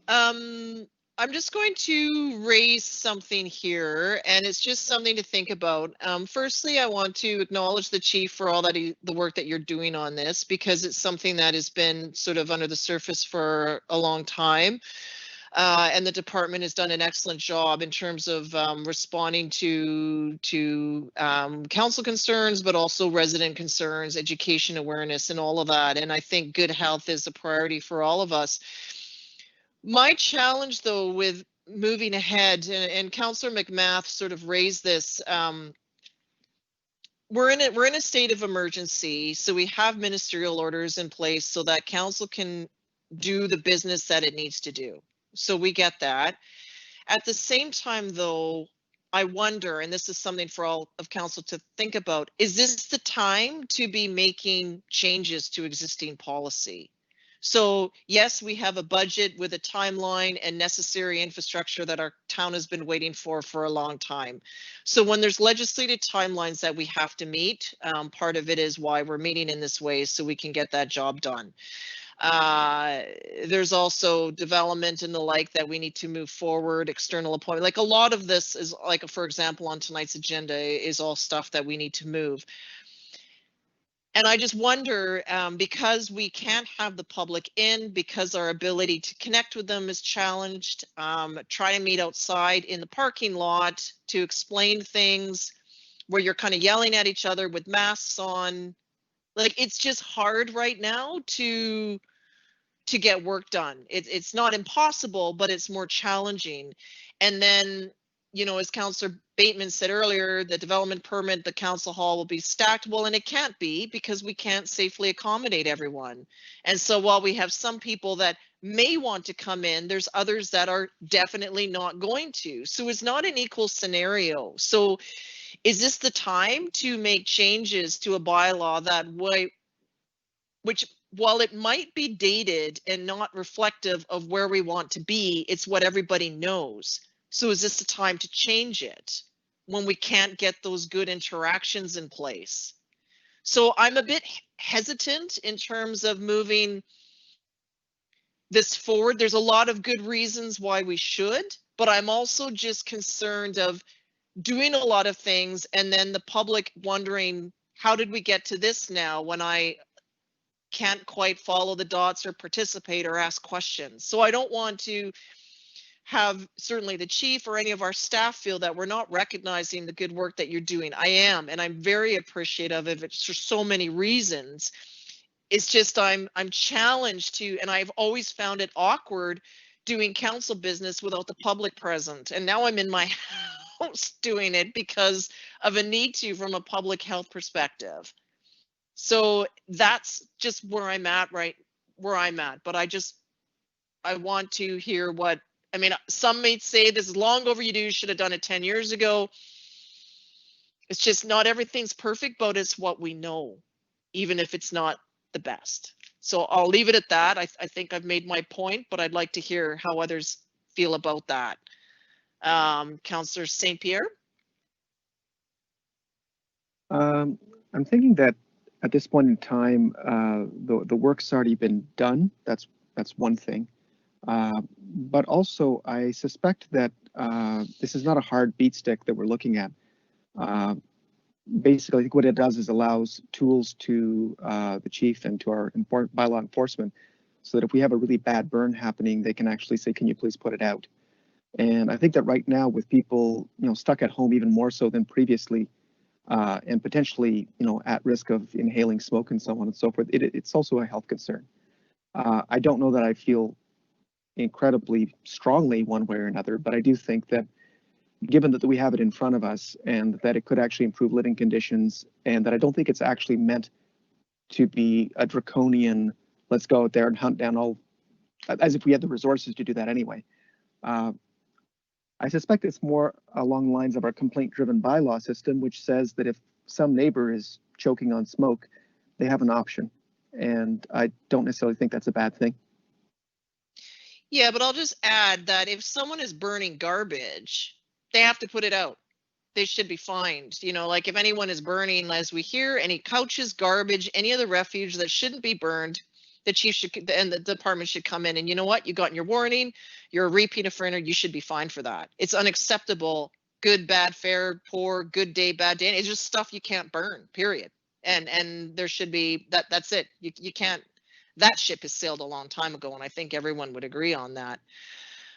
I'm just going to raise something here, and it's just something to think about. Firstly, I want to acknowledge the chief for all the work that you're doing on this, because it's something that has been sort of under the surface for a long time. And the department has done an excellent job in terms of responding to council concerns, but also resident concerns, education awareness, and all of that. And I think good health is a priority for all of us. My challenge, though, with moving ahead, and Councillor McMath sort of raised this, we're in a state of emergency, so we have ministerial orders in place so that council can do the business that it needs to do. So we get that. At the same time, though, I wonder, and this is something for all of council to think about, is this the time to be making changes to existing policy? So yes, we have a budget with a timeline and necessary infrastructure that our town has been waiting for a long time. So when there's legislative timelines that we have to meet, part of it is why we're meeting in this way, so we can get that job done. There's also development and the like that we need to move forward, external appointment. Like a lot of this is, like, for example, on tonight's agenda is all stuff that we need to move. And I just wonder, because we can't have the public in, because our ability to connect with them is challenged, try to meet outside in the parking lot to explain things where you're kind of yelling at each other with masks on. Like, it's just hard right now to get work done. It's not impossible, but it's more challenging. And then, as Councillor Bateman said earlier, the development permit, the council hall will be stacked. Well, and it can't be, because we can't safely accommodate everyone. And so while we have some people that may want to come in, there's others that are definitely not going to. So it's not an equal scenario. So is this the time to make changes to a bylaw that which, while it might be dated and not reflective of where we want to be, it's what everybody knows. So is this the time to change it when we can't get those good interactions in place? So I'm a bit hesitant in terms of moving this forward. There's a lot of good reasons why we should, but I'm also just concerned of doing a lot of things and then the public wondering, how did we get to this now when I can't quite follow the dots or participate or ask questions? So I don't want to have certainly the chief or any of our staff feel that we're not recognizing the good work that you're doing. I am, and I'm very appreciative of it for so many reasons. It's just I'm challenged to, and I've always found it awkward doing council business without the public present. And now I'm in my house doing it because of a need to from a public health perspective. So that's just where I'm at, but I want to hear what, I mean, some may say this is long overdue, you should have done it 10 years ago. It's just not everything's perfect, but it's what we know, even if it's not the best. So I'll leave it at that. I think I've made my point, but I'd like to hear how others feel about that. Councillor St. Pierre? I'm thinking that at this point in time, the work's already been done. That's one thing. But also, I suspect that this is not a hard beat stick that we're looking at. Basically, I think what it does is allows tools to the chief and to our bylaw enforcement, so that if we have a really bad burn happening, they can actually say, "Can you please put it out?" And I think that right now, with people, stuck at home even more so than previously, and potentially, at risk of inhaling smoke and so on and so forth, it's also a health concern. I don't know that I feel incredibly strongly one way or another, but I do think that given that we have it in front of us and that it could actually improve living conditions, and that I don't think it's actually meant to be a draconian, let's go out there and hunt down all, as if we had the resources to do that anyway. I suspect it's more along the lines of our complaint-driven bylaw system, which says that if some neighbor is choking on smoke, they have an option. And I don't necessarily think that's a bad thing. Yeah, but I'll just add that if someone is burning garbage, they have to put it out. They should be fined. Like if anyone is burning, as we hear, any couches, garbage, any of the refuge that shouldn't be burned, the chief should and the department should come in and, you know what, you got your warning, you're a repeat offender, you should be fined for that. It's unacceptable. Good, bad, fair, poor, good day, bad day. It's just stuff you can't burn, period. And there should be that's it. You can't, that ship has sailed a long time ago, and I think everyone would agree on that.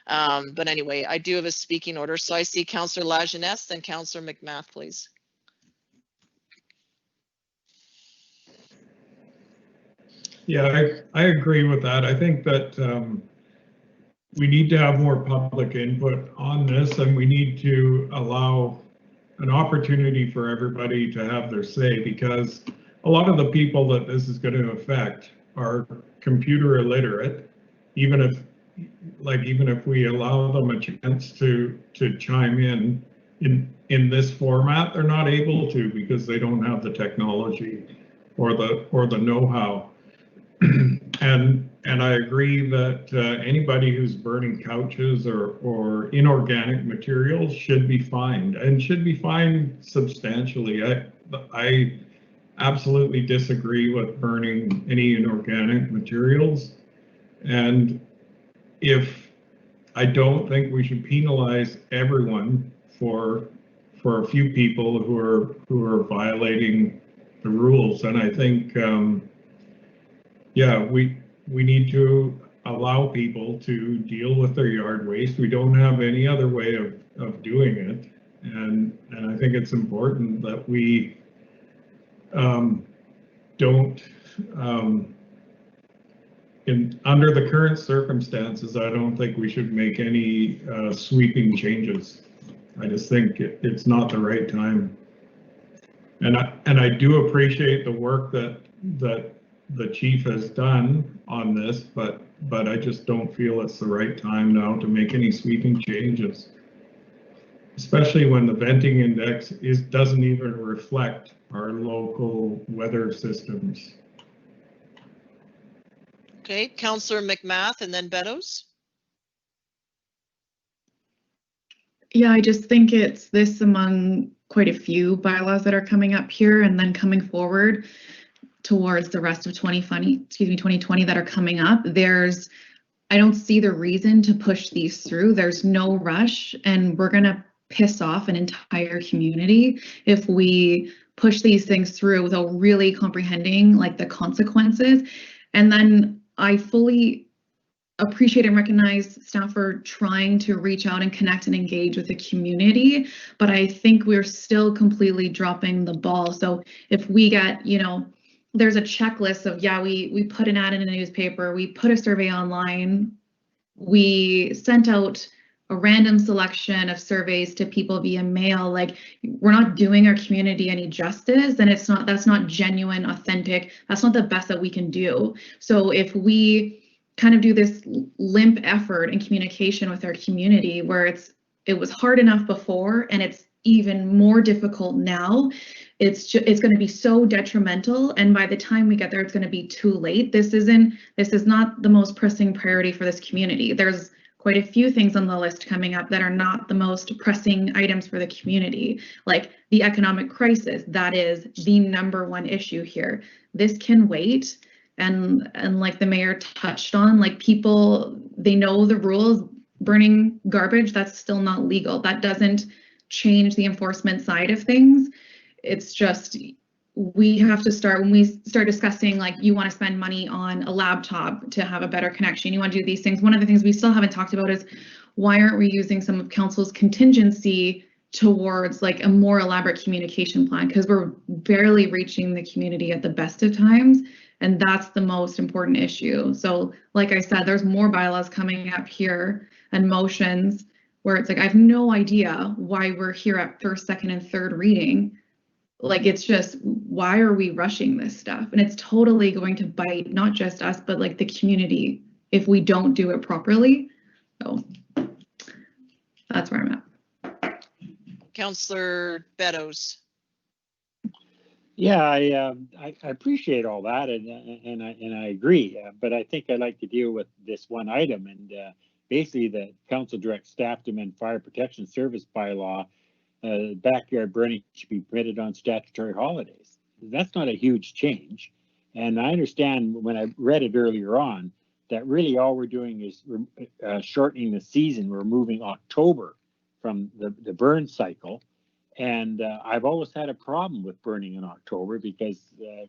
But anyway, I do have a speaking order. So I see Councillor Lajeunesse, then Councillor McMath, please. Yeah, I agree with that. I think that we need to have more public input on this, and we need to allow an opportunity for everybody to have their say, because a lot of the people that this is going to affect are computer illiterate. Even if we allow them a chance to chime in this format, they're not able to because they don't have the technology or the know-how. And I agree that anybody who's burning couches or inorganic materials should be fined, and should be fined substantially. I absolutely disagree with burning any inorganic materials, and I don't think we should penalize everyone for a few people who are violating the rules. And I think yeah, we need to allow people to deal with their yard waste. We don't have any other way of doing it, and I think it's important that we don't under the current circumstances, I don't think we should make any sweeping changes. I just think it's not the right time. And I do appreciate the work that the chief has done on this, but I just don't feel it's the right time now to make any sweeping changes, especially when the venting index doesn't even reflect our local weather systems. Okay, Councillor McMath and then Beddoes. Yeah, I just think it's this among quite a few bylaws that are coming up here and then coming forward towards the rest of 2020 that are coming up. I don't see the reason to push these through. There's no rush, and we're gonna piss off an entire community if we push these things through without really comprehending like the consequences. And then I fully appreciate and recognize staff for trying to reach out and connect and engage with the community, but I think we're still completely dropping the ball. So if we get, you know, there's a checklist of, yeah, we put an ad in a newspaper, we put a survey online, we sent out a random selection of surveys to people via mail. Like, we're not doing our community any justice, and that's not genuine, authentic. That's not the best that we can do. So if we kind of do this limp effort in communication with our community, where it was hard enough before and it's even more difficult now, it's going to be so detrimental, and by the time we get there, it's going to be too late. This is not the most pressing priority for this community. There's quite a few things on the list coming up that are not the most pressing items for the community, like the economic crisis. That is the #1 issue here. This can wait, and like the mayor touched on, like, people, they know the rules. Burning garbage, that's still not legal. That doesn't change the enforcement side of things. It's just, we have to start, when we start discussing, like, you want to spend money on a laptop to have a better connection, you want to do these things. One of the things we still haven't talked about is, why aren't we using some of council's contingency towards like a more elaborate communication plan? Because we're barely reaching the community at the best of times, and that's the most important issue. So like I said, there's more bylaws coming up here and motions where it's like, I have no idea why we're here at first, second, and third reading. Like, it's just, why are we rushing this stuff? And it's totally going to bite not just us, but like the community if we don't do it properly. So that's where I'm at. Councillor Beddoes. Yeah, I appreciate all that, and I agree. But I think I'd like to deal with this one item, and basically the council directs staff to amend fire protection service bylaw. Backyard burning should be permitted on statutory holidays. That's not a huge change, and I understand when I read it earlier on that really all we're doing is shortening the season. We're moving October from the burn cycle. And I've always had a problem with burning in October because,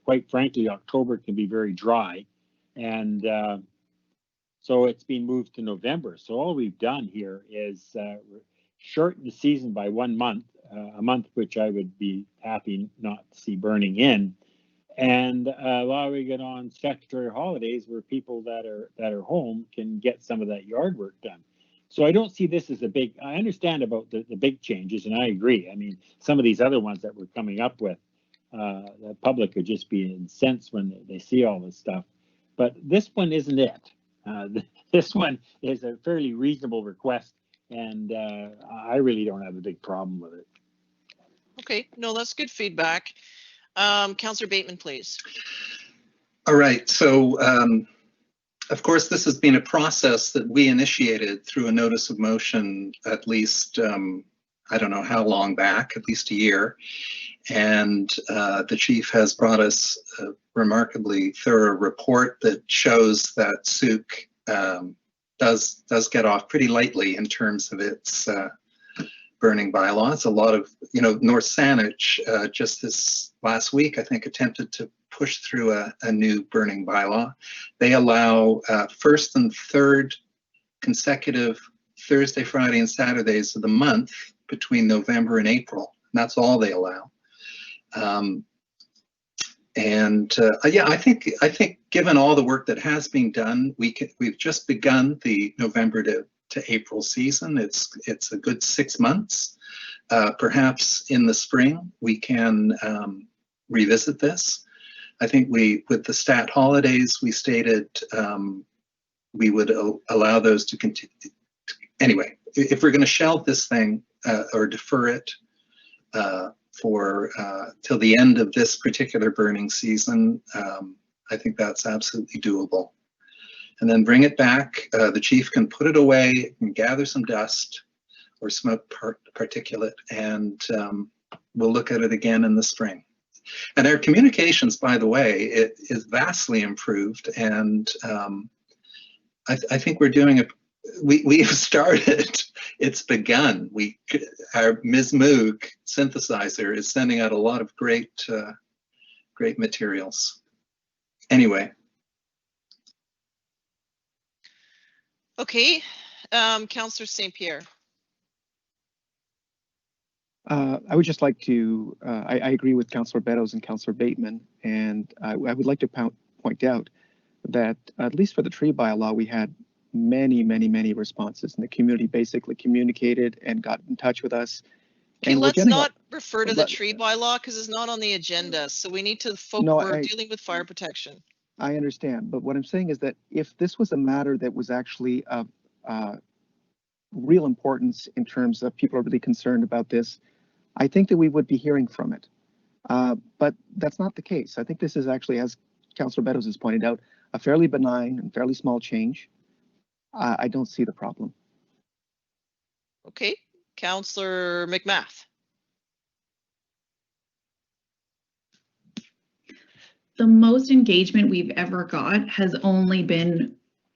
quite frankly, October can be very dry. And so it's been moved to November. So all we've done here is shorten the season by 1 month, a month which I would be happy not to see burning in, and allowing it on statutory holidays where people that are home can get some of that yard work done. So I don't see this as a big, I understand about the big changes, and I agree. I mean, some of these other ones that we're coming up with, the public could just be incensed when they see all this stuff. But this one isn't it. This one is a fairly reasonable request, and I really don't have a big problem with it. Okay, no, that's good feedback. Councillor Bateman, please. All right, so of course, this has been a process that we initiated through a notice of motion at least, I don't know how long back, at least a year. And the chief has brought us a remarkably thorough report that shows that Sooke does get off pretty lightly in terms of its burning bylaws. A lot of, North Saanich just this last week, I think, attempted to push through a new burning bylaw. They allow first and third consecutive Thursday, Friday, and Saturdays of the month between November and April. And that's all they allow. Yeah, I think given all the work that has been done, we've just begun the November to April season. It's a good 6 months. Perhaps in the spring we can revisit this. I think with the stat holidays, we stated we would allow those to continue. Anyway, if we're going to shelve this thing or defer it for till the end of this particular burning season, I think that's absolutely doable. And then bring it back. The chief can put it away, can gather some dust or smoke particulate, and we'll look at it again in the spring. And our communications, by the way, it is vastly improved, and I think we're doing it. We have started. It's begun. Our Ms. Moog synthesizer is sending out a lot of great materials. Anyway. Okay, Councillor St. Pierre. I would just like to, I agree with Councillor Beddoes and Councillor Bateman, and I would like to point out that at least for the tree bylaw, we had many responses, and the community basically communicated and got in touch with us. Okay, And let's not refer to the tree bylaw because it's not on the agenda. So we need to focus. No, we're dealing with fire protection. I understand, but what I'm saying is that if this was a matter that was actually of real importance in terms of people are really concerned about this, I think that we would be hearing from it. But that's not the case. I think this is actually, as Councillor Beddoes has pointed out, a fairly benign and fairly small change. I don't see the problem. Okay, Councillor McMath. The most engagement we've ever got has only been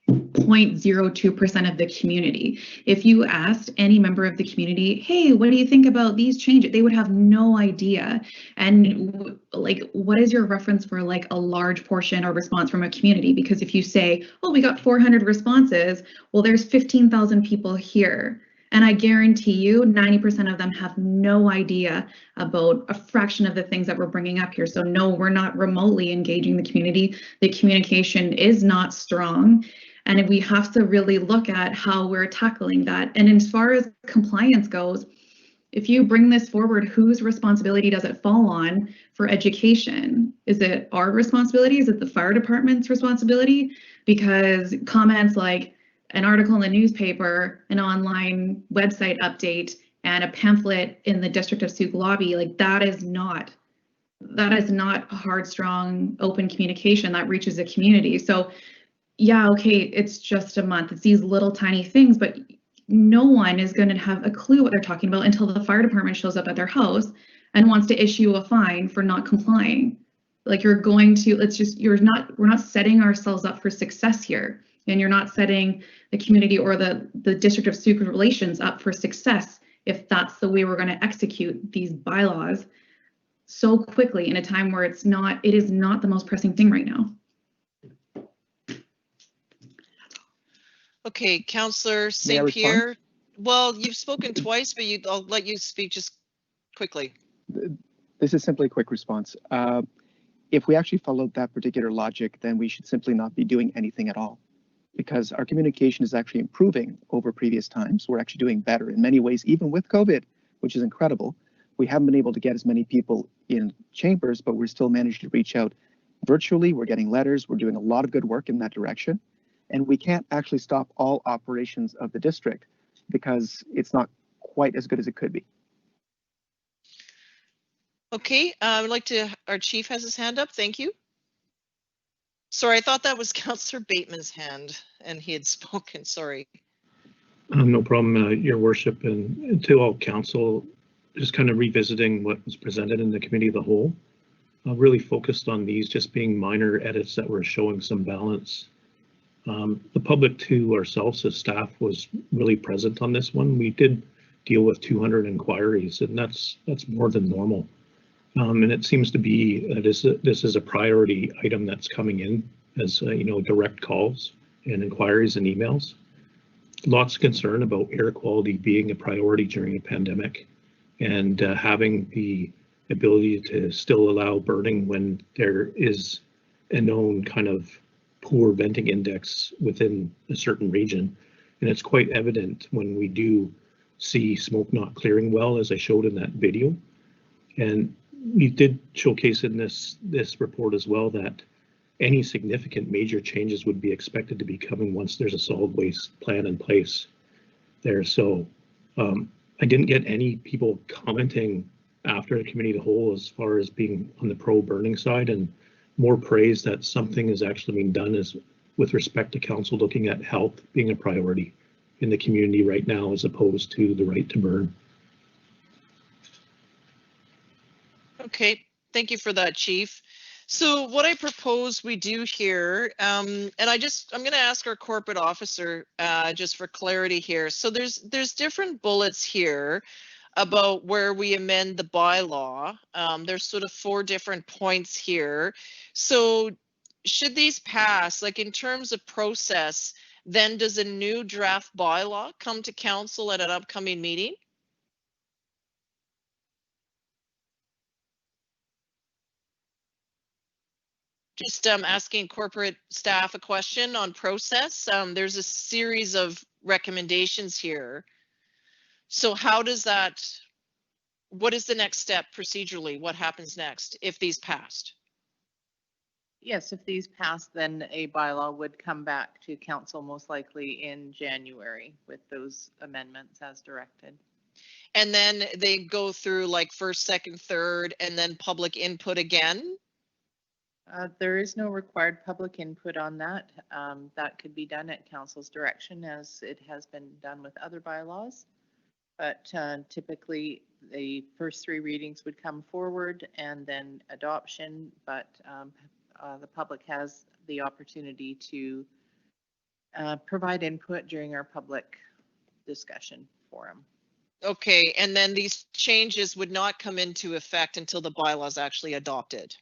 0.02% of the community. If you asked any member of the community, hey, what do you think about these changes? They would have no idea. And like, what is your reference for like a large portion or response from a community? Because if you say, oh, we got 400 responses, well, there's 15,000 people here. And I guarantee you 90% of them have no idea about a fraction of the things that we're bringing up here. So no, we're not remotely engaging the community. The communication is not strong. And we have to really look at how we're tackling that. And as far as compliance goes, if you bring this forward, whose responsibility does it fall on for education? Is it our responsibility? Is it the fire department's responsibility? Because comments like an article in the newspaper, an online website update, and a pamphlet in the District of Sauk lobby, like that is not hard, strong, open communication that reaches the community. So yeah, okay, it's just a month. It's these little tiny things, but no one is going to have a clue what they're talking about until the fire department shows up at their house and wants to issue a fine for not complying. Like we're not setting ourselves up for success here. And you're not setting the community or the District of Sauk relations up for success if that's the way we're going to execute these bylaws so quickly in a time where it is not the most pressing thing right now. Okay, Councillor St. Pierre. Well, you've spoken twice, but I'll let you speak just quickly. This is simply a quick response. If we actually followed that particular logic, then we should simply not be doing anything at all, because our communication is actually improving over previous times. We're actually doing better in many ways, even with COVID, which is incredible. We haven't been able to get as many people in chambers, but we're still managed to reach out virtually. We're getting letters. We're doing a lot of good work in that direction. And we can't actually stop all operations of the district because it's not quite as good as it could be. Okay, I would like to, our chief has his hand up. Thank you. Sorry, I thought that was Councillor Bateman's hand and he had spoken, sorry. No problem, Your Worship, and to all council, just kind of revisiting what was presented in the committee of the whole. Really focused on these just being minor edits that were showing some balance. The public to ourselves as staff was really present on this one. We did deal with 200 inquiries, and that's more than normal. And it seems to be this is a priority item that's coming in as direct calls and inquiries and emails. Lots of concern about air quality being a priority during a pandemic, and having the ability to still allow burning when there is a known kind of poor venting index within a certain region. And it's quite evident when we do see smoke not clearing well, as I showed in that video. And we did showcase in this report as well that any significant major changes would be expected to be coming once there's a solid waste plan in place there. So I didn't get any people commenting after the committee of the whole as far as being on the pro burning side, and more praise that something is actually being done is with respect to council looking at health being a priority in the community right now as opposed to the right to burn. Okay, thank you for that, Chief. So what I propose we do here, and I'm going to ask our corporate officer just for clarity here. So there's different bullets here about where we amend the bylaw. There's sort of 4 different points here. So should these pass, like in terms of process, then does a new draft bylaw come to council at an upcoming meeting? Just asking corporate staff a question on process. There's a series of recommendations here. So how does that, what is the next step procedurally? What happens next if these passed? Yes, if these pass, then a bylaw would come back to council most likely in January with those amendments as directed. And then they go through like first, second, third, and then public input again? There is no required public input on that. That could be done at council's direction as it has been done with other bylaws. But typically the first 3 readings would come forward and then adoption, but the public has the opportunity to provide input during our public discussion forum. Okay, and then these changes would not come into effect until the bylaw is actually adopted.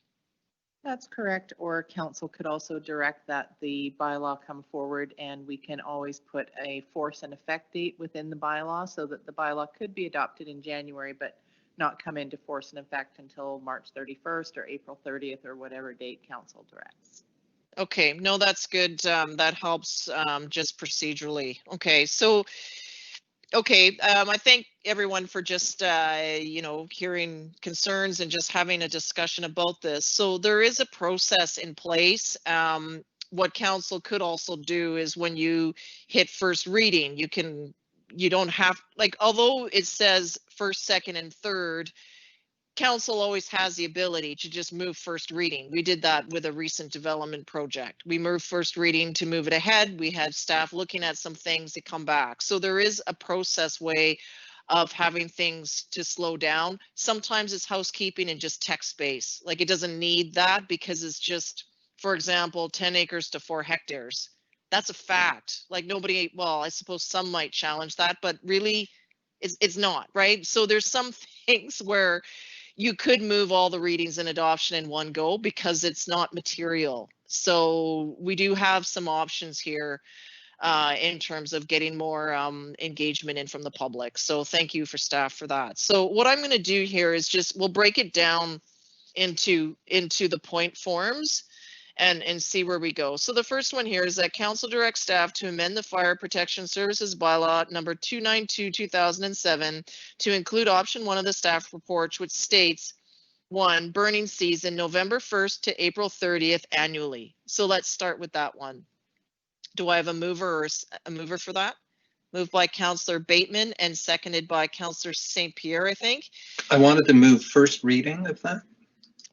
That's correct, or council could also direct that the bylaw come forward, and we can always put a force and effect date within the bylaw so that the bylaw could be adopted in January, but not come into force and effect until March 31st or April 30th or whatever date council directs. Okay, no, that's good. That helps just procedurally. Okay, so I thank everyone for just, hearing concerns and just having a discussion about this. So there is a process in place. What council could also do is when you hit first reading, you don't have, although it says first, second, and third, council always has the ability to just move first reading. We did that with a recent development project. We moved first reading to move it ahead. We had staff looking at some things to come back. So there is a process way of having things to slow down. Sometimes it's housekeeping and just text space. Like it doesn't need that because it's just, for example, 10 acres to 4 hectares. That's a fact. Like nobody, well, I suppose some might challenge that, but really it's not, right? So there's some things where you could move all the readings and adoption in one go because it's not material. So we do have some options here in terms of getting more engagement in from the public. So thank you for staff for that. So what I'm going to do here is just, we'll break it down into the point forms and see where we go. So the first one here is that council directs staff to amend the Fire Protection Services bylaw number 292/2007 to include option 1 of the staff report, which states 1, burning season November 1st to April 30th annually. So let's start with that one. Do I have a mover or a mover for that? Moved by Councillor Bateman and seconded by Councillor St. Pierre, I think. I wanted to move first reading of that.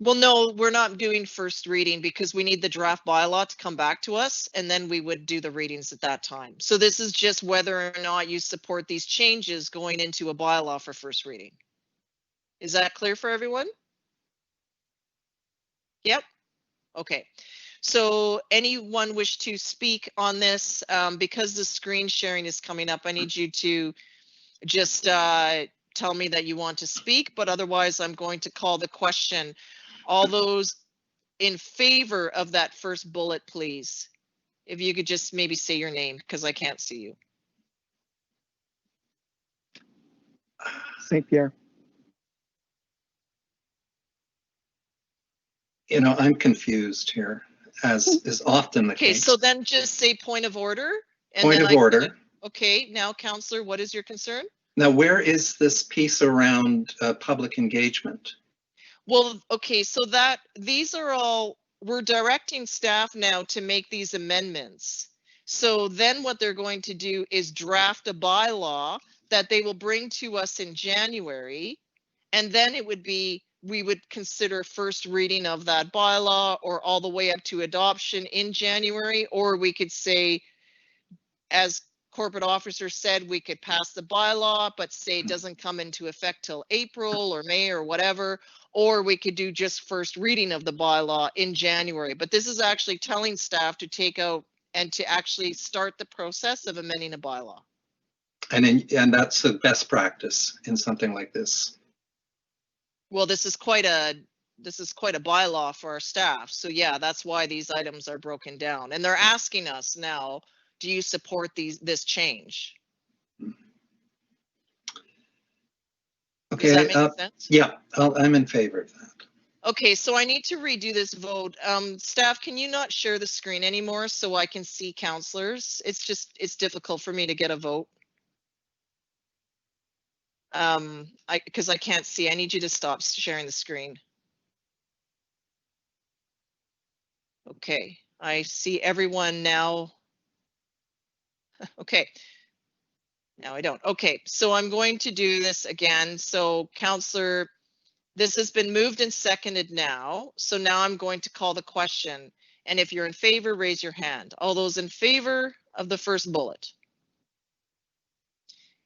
Well, no, we're not doing first reading because we need the draft bylaw to come back to us and then we would do the readings at that time. So this is just whether or not you support these changes going into a bylaw for first reading. Is that clear for everyone? Yep. Okay. So anyone wish to speak on this? Because the screen sharing is coming up, I need you to just tell me that you want to speak, but otherwise I'm going to call the question. All those in favor of that first bullet, please. If you could just maybe say your name because I can't see you. St. Pierre. You know, I'm confused here, as is often the case. Okay, so then just say point of order. Point of order. Okay, now, Councillor, what is your concern? Now, where is this piece around public engagement? Well, okay, so that these are all, we're directing staff now to make these amendments. So then what they're going to do is draft a bylaw that they will bring to us in January. And then it would be, we would consider first reading of that bylaw or all the way up to adoption in January, or we could say, as corporate officer said, we could pass the bylaw, but say it doesn't come into effect till April or May or whatever, or we could do just first reading of the bylaw in January. But this is actually telling staff to take out and to actually start the process of amending a bylaw. And that's the best practice in something like this. Well, this is quite a bylaw for our staff. So yeah, that's why these items are broken down. And they're asking us now do you support this change? Okay, Does that make sense? yeah, I'm in favor of that. Okay, so I need to redo this vote. Staff, can you not share the screen anymore so I can see counselors? It's difficult for me to get a vote. Because I can't see. I need you to stop sharing the screen. Okay, I see everyone now. Okay. Now I don't. Okay, so I'm going to do this again. So Counselor, this has been moved and seconded now. So now I'm going to call the question. And if you're in favor, raise your hand. All those in favor of the first bullet?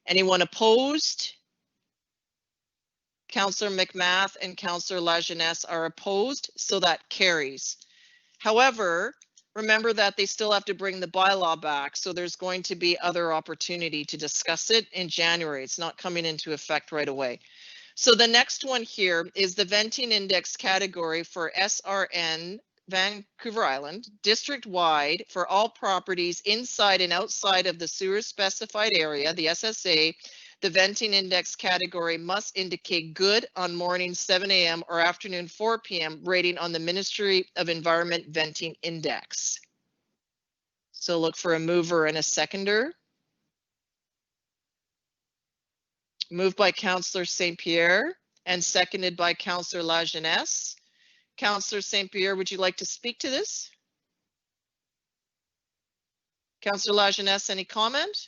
Anyone opposed? Counselor McMath and Counselor Lajeunesse are opposed, so that carries. However, remember that they still have to bring the bylaw back, so there's going to be other opportunity to discuss it in January. It's not coming into effect right away. So the next one here is the venting index category for SRN Vancouver Island, district-wide for all properties inside and outside of the sewer specified area, the SSA. The venting index category must indicate good on morning 7 a.m. or afternoon 4 p.m. rating on the Ministry of Environment Venting Index. So look for a mover and a seconder. Moved by Councillor St. Pierre and seconded by Councillor Lajeunesse. Councillor St. Pierre, would you like to speak to this? Councillor Lajeunesse, any comment?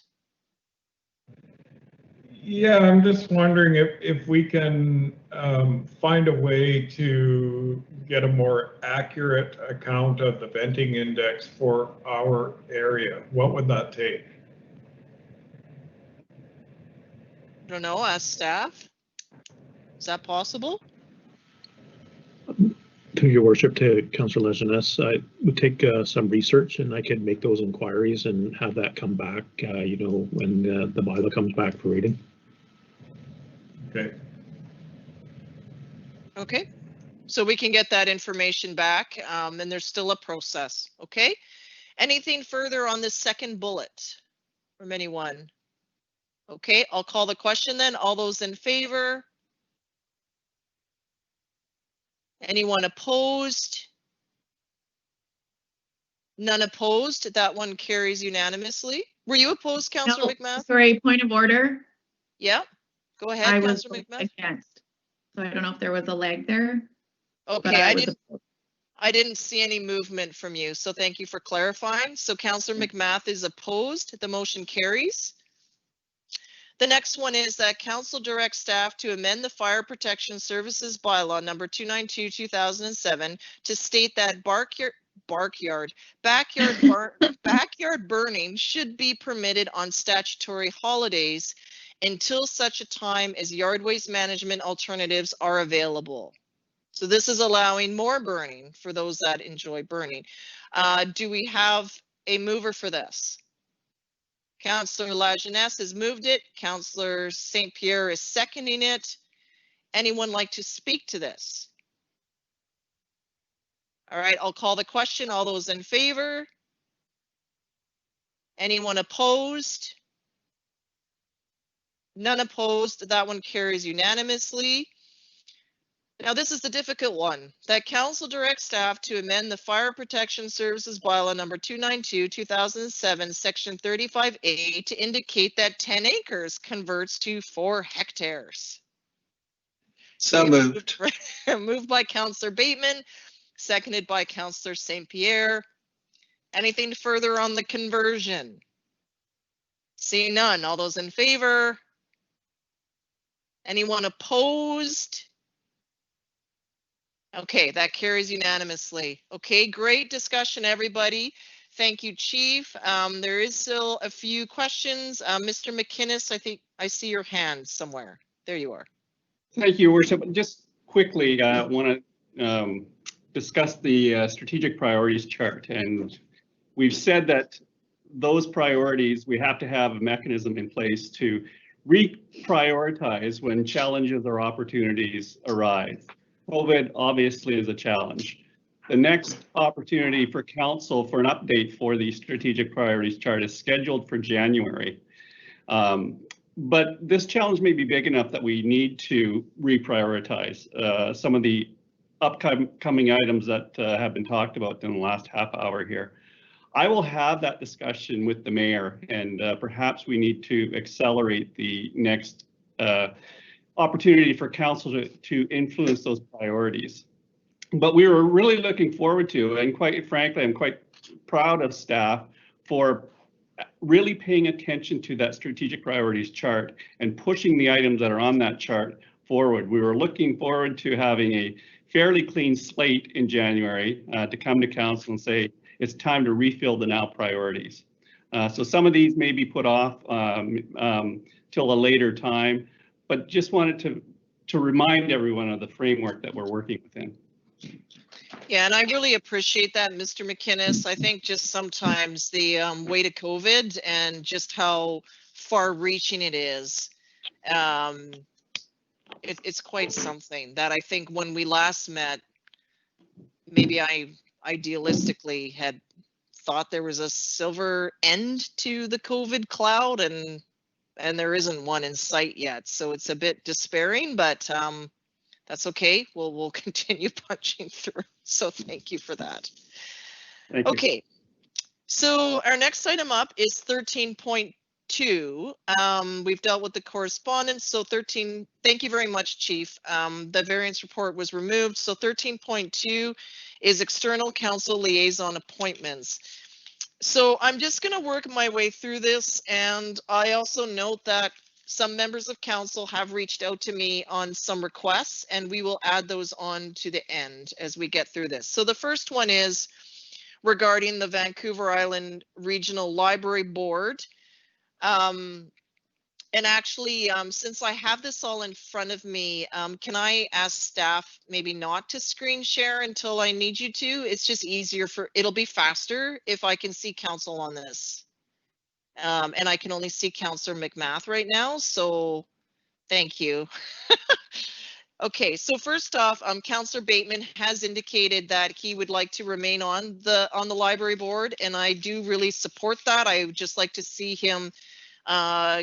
Yeah, I'm just wondering if we can find a way to get a more accurate account of the venting index for our area. What would that take? I don't know, ask staff. Is that possible? To your worship, to Councillor Lajeunesse, I would take some research and I could make those inquiries and have that come back, you know, when the bylaw comes back for reading. Okay. Okay, so we can get that information back, and there's still a process, okay? Anything further on this second bullet from anyone? Okay, I'll call the question then. All those in favor? Anyone opposed? None opposed. That one carries unanimously. Were you opposed, Councillor McMath? Sorry, point of order. Yeah, go ahead, I was Councillor McMath. against. So I don't know if there was a lag there. Okay, I didn't see any movement from you, so thank you for clarifying. So Councillor McMath is opposed. The motion carries. The next one is that council directs staff to amend the Fire Protection Services Bylaw number 292/2007 to state that backyard burning should be permitted on statutory holidays until such a time as yard waste management alternatives are available. So this is allowing more burning for those that enjoy burning. Do we have a mover for this? Councillor Lajeunesse has moved it. Councillor St. Pierre is seconding it. Anyone like to speak to this? All right, I'll call the question. All those in favor? Anyone opposed? None opposed. That one carries unanimously. Now, this is the difficult one. That council directs staff to amend the Fire Protection Services Bylaw number 292/2007, section 35A to indicate that 10 acres converts to 4 hectares. So moved. Moved by Councillor Bateman, seconded by Councillor St. Pierre. Anything further on the conversion? Seeing none. All those in favor? Anyone opposed? Okay, that carries unanimously. Okay, great discussion, everybody. Thank you, Chief. There is still a few questions. Mr. McInnes, I think I see your hand somewhere. There you are. Thank you, Worship. Just quickly, want to discuss the strategic priorities chart. And we've said that those priorities, we have to have a mechanism in place to reprioritize when challenges or opportunities arise. COVID obviously is a challenge. The next opportunity for council for an update for the strategic priorities chart is scheduled for January. But this challenge may be big enough that we need to reprioritize some of the upcoming items that have been talked about in the last half hour here. I will have that discussion with the mayor, and perhaps we need to accelerate the next opportunity for council to influence those priorities. But we were really looking forward to, and quite frankly, I'm quite proud of staff for really paying attention to that strategic priorities chart and pushing the items that are on that chart forward. We were looking forward to having a fairly clean slate in January to come to council and say, it's time to refill the now priorities. So some of these may be put off till a later time, but just wanted to remind everyone of the framework that we're working within. Yeah, and I really appreciate that, Mr. McInnes. I think just sometimes the weight of COVID and just how far-reaching it is, it's quite something that I think when we last met, maybe I idealistically had thought there was a silver end to the COVID cloud, and there isn't one in sight yet. So it's a bit despairing, but that's okay. We'll continue punching through. So thank you for that. Thank you. Okay. So our next item up is 13.2. We've dealt with the correspondence. So 13, thank you very much, Chief. The variance report was removed. So 13.2 is external council liaison appointments. So I'm just going to work my way through this. And I also note that some members of council have reached out to me on some requests, and we will add those on to the end as we get through this. So the first one is regarding the Vancouver Island Regional Library Board. And actually, since I have this all in front of me, can I ask staff maybe not to screen share until I need you to? It's just easier it'll be faster if I can see council on this. And I can only see Councillor McMath right now, so thank you. Okay, so first off, Councillor Bateman has indicated that he would like to remain on the library board, and I do really support that. I would just like to see him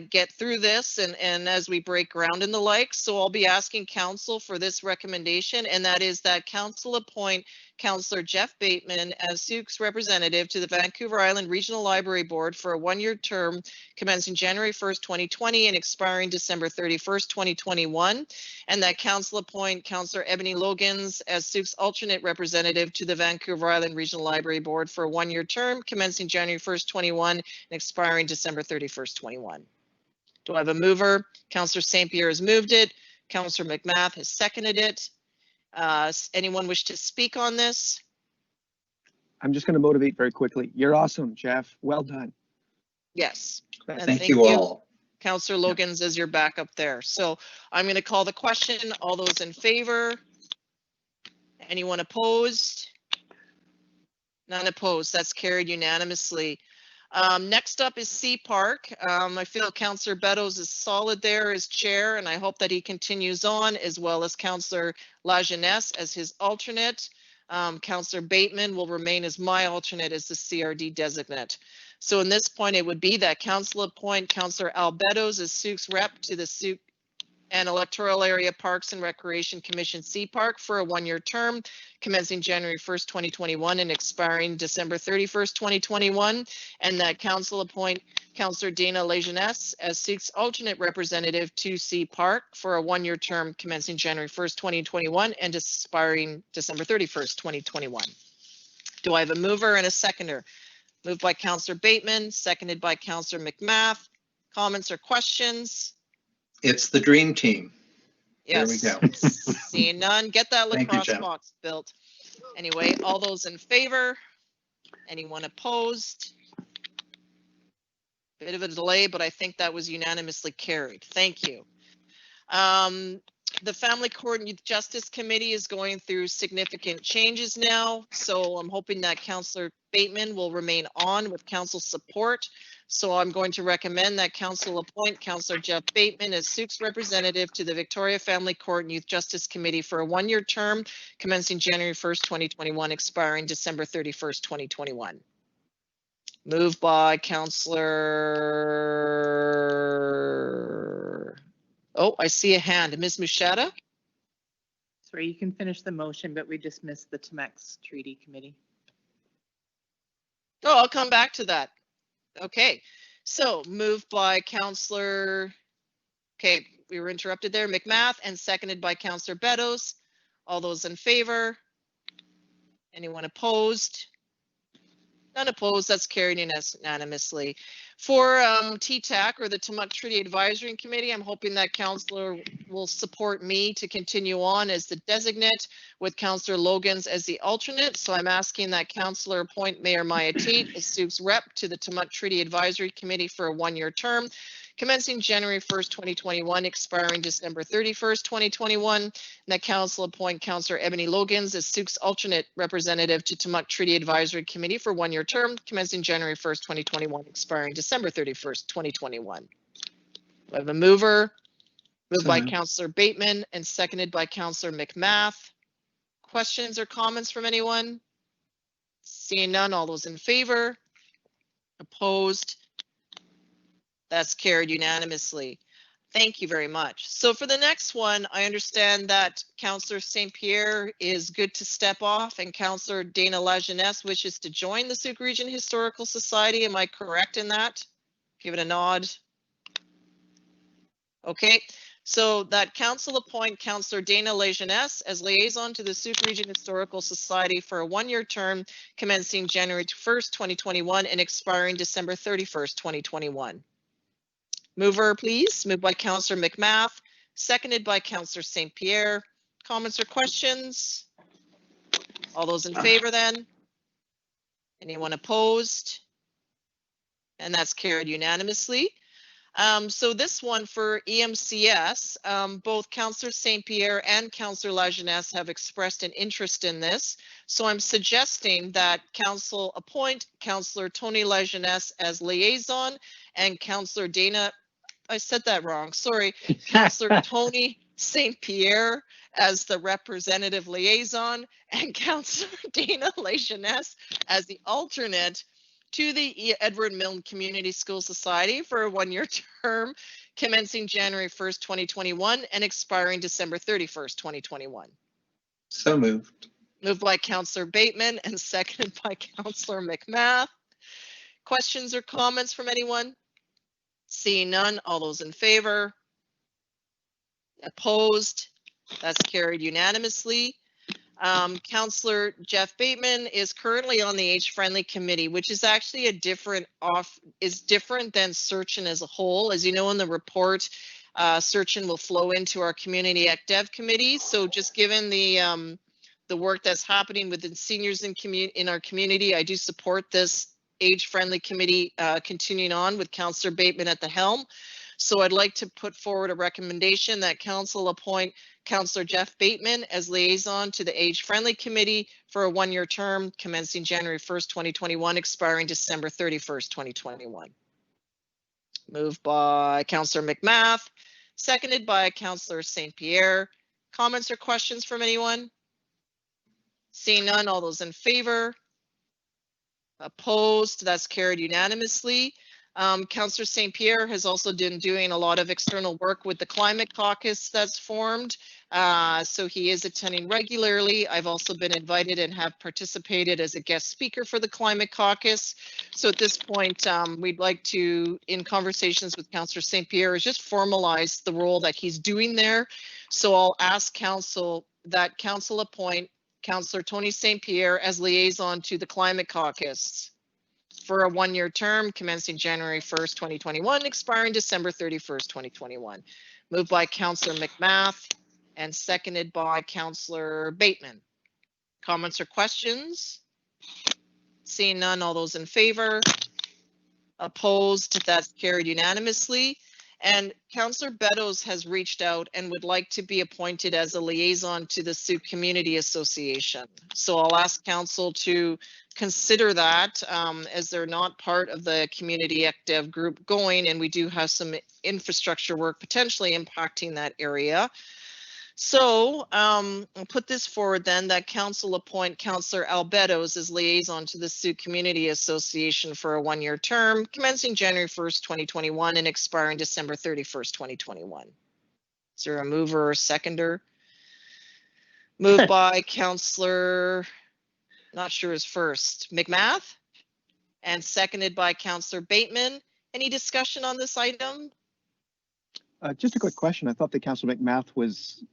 get through this and as we break ground and the like. So I'll be asking council for this recommendation, and that is that council appoint Councillor Jeff Bateman as Souk's representative to the Vancouver Island Regional Library Board for a one-year term commencing January 1st, 2020 and expiring December 31st, 2021, and that council appoint Councillor Ebony Logans as Souk's alternate representative to the Vancouver Island Regional Library Board for a one-year term commencing January 1st, 21 and expiring December 31st, 21. Do I have a mover? Councillor St. Pierre has moved it. Councillor McMath has seconded it. Anyone wish to speak on this? I'm just going to motivate very quickly. You're awesome, Jeff. Well done. Yes. And Thank you all. Councillor Logans is your backup there. So I'm going to call the question. All those in favor? Anyone opposed? None opposed. That's carried unanimously. Next up is C Park. I feel Councillor Beddoes is solid there as chair, and I hope that he continues on, as well as Councillor Lajeunesse as his alternate. Councillor Bateman will remain as my alternate as the CRD designate. So in this point, it would be that council appoint Councillor Al Beddoes as Souk's rep to the Souk and Electoral Area Parks and Recreation Commission C Park for a one-year term commencing January 1st, 2021 and expiring December 31st, 2021, and that council appoint Councillor Dana Lajeunesse as Souk's alternate representative to C Park for a one-year term commencing January 1st, 2021 and expiring December 31st, 2021. Do I have a mover and a seconder? Moved by Councillor Bateman, seconded by Councillor McMath. Comments or questions? It's the dream team. Yes. There we go. Seeing none, get that Thank you, lacrosse Jeff. box built. Anyway, all those in favor? Anyone opposed? Bit of a delay, but I think that was unanimously carried. Thank you. The Family Court and Youth Justice Committee is going through significant changes now, so I'm hoping that Councillor Bateman will remain on with council support. So I'm going to recommend that council appoint Councillor Jeff Bateman as Souk's representative to the Victoria Family Court and Youth Justice Committee for a one-year term commencing January 1st, 2021, expiring December 31st, 2021. Moved by Councillor. Oh, I see a hand. Ms. Mushata? Sorry, you can finish the motion, but we just missed the TMEX Treaty Committee. Oh, I'll come back to that. Okay, so moved by Councillor, okay, we were interrupted there, McMath, and seconded by Councillor Beddoes. All those in favor? Anyone opposed? None opposed, that's carried unanimously. For TTAC, or the Timucua Treaty Advisory Committee, I'm hoping that Councillor will support me to continue on as the designate with Councillor Logans as the alternate. So I'm asking that Councillor appoint Mayor Maya Tate as Souk's rep to the Timucua Treaty Advisory Committee for a one-year term, commencing January 1st, 2021, expiring December 31st, 2021. And that council appoint Councillor Ebony Logans as Souk's alternate representative to Timucua Treaty Advisory Committee for one-year term, commencing January 1st, 2021, expiring December 31st, 2021. We have a mover, moved by Councillor Bateman and seconded by Councillor McMath. Questions or comments from anyone? Seeing none, all those in favor? Opposed? That's carried unanimously. Thank you very much. So for the next one, I understand that Councillor St. Pierre is good to step off and Councillor Dana Lajeunesse wishes to join the Souk Region Historical Society. Am I correct in that? Give it a nod. Okay, so that council appoint Councillor Dana Lajeunesse as liaison to the Souk Region Historical Society for a one-year term commencing January 1st, 2021 and expiring December 31st, 2021. Mover, please. Moved by Councillor McMath, seconded by Councillor St. Pierre. Comments or questions? All those in favor then? Anyone opposed? And that's carried unanimously. So this one for EMCS, both Councillor St. Pierre and Councillor Lajeunesse have expressed an interest in this. So I'm suggesting that council appoint Councillor Tony Lajeunesse as liaison and Councillor Dana, I said that wrong, sorry, Councillor Tony St. Pierre as the representative liaison and Councillor Dana Lajeunesse as the alternate to the Edward Milne Community School Society for a one-year term commencing January 1st, 2021 and expiring December 31st, 2021. So moved. Moved by Councillor Bateman and seconded by Councillor McMath. Questions or comments from anyone? Seeing none, all those in favor? Opposed? That's carried unanimously. Councillor Jeff Bateman is currently on the Age Friendly Committee, which is actually different than Search-In as a whole. As you know in the report, Search-In will flow into our Community Act Dev Committee. So just given the work that's happening within seniors in our community, I do support this Age Friendly Committee continuing on with Councillor Bateman at the helm. So I'd like to put forward a recommendation that council appoint Councillor Jeff Bateman as liaison to the Age Friendly Committee for a one-year term commencing January 1st, 2021, expiring December 31st, 2021. Moved by Councillor McMath, seconded by Councillor St. Pierre. Comments or questions from anyone? Seeing none, all those in favor? Opposed? That's carried unanimously. Councillor St. Pierre has also been doing a lot of external work with the Climate Caucus that's formed. So he is attending regularly. I've also been invited and have participated as a guest speaker for the Climate Caucus. So at this point, we'd like to, in conversations with Councillor St. Pierre, is just formalize the role that he's doing there. So I'll ask council that council appoint Councillor Tony St. Pierre as liaison to the Climate Caucus for a one-year term commencing January 1st, 2021, expiring December 31st, 2021. Moved by Councillor McMath and seconded by Councillor Bateman. Comments or questions? Seeing none, all those in favor? Opposed? That's carried unanimously. And Councillor Beddoes has reached out and would like to be appointed as a liaison to the Sioux Community Association. So I'll ask council to consider that as they're not part of the Community Active group going, and we do have some infrastructure work potentially impacting that area. So I'll put this forward then, that council appoint Councillor Al Beddoes as liaison to the Sioux Community Association for a 1-year term, commencing January 1st, 2021 and expiring December 31st, 2021. Is there a mover or seconder? Moved by Councillor, not sure his first, McMath, and seconded by Councillor Bateman. Any discussion on this item? Just a quick question. I thought that Councillor McMath was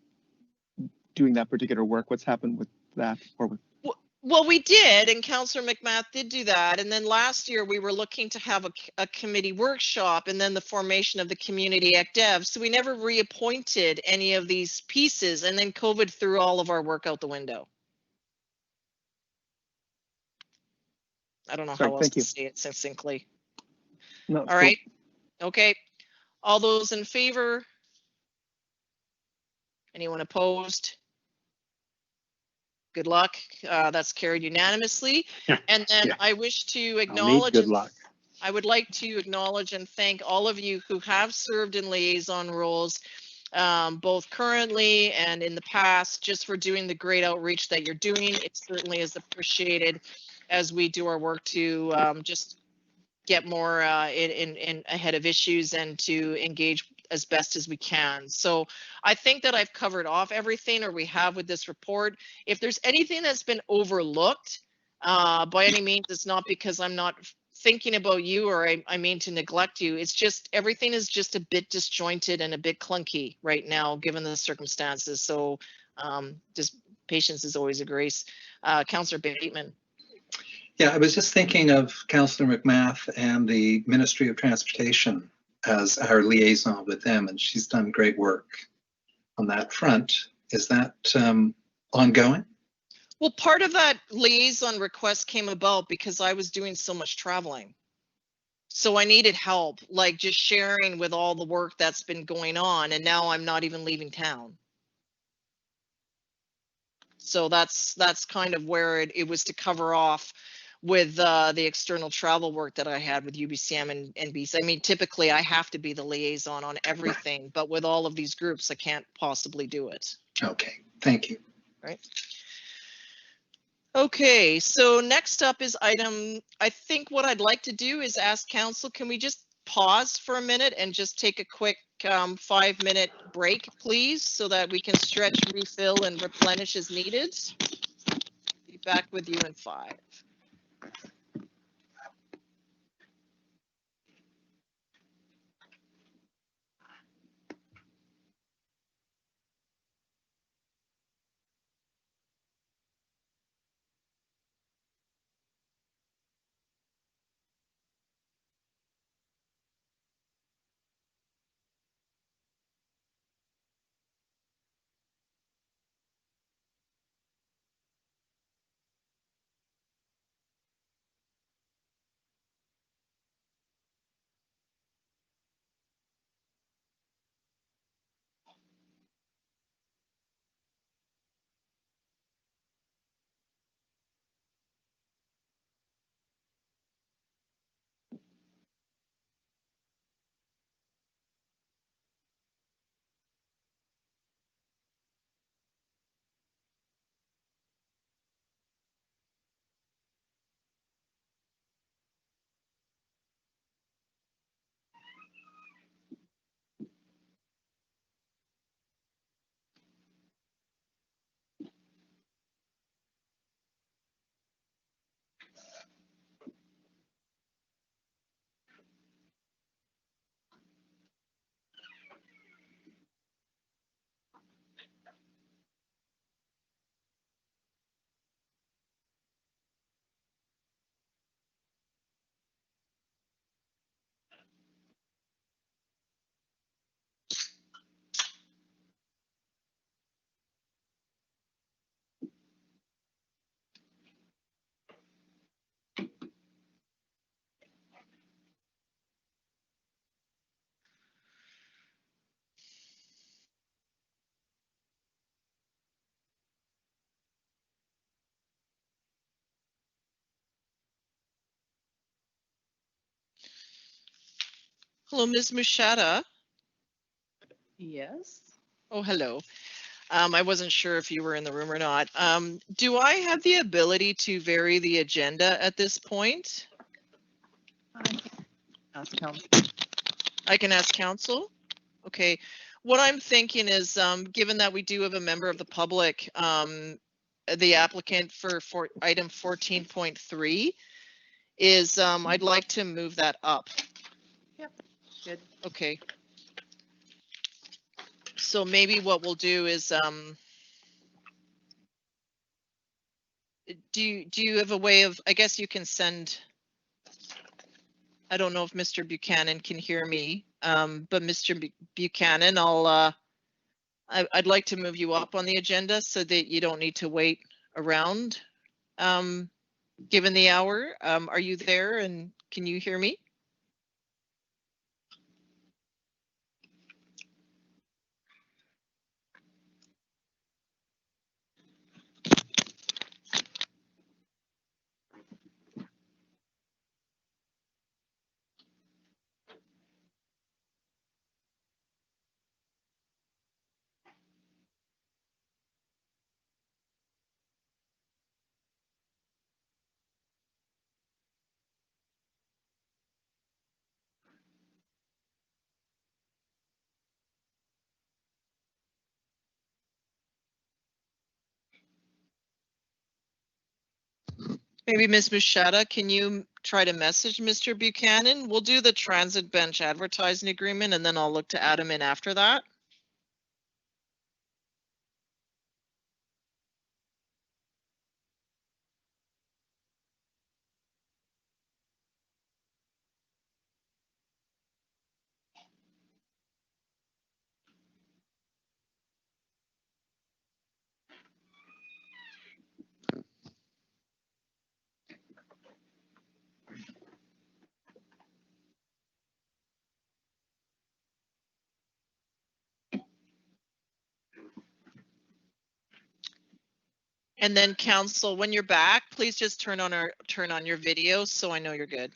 doing that particular work. What's happened with that? Or with? Well, we did, and Councillor McMath did do that. And then last year we were looking to have a committee workshop and then the formation of the Community Active. So we never reappointed any of these pieces, and then COVID threw all of our work out the window. I don't know how else to say it succinctly. No, all right. Okay. All those in favor? Anyone opposed? Good luck. That's carried unanimously. And then I wish to acknowledge. Good luck. I would like to acknowledge and thank all of you who have served in liaison roles, both currently and in the past, just for doing the great outreach that you're doing. It certainly is appreciated as we do our work to just get more in ahead of issues and to engage as best as we can. So I think that I've covered off everything, or we have, with this report. If there's anything that's been overlooked, by any means, it's not because I'm not thinking about you or I mean to neglect you. It's just everything is just a bit disjointed and a bit clunky right now, given the circumstances. So just patience is always a grace. Councillor Bateman. Yeah, I was just thinking of Councillor McMath and the Ministry of Transportation as our liaison with them, and she's done great work on that front. Is that ongoing? Well, part of that liaison request came about because I was doing so much traveling. So I needed help, like just sharing with all the work that's been going on, and now I'm not even leaving town. So that's kind of where it was to cover off with the external travel work that I had with UBCM and BC. I mean, typically I have to be the liaison on everything, but with all of these groups, I can't possibly do it. Okay, thank you. Right. Okay, so next up is item, I think what I'd like to do is ask council, can we just pause for a minute and just take a quick 5-minute break, please, so that we can stretch, refill, and replenish as needed. Be back with you in 5. Hello, Ms. Mushata. Yes. Oh, hello. I wasn't sure if you were in the room or not. Do I have the ability to vary the agenda at this point? Ask council. I can ask council. Okay. What I'm thinking is, given that we do have a member of the public, the applicant for item 14.3 is, I'd like to move that up. Yep. Good. Okay. So maybe what we'll do is, do you have a way of, I guess you can send, I don't know if Mr. Buchanan can hear me, but Mr. Buchanan, I'd like to move you up on the agenda so that you don't need to wait around, given the hour. Are you there and can you hear me? Maybe Ms. Mushata, can you try to message Mr. Buchanan? We'll do the transit bench advertising agreement and then I'll look to add him in after that. And then council, when you're back, please just turn on your video so I know you're good.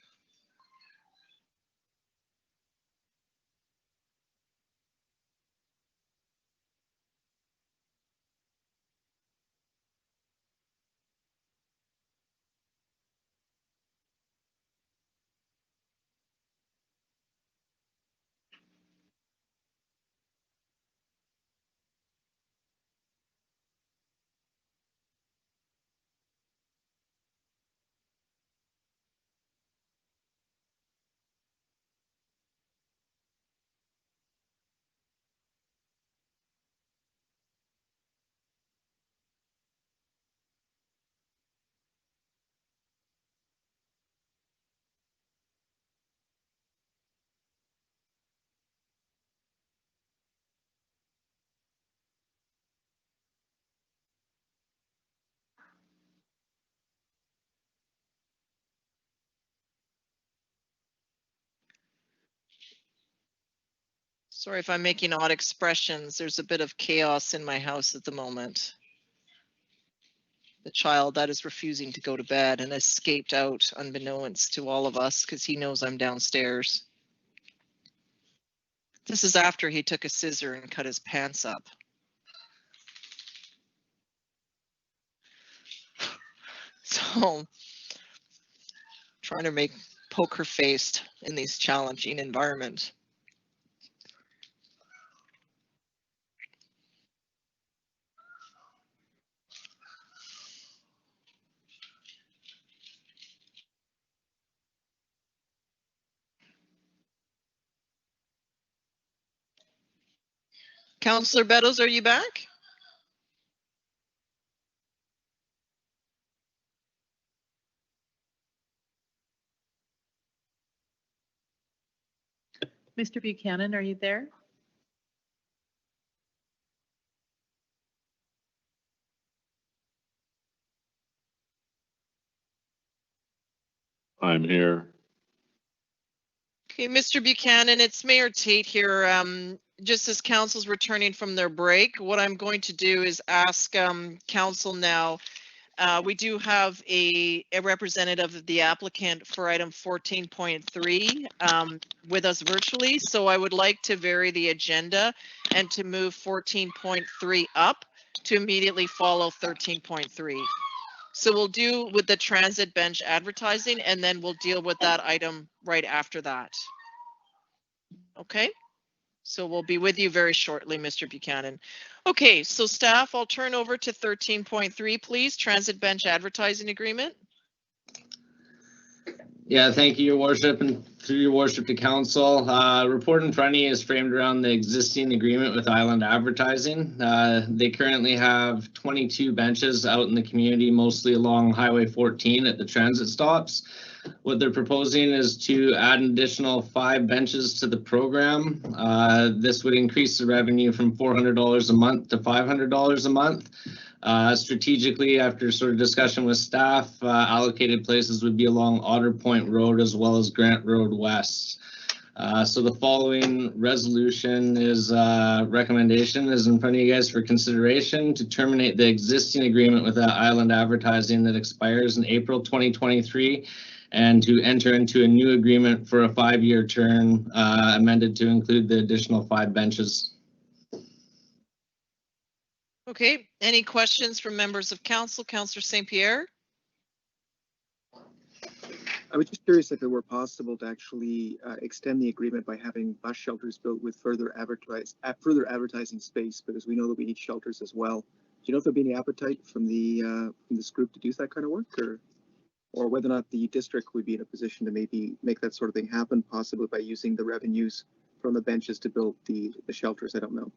Sorry if I'm making odd expressions. There's a bit of chaos in my house at the moment. The child that is refusing to go to bed and escaped out unbeknownst to all of us because he knows I'm downstairs. This is after he took a scissor and cut his pants up. So, trying to make poker faced in these challenging environments. Councillor Beddoes, are you back? Mr. Buchanan, are you there? I'm here. Okay, Mr. Buchanan, it's Mayor Tate here. Just as council's returning from their break, what I'm going to do is ask council now, we do have a representative of the applicant for item 14.3 with us virtually. So I would like to vary the agenda and to move 14.3 up to immediately follow 13.3. So we'll do with the transit bench advertising, and then we'll deal with that item right after that. Okay, so we'll be with you very shortly, Mr. Buchanan. Okay, so staff, I'll turn over to 13.3, please. Transit bench advertising agreement. Yeah, thank you, Your Worship, and through Your Worship to Council. Report in front of you is framed around the existing agreement with Island Advertising. They currently have 22 benches out in the community, mostly along Highway 14 at the transit stops. What they're proposing is to add an additional 5 benches to the program. This would increase the revenue from $400 a month to $500 a month. Strategically, after sort of discussion with staff, allocated places would be along Otter Point Road as well as Grant Road West. So the following resolution is recommendation is in front of you guys for consideration to terminate the existing agreement with Island Advertising that expires in April 2023 and to enter into a new agreement for a 5-year term amended to include the additional 5 benches. Okay, any questions from members of council? Councillor St. Pierre? I was just curious if it were possible to actually extend the agreement by having bus shelters built with further advertising space, because we know that we need shelters as well. Do you know if there'd be any appetite from this group to do that kind of work, or whether or not the district would be in a position to maybe make that sort of thing happen, possibly by using the revenues from the benches to build the shelters? I don't know.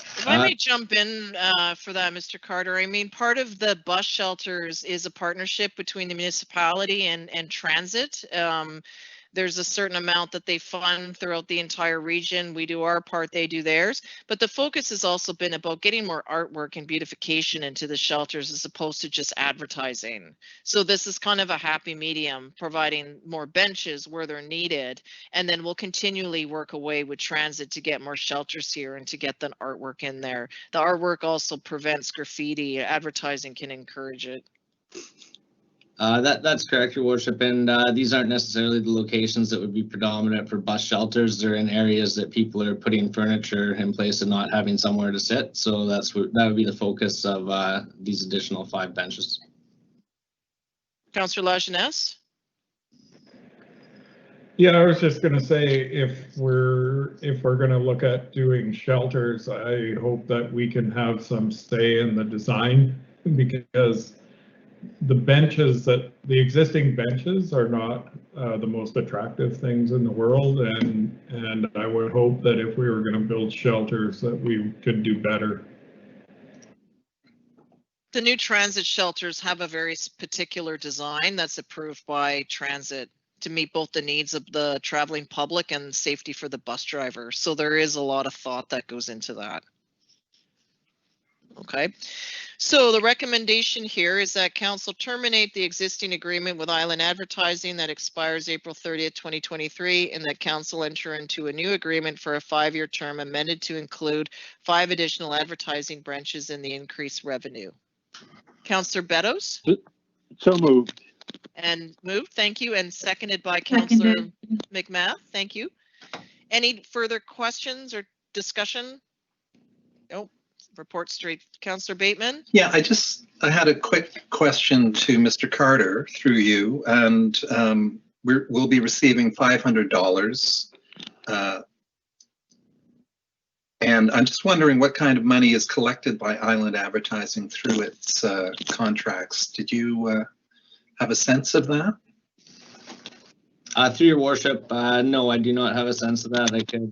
If I may jump in for that, Mr. Carter, I mean, part of the bus shelters is a partnership between the municipality and transit. There's a certain amount that they fund throughout the entire region. We do our part, they do theirs. But the focus has also been about getting more artwork and beautification into the shelters as opposed to just advertising. So this is kind of a happy medium, providing more benches where they're needed. And then we'll continually work away with transit to get more shelters here and to get the artwork in there. The artwork also prevents graffiti. Advertising can encourage it. That's correct, Your Worship, and these aren't necessarily the locations that would be predominant for bus shelters. They're in areas that people are putting furniture in place and not having somewhere to sit. So that would be the focus of these additional 5 benches. Councillor Lajeunesse? Yeah, I was just going to say, if we're going to look at doing shelters, I hope that we can have some say in the design, because the existing benches are not the most attractive things in the world, and I would hope that if we were going to build shelters that we could do better. The new transit shelters have a very particular design that's approved by transit to meet both the needs of the traveling public and safety for the bus driver. So there is a lot of thought that goes into that. Okay, so the recommendation here is that council terminate the existing agreement with Island Advertising that expires April 30th, 2023, and that council enter into a new agreement for a 5-year term amended to include 5 additional advertising branches in the increased revenue. Councillor Beddoes? So moved. And moved, thank you, and seconded by Councillor McMath, thank you. Any further questions or discussion? Nope. Report straight. Councillor Bateman? Yeah, I had a quick question to Mr. Carter through you, and we'll be receiving $500. And I'm just wondering what kind of money is collected by Island Advertising through its contracts. Did you have a sense of that? Through Your Worship, no, I do not have a sense of that. I could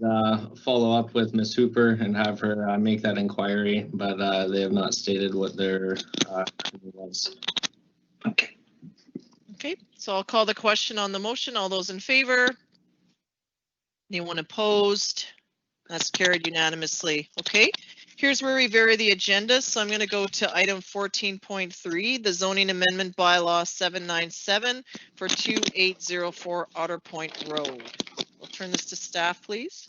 follow up with Ms. Hooper and have her make that inquiry, but they have not stated what their was. Okay. Okay, so I'll call the question on the motion. All those in favor? Anyone opposed? That's carried unanimously. Okay, here's where we vary the agenda. So I'm going to go to item 14.3, the zoning amendment bylaw 797 for 2804 Otter Point Road. We'll turn this to staff, please.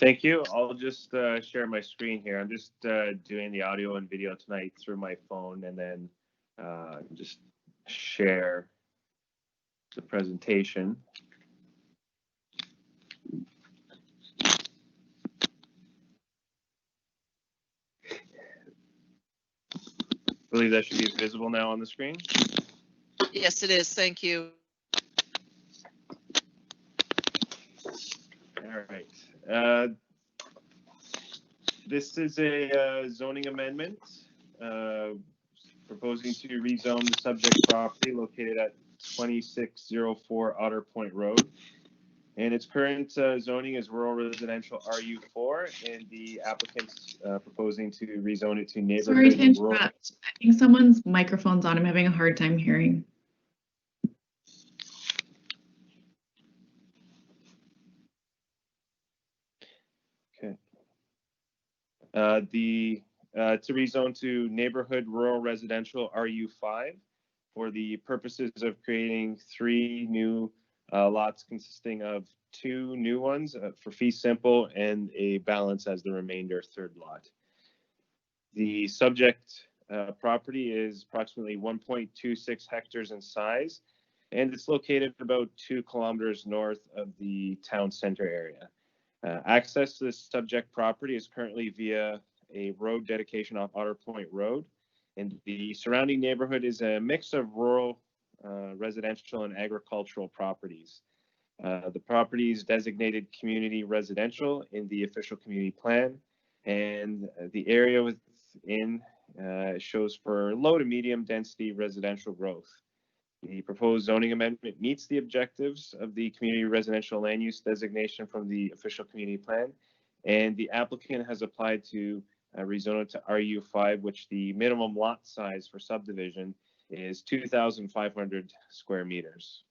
Thank you. I'll just share my screen here. I'm just doing the audio and video tonight through my phone, and then just share the presentation. I believe that should be visible now on the screen. Yes, it is. Thank you. All right. This is a zoning amendment proposing to rezone the subject property located at 2604 Otter Point Road. And its current zoning is rural residential RU4, and the applicant's proposing to rezone it to neighborhood. Sorry to rural. interrupt. I think someone's microphone's on. I'm having a hard time hearing. Okay. To rezone to neighborhood rural residential RU5 for the purposes of creating 3 new lots consisting of 2 new ones for fee simple and a balance as the remainder 3rd lot. The subject property is approximately 1.26 hectares in size, and it's located about 2 kilometers north of the town center area. Access to this subject property is currently via a road dedication off Otter Point Road, and the surrounding neighborhood is a mix of rural, residential, and agricultural properties. The property is designated community residential in the official community plan, and the area within shows for low to medium density residential growth. The proposed zoning amendment meets the objectives of the community residential land use designation from the official community plan, and the applicant has applied to rezone it to RU5, which the minimum lot size for subdivision is 2,500 square meters.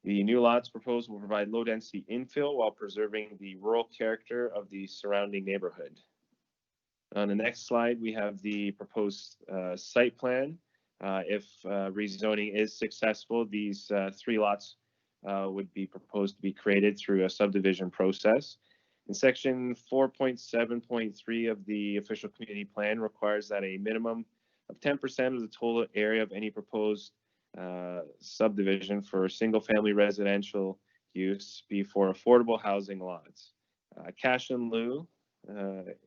The new lots proposed will provide low density infill while preserving the rural character of the surrounding neighborhood. On the next slide, we have the proposed site plan. If rezoning is successful, these 3 lots would be proposed to be created through a subdivision process. And section 4.7.3 of the official community plan requires that a minimum of 10% of the total area of any proposed subdivision for single family residential use be for affordable housing lots. Cash in lieu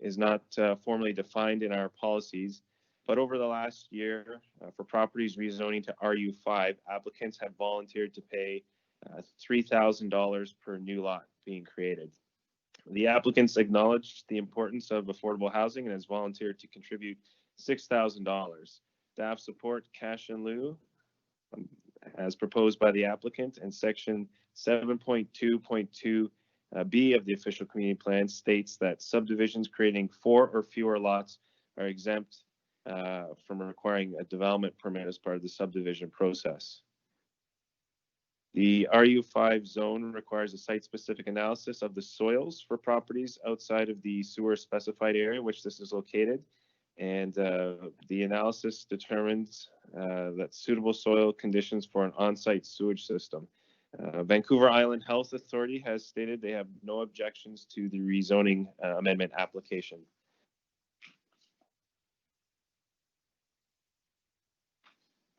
is not formally defined in our policies, but over the last year, for properties rezoning to RU5, applicants have volunteered to pay $3,000 per new lot being created. The applicants acknowledged the importance of affordable housing and has volunteered to contribute $6,000. Staff support cash in lieu as proposed by the applicant, and section 7.2.2 B of the official community plan states that subdivisions creating 4 or fewer lots are exempt from requiring a development permit as part of the subdivision process. The RU5 zone requires a site-specific analysis of the soils for properties outside of the sewer specified area which this is located, and the analysis determines that suitable soil conditions for an on-site sewage system. Vancouver Island Health Authority has stated they have no objections to the rezoning amendment application.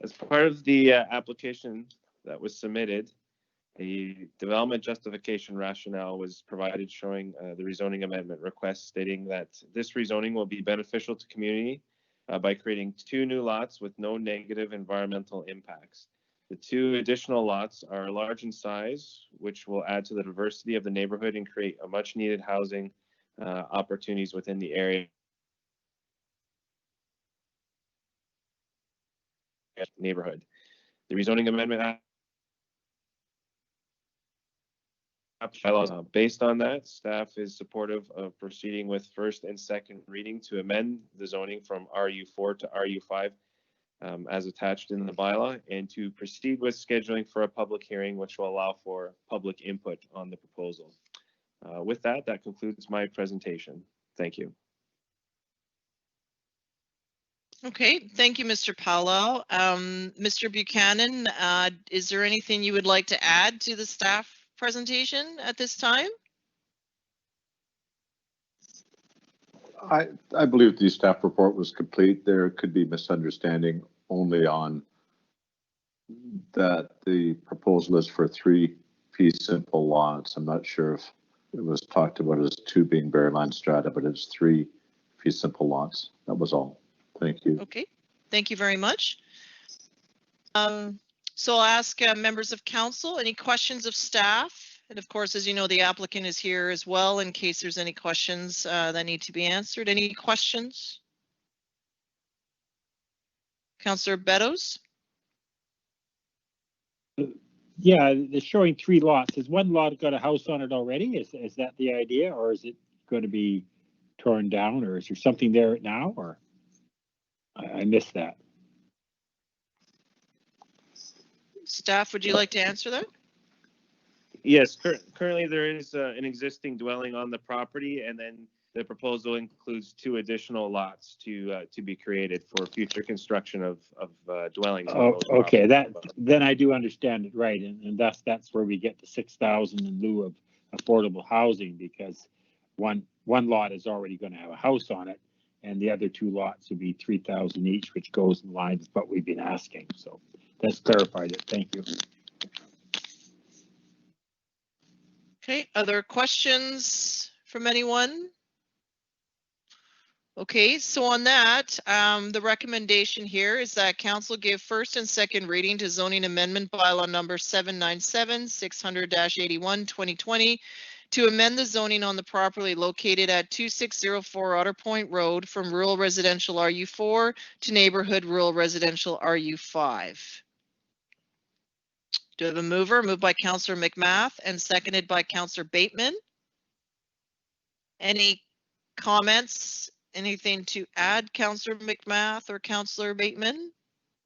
As part of the application that was submitted, a development justification rationale was provided showing the rezoning amendment request, stating that this rezoning will be beneficial to community by creating 2 new lots with no negative environmental impacts. The 2 additional lots are large in size, which will add to the diversity of the neighborhood and create a much needed housing opportunities within the area. Neighborhood. The rezoning amendment based on that, staff is supportive of proceeding with first and second reading to amend the zoning from RU4 to RU5 as attached in the bylaw, and to proceed with scheduling for a public hearing which will allow for public input on the proposal. With that, that concludes my presentation. Thank you. Okay, thank you, Mr. Powell. Mr. Buchanan, is there anything you would like to add to the staff presentation at this time? I believe the staff report was complete. There could be misunderstanding only on that the proposal is for 3 fee simple lots. I'm not sure if it was talked about as 2 being Bearland Strata, but it's 3 fee simple lots. That was all. Thank you. Okay, thank you very much. So I'll ask members of council, any questions of staff? And of course, as you know, the applicant is here as well in case there's any questions that need to be answered. Any questions? Councillor Beddoes? Yeah, they're showing 3 lots. Has one lot got a house on it already? Is that the idea, or is it going to be torn down, or is there something there now, or I missed that? Staff, would you like to answer that? Yes, currently there is an existing dwelling on the property, and then the proposal includes 2 additional lots to be created for future construction of dwellings. Oh, okay, then I do understand it right, and that's where we get the 6,000 in lieu of affordable housing, because one lot is already going to have a house on it, and the other 2 lots would be 3,000 each, which goes in line with what we've been asking. So that's clarified it. Thank you. Okay, other questions from anyone? Okay, so on that, the recommendation here is that council give first and second reading to zoning amendment bylaw number 797 600-81 2020 to amend the zoning on the property located at 2604 Otter Point Road from rural residential RU4 to neighborhood rural residential RU5. Do I have a mover? Moved by Councillor McMath and seconded by Councillor Bateman. Any comments? Anything to add, Councillor McMath or Councillor Bateman,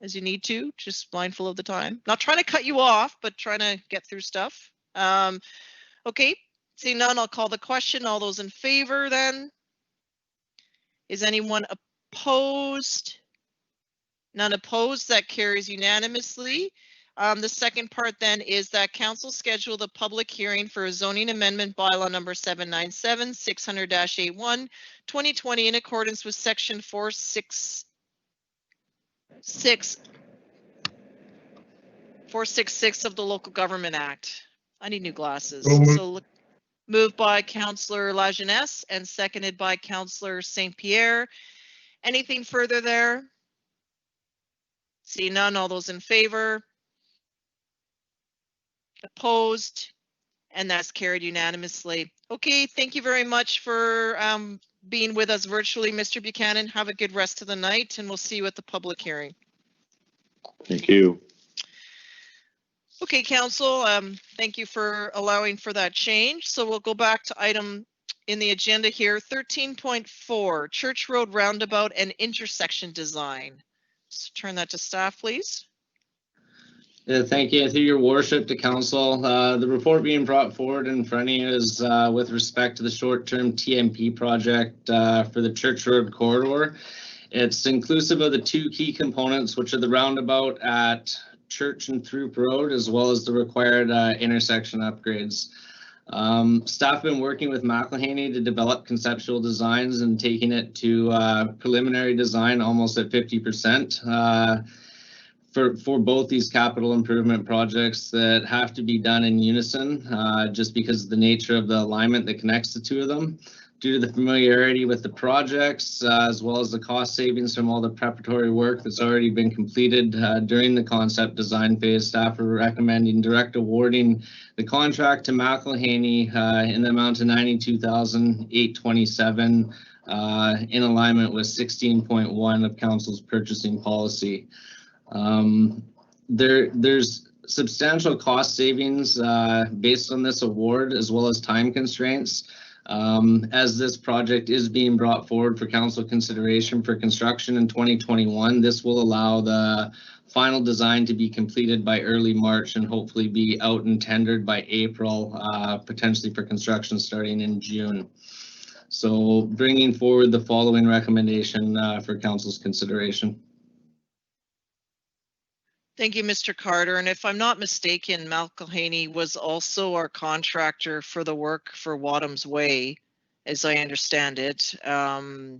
as you need to, just mindful of the time. Not trying to cut you off, but trying to get through stuff. Okay, seeing none, I'll call the question. All those in favor then? Is anyone opposed? None opposed, that carries unanimously. The second part then is that council schedule the public hearing for a zoning amendment bylaw number 797 600-81 2020 in accordance with section 466 of the Local Government Act. I need new glasses. So moved by Councillor Lajeunesse and seconded by Councillor St. Pierre. Anything further there? See none, all those in favor? Opposed, and that's carried unanimously. Okay, thank you very much for being with us virtually, Mr. Buchanan. Have a good rest of the night, and we'll see you at the public hearing. Thank you. Okay, council, thank you for allowing for that change. So we'll go back to item in the agenda here, 13.4, Church Road Roundabout and Intersection Design. So turn that to staff, please. Thank you. Through your worship to council, the report being brought forward in front of you is with respect to the short-term TMP project for the Church Road corridor. It's inclusive of the 2 key components, which are the roundabout at Church and Throop Road, as well as the required intersection upgrades. Staff have been working with McElhaney to develop conceptual designs and taking it to preliminary design almost at 50%. For both these capital improvement projects that have to be done in unison, just because of the nature of the alignment that connects the 2 of them. Due to the familiarity with the projects, as well as the cost savings from all the preparatory work that's already been completed during the concept design phase, staff are recommending direct awarding the contract to McElhaney in the amount of $92,827 in alignment with 16.1 of council's purchasing policy. There's substantial cost savings based on this award, as well as time constraints. As this project is being brought forward for council consideration for construction in 2021, this will allow the final design to be completed by early March and hopefully be out and tendered by April, potentially for construction starting in June. So bringing forward the following recommendation for council's consideration. Thank you, Mr. Carter. And if I'm not mistaken, McElhaney was also our contractor for the work for Wadham's Way as I understand it.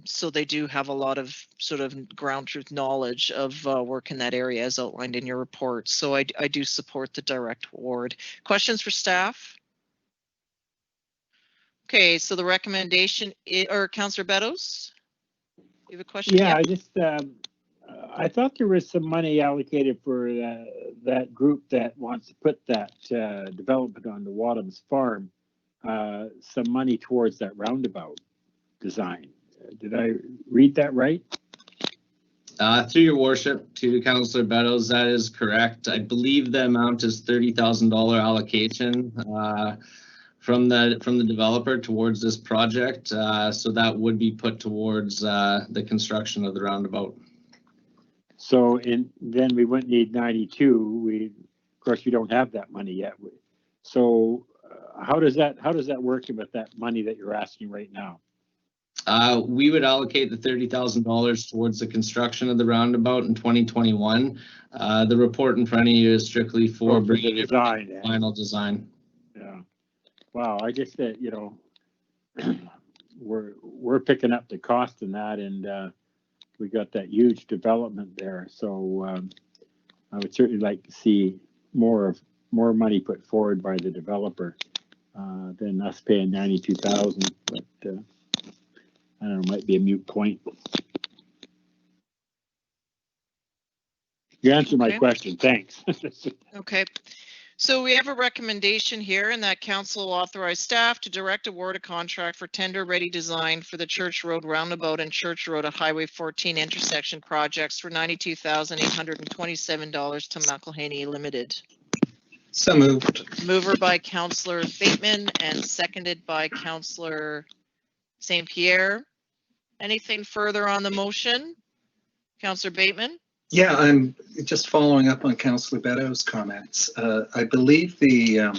So they do have a lot of sort of ground truth knowledge of work in that area as outlined in your report. So I do support the direct award. Questions for staff? Okay, so the recommendation, or Councillor Beddoes? You have a question? Yeah, I just, I thought there was some money allocated for that group that wants to put that development on the Wadhams farm, some money towards that roundabout design. Did I read that right? Through your worship to Councillor Beddoes, that is correct. I believe the amount is $30,000 allocation from the developer towards this project. So that would be put towards the construction of the roundabout. So then we wouldn't need 92. Of course, we don't have that money yet. So how does that work with that money that you're asking right now? We would allocate the $30,000 towards the construction of the roundabout in 2021. The report in front of you is strictly for bringing it to final design. Yeah. Wow. I just that we're picking up the cost in that, and we got that huge development there. So I would certainly like to see more money put forward by the developer than us paying 92,000. But I don't know, might be a moot point. You answered my question. Thanks. Okay. So we have a recommendation here, and that council authorized staff to direct award a contract for tender-ready design for the Church Road roundabout and Church Road at Highway 14 intersection projects for $92,827 to McElhaney Limited. So moved. Mover by Councillor Bateman and seconded by Councillor St. Pierre. Anything further on the motion? Councillor Bateman? Yeah, I'm just following up on Councillor Beddoes' comments. I believe the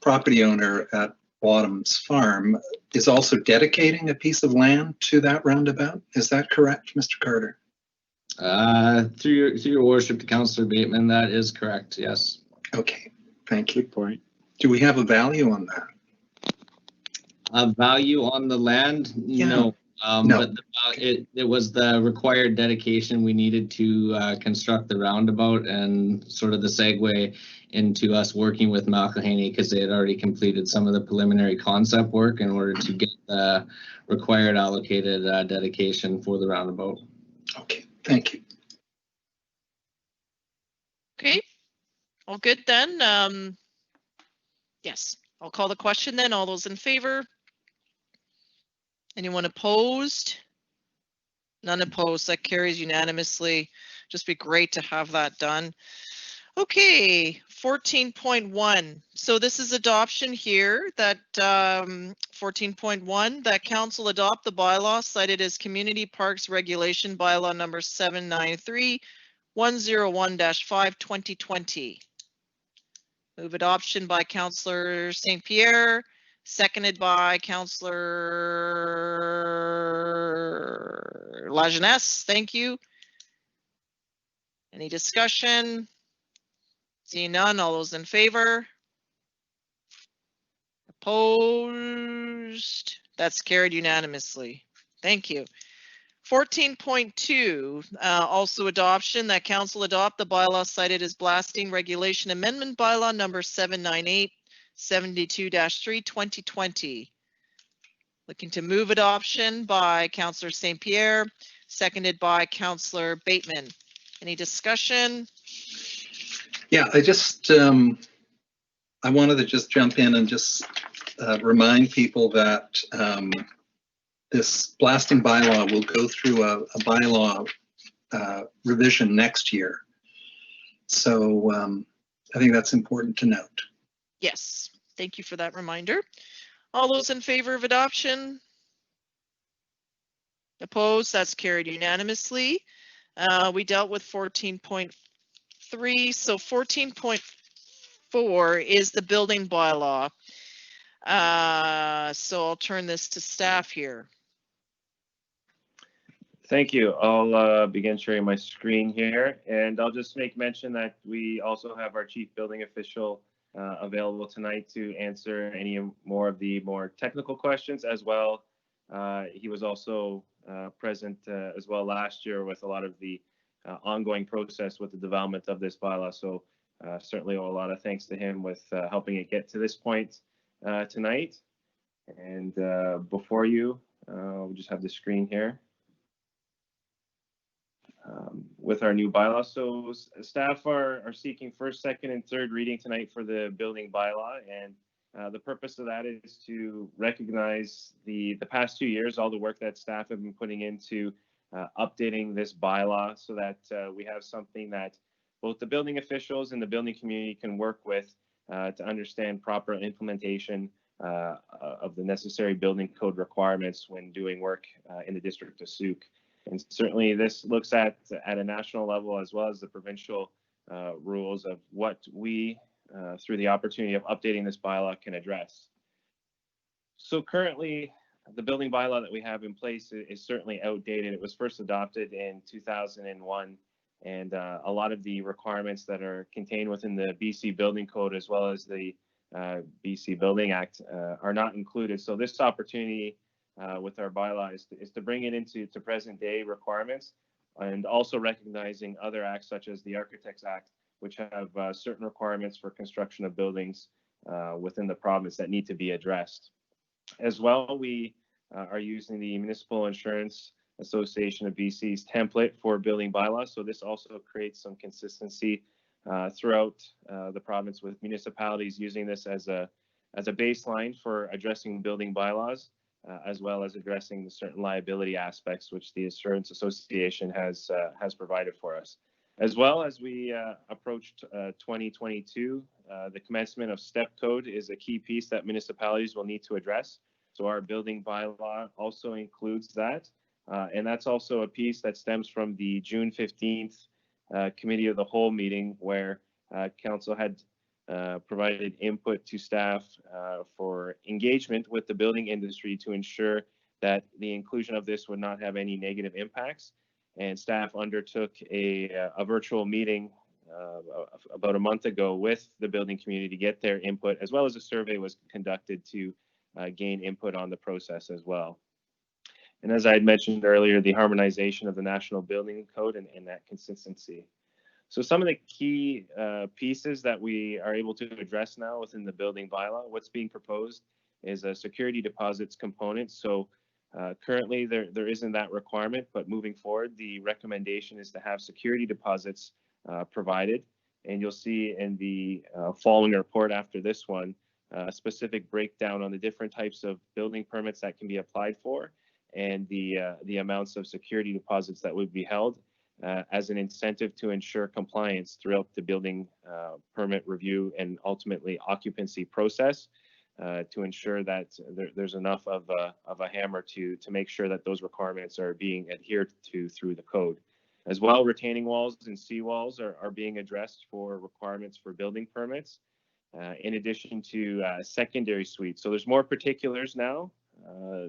property owner at Wadhams Farm is also dedicating a piece of land to that roundabout. Is that correct, Mr. Carter? Through your worship to Councillor Bateman, that is correct, yes. Okay, thank you. Good point. Do we have a value on that? A value on the land? Yeah. No. No. But it was the required dedication we needed to construct the roundabout, and sort of the segue into us working with McElhaney because they had already completed some of the preliminary concept work in order to get the required allocated dedication for the roundabout. Okay, thank you. Okay, all good then. Yes, I'll call the question then. All those in favor? Anyone opposed? None opposed. That carries unanimously. Just be great to have that done. Okay, 14.1. So this is adoption here that 14.1 that council adopt the bylaw cited as Community Parks Regulation Bylaw number 793-101-5/2020. Move adoption by Councillor St. Pierre. Seconded by Councillor Lajeunesse. Thank you. Any discussion? Seeing none, all those in favor? Opposed? That's carried unanimously. Thank you. 14.2, also adoption, that council adopt the bylaw cited as Blasting Regulation Amendment Bylaw number 798-72-3/2020. Looking to move adoption by Councillor St. Pierre, seconded by Councillor Bateman. Any discussion? Yeah, I wanted to just jump in and just remind people that this blasting bylaw will go through a bylaw revision next year. So I think that's important to note. Yes, thank you for that reminder. All those in favor of adoption? Opposed? That's carried unanimously. We dealt with 14.3, so 14.4 is the building bylaw. So I'll turn this to staff here. Thank you. I'll begin sharing my screen here, and I'll just make mention that we also have our chief building official available tonight to answer any more of the more technical questions, as well He was also present as well last year with a lot of the ongoing process with the development of this bylaw. So certainly a lot of thanks to him with helping it get to this point tonight. And before you, we'll just have the screen here. With our new bylaw. So staff are seeking first, second, and third reading tonight for the building bylaw. And the purpose of that is to recognize the past 2 years, all the work that staff have been putting into updating this bylaw so that we have something that both the building officials and the building community can work with to understand proper implementation of the necessary building code requirements when doing work in the district of Sooke. And certainly this looks at a national level as well as the provincial rules of what we, through the opportunity of updating this bylaw, can address. So currently, the building bylaw that we have in place is certainly outdated. It was first adopted in 2001, and a lot of the requirements that are contained within the BC Building Code as well as the BC Building Act are not included. So this opportunity with our bylaw is to bring it into present day requirements, and also recognizing other acts such as the Architects Act, which have certain requirements for construction of buildings within the province that need to be addressed. As well, we are using the Municipal Insurance Association of BC's template for building bylaws. So this also creates some consistency throughout the province, with municipalities using this as a baseline for addressing building bylaws, as well as addressing the certain liability aspects which the Insurance Association has provided for us. As well as we approached 2022, the commencement of STEP code is a key piece that municipalities will need to address. So our building bylaw also includes that. And that's also a piece that stems from the June 15th Committee of the Whole meeting, where Council had provided input to staff for engagement with the building industry to ensure that the inclusion of this would not have any negative impacts. And staff undertook a virtual meeting about a month ago with the building community to get their input, as well as a survey was conducted to gain input on the process as well. And as I had mentioned earlier, the harmonization of the National Building Code and that consistency. So some of the key pieces that we are able to address now within the building bylaw, what's being proposed is a security deposits component. So currently there isn't that requirement, but moving forward, the recommendation is to have security deposits provided. And you'll see in the following report after this one, a specific breakdown on the different types of building permits that can be applied for, and the amounts of security deposits that would be held as an incentive to ensure compliance throughout the building permit review and ultimately occupancy process, to ensure that there's enough of a hammer to make sure that those requirements are being adhered to through the code. As well, retaining walls and seawalls are being addressed for requirements for building permits, in addition to secondary suites. So there's more particulars now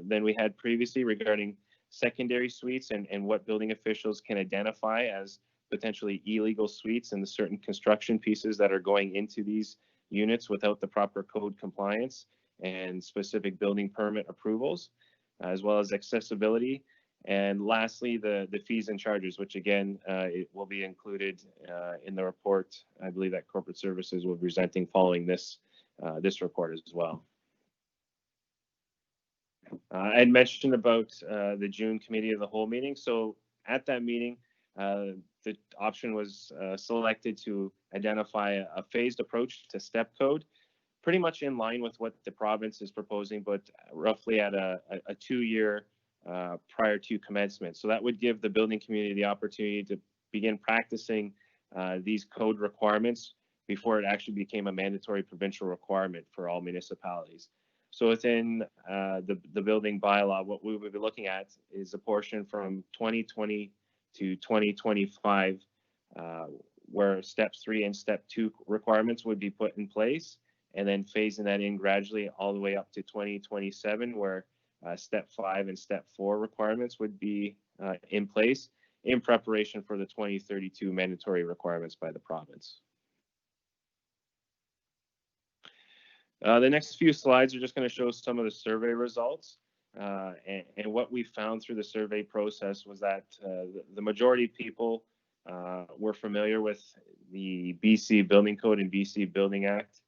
than we had previously regarding secondary suites and what building officials can identify as potentially illegal suites and the certain construction pieces that are going into these units without the proper code compliance and specific building permit approvals, as well as accessibility. And lastly, the fees and charges, which again, it will be included in the report. I believe that corporate services will be presenting following this report as well. I had mentioned about the June Committee of the Whole meeting. So at that meeting, the option was selected to identify a phased approach to STEP code, pretty much in line with what the province is proposing, but roughly at a 2-year prior to commencement. So that would give the building community the opportunity to begin practicing these code requirements before it actually became a mandatory provincial requirement for all municipalities. So within the building bylaw, what we would be looking at is a portion from 2020 to 2025, where steps 3 and step 2 requirements would be put in place, and then phasing that in gradually all the way up to 2027, where step 5 and step 4 requirements would be in place in preparation for the 2032 mandatory requirements by the province. The next few slides are just going to show some of the survey results. And what we found through the survey process was that the majority of people were familiar with the BC Building Code and BC Building Act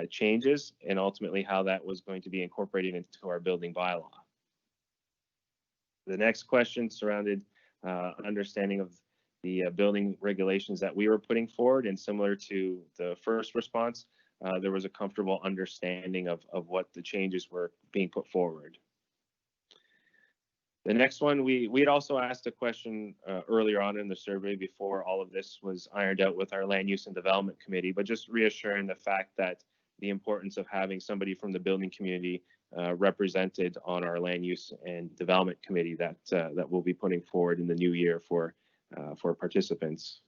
changes, and ultimately how that was going to be incorporated into our building bylaw. The next question surrounded understanding of the building regulations that we were putting forward, and similar to the first response, there was a comfortable understanding of what the changes were being put forward. The next one, we had also asked a question earlier on in the survey before all of this was ironed out with our Land Use and Development Committee, but just reassuring the fact that the importance of having somebody from the building community represented on our Land Use and Development Committee that we'll be putting forward in the new year for participants.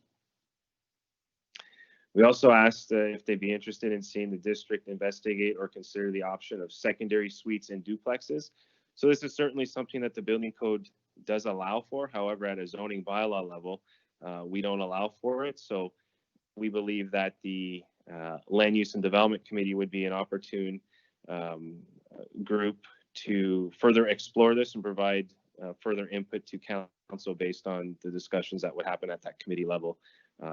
We also asked if they'd be interested in seeing the district investigate or consider the option of secondary suites and duplexes. So this is certainly something that the building code does allow for. However, at a zoning bylaw level, we don't allow for it. So we believe that the Land Use and Development Committee would be an opportune group to further explore this and provide further input to council based on the discussions that would happen at that committee level.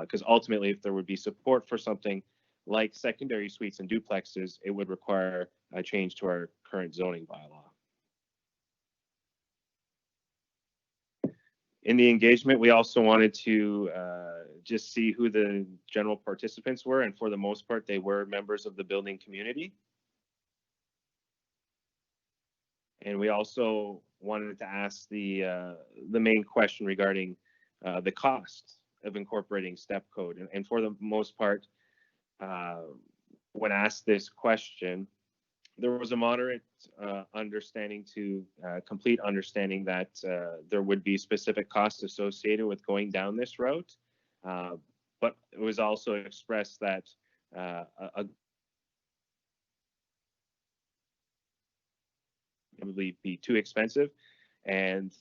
Because ultimately, if there would be support for something like secondary suites and duplexes, it would require a change to our current zoning bylaw. In the engagement, we also wanted to just see who the general participants were, and for the most part, they were members of the building community. And we also wanted to ask the main question regarding the cost of incorporating STEP code. And for the most part, when asked this question, there was a moderate understanding to complete understanding that there would be specific costs associated with going down this route. But it was also expressed that probably be too expensive, and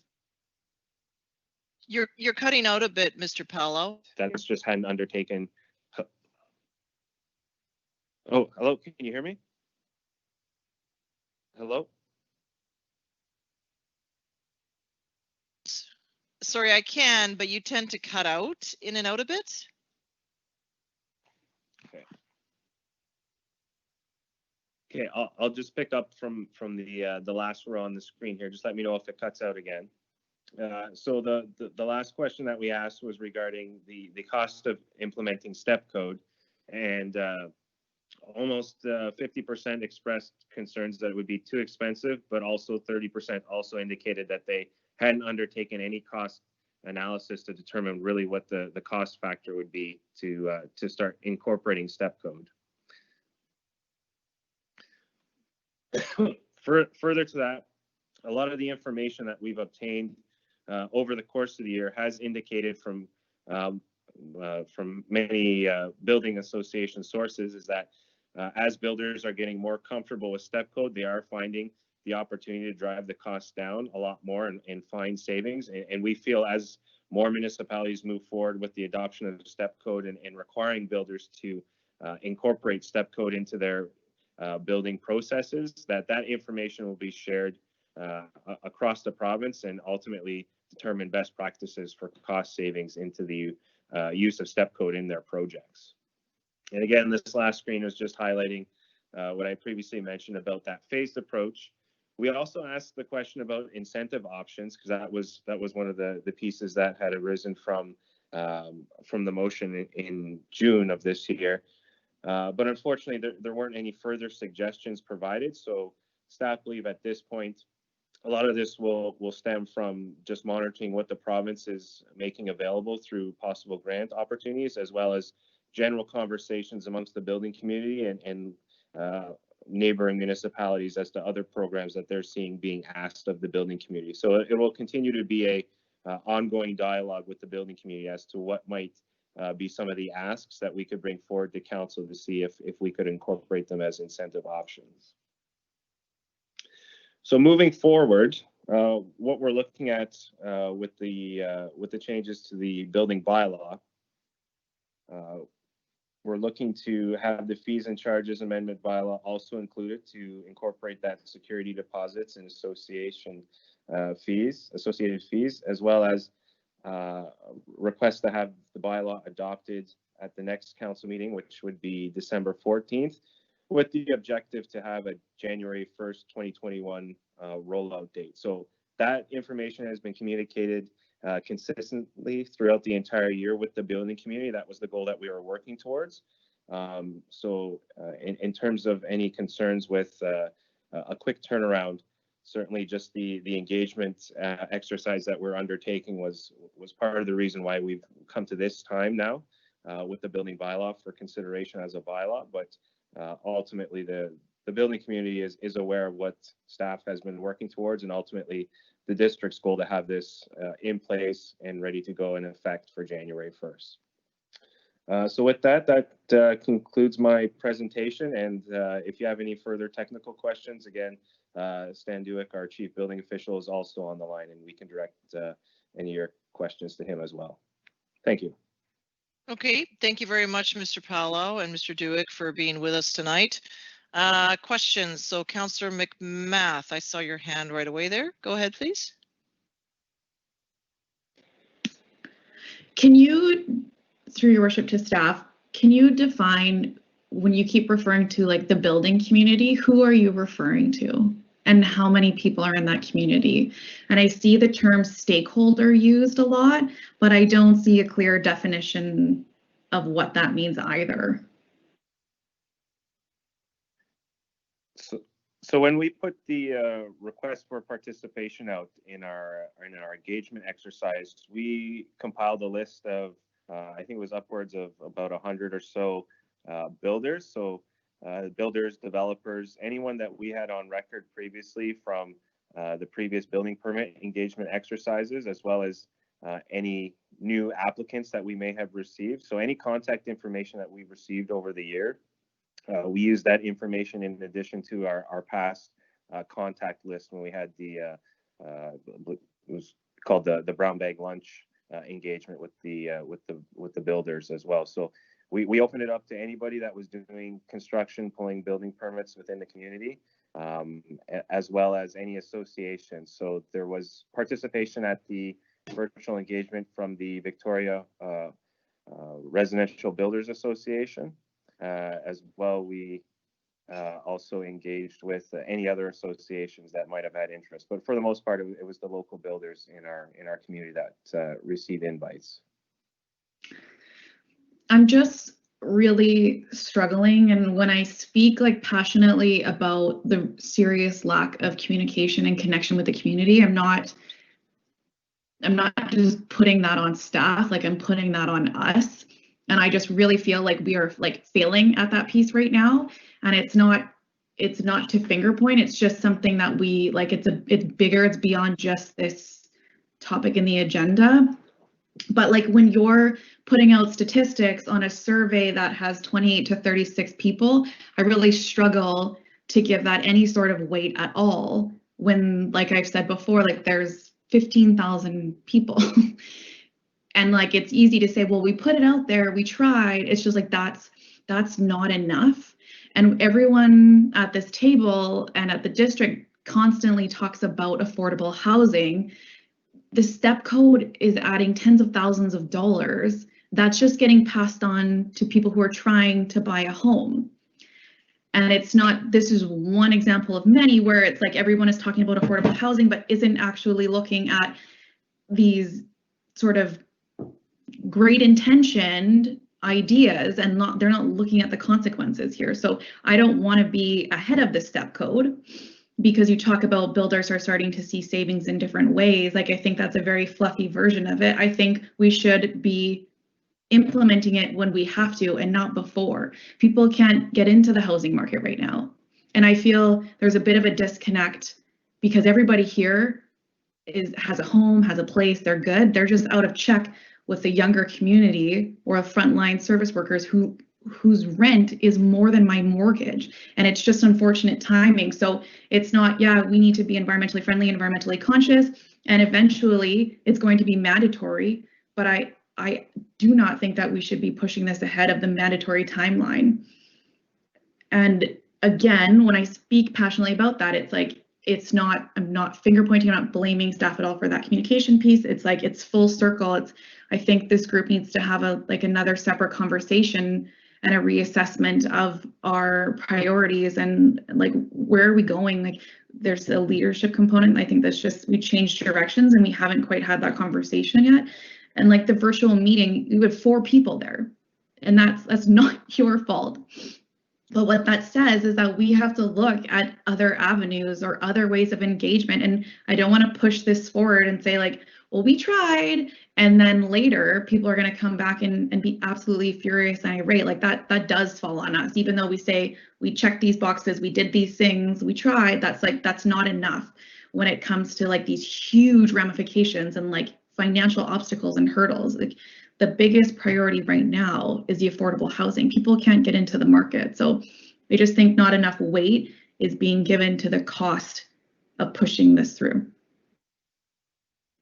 You're cutting out a bit, Mr. Paolo. that's just hadn't undertaken. Oh, hello, can you hear me? Hello? Sorry, I can, but you tend to cut out in and out a bit. Okay, I'll just pick up from the last row on the screen here. Just let me know if it cuts out again. So the last question that we asked was regarding the cost of implementing STEP code, and almost 50% expressed concerns that it would be too expensive, but also 30% also indicated that they hadn't undertaken any cost analysis to determine really what the cost factor would be to start incorporating STEP code. Further to that, a lot of the information that we've obtained over the course of the year has indicated from many building association sources is that as builders are getting more comfortable with STEP code, they are finding the opportunity to drive the costs down a lot more and find savings. And we feel as more municipalities move forward with the adoption of STEP code and requiring builders to incorporate STEP code into their building processes, that information will be shared across the province and ultimately determine best practices for cost savings into the use of STEP code in their projects. And again, this last screen was just highlighting what I previously mentioned about that phased approach. We also asked the question about incentive options, because that was one of the pieces that had arisen from the motion in June of this year. But unfortunately, there weren't any further suggestions provided. So staff believe at this point, a lot of this will stem from just monitoring what the province is making available through possible grant opportunities, as well as general conversations amongst the building community and neighboring municipalities as to other programs that they're seeing being asked of the building community. So it will continue to be a ongoing dialogue with the building community as to what might be some of the asks that we could bring forward to council to see if we could incorporate them as incentive options. So moving forward, what we're looking at with the changes to the building bylaw, we're looking to have the fees and charges amendment bylaw also included to incorporate that security deposits and associated fees, as well as request to have the bylaw adopted at the next council meeting, which would be December 14th, with the objective to have a January 1st, 2021 rollout date. So that information has been communicated consistently throughout the entire year with the building community. That was the goal that we were working towards. In terms of any concerns with a quick turnaround, certainly just the engagement exercise that we're undertaking was part of the reason why we've come to this time now with the building bylaw for consideration as a bylaw. But ultimately, the building community is aware of what staff has been working towards, and ultimately the district's goal to have this in place and ready to go in effect for January 1st. So with that concludes my presentation. And if you have any further technical questions, again, Stan Duick, our chief building official, is also on the line, and we can direct any of your questions to him as well. Thank you. Okay, thank you very much, Mr. Palau and Mr. Duick, for being with us tonight. Questions? So Councillor McMath, I saw your hand right away there. Go ahead, please. Can you, through your worship to staff, can you define, when you keep referring to like the building community, who are you referring to? And how many people are in that community? And I see the term stakeholder used a lot, but I don't see a clear definition of what that means either. So when we put the request for participation out in our engagement exercise, we compiled a list of I think it was upwards of about 100 or so builders. So builders, developers, anyone that we had on record previously from the previous building permit engagement exercises, as well as any new applicants that we may have received. So any contact information that we received over the year, we use that information in addition to our past contact list when we had it was called the brown bag lunch engagement with the builders as well. So we opened it up to anybody that was doing construction, pulling building permits within the community, as well as any associations. So there was participation at the virtual engagement from the Victoria Residential Builders Association. As well, we also engaged with any other associations that might have had interest, but for the most part, it was the local builders in our community that received invites. I'm just really struggling, and when I speak like passionately about the serious lack of communication and connection with the community, I'm not just putting that on staff, like I'm putting that on us. And I just really feel like we are like failing at that piece right now. And it's not to finger point. It's just something that we like, it's bigger, it's beyond just this topic in the agenda. But like when you're putting out statistics on a survey that has 28 to 36 people, I really struggle to give that any sort of weight at all. When, like I've said before, like there's 15,000 people. And like, it's easy to say, well, we put it out there, we tried. It's just like, that's not enough. And everyone at this table and at the district constantly talks about affordable housing. The STEP code is adding tens of thousands of dollars. That's just getting passed on to people who are trying to buy a home. And it's not, this is one example of many where it's like everyone is talking about affordable housing, but isn't actually looking at these sort of great intentioned ideas, and they're not looking at the consequences here. So I don't want to be ahead of the STEP code, because you talk about builders are starting to see savings in different ways. Like, I think that's a very fluffy version of it. I think we should be implementing it when we have to and not before. People can't get into the housing market right now. And I feel there's a bit of a disconnect because everybody here has a home, has a place, they're good. They're just out of check with the younger community or frontline service workers whose rent is more than my mortgage. And it's just unfortunate timing. So it's not, yeah, we need to be environmentally friendly, environmentally conscious, and eventually it's going to be mandatory. But I do not think that we should be pushing this ahead of the mandatory timeline. And again, when I speak passionately about that, it's like, I'm not finger pointing, I'm not blaming staff at all for that communication piece. It's like, it's full circle. I think this group needs to have another separate conversation and a reassessment of our priorities and like, where are we going? Like, there's a leadership component. I think that's just, we changed directions and we haven't quite had that conversation yet. And like the virtual meeting, we had 4 people there, and that's not your fault. But what that says is that we have to look at other avenues or other ways of engagement. And I don't want to push this forward and say like, well, we tried, and then later people are going to come back and be absolutely furious and irate. Like that does fall on us, even though we say we checked these boxes, we did these things, we tried. That's not enough when it comes to like these huge ramifications and like financial obstacles and hurdles. Like, the biggest priority right now is the affordable housing. People can't get into the market. So I just think not enough weight is being given to the cost of pushing this through.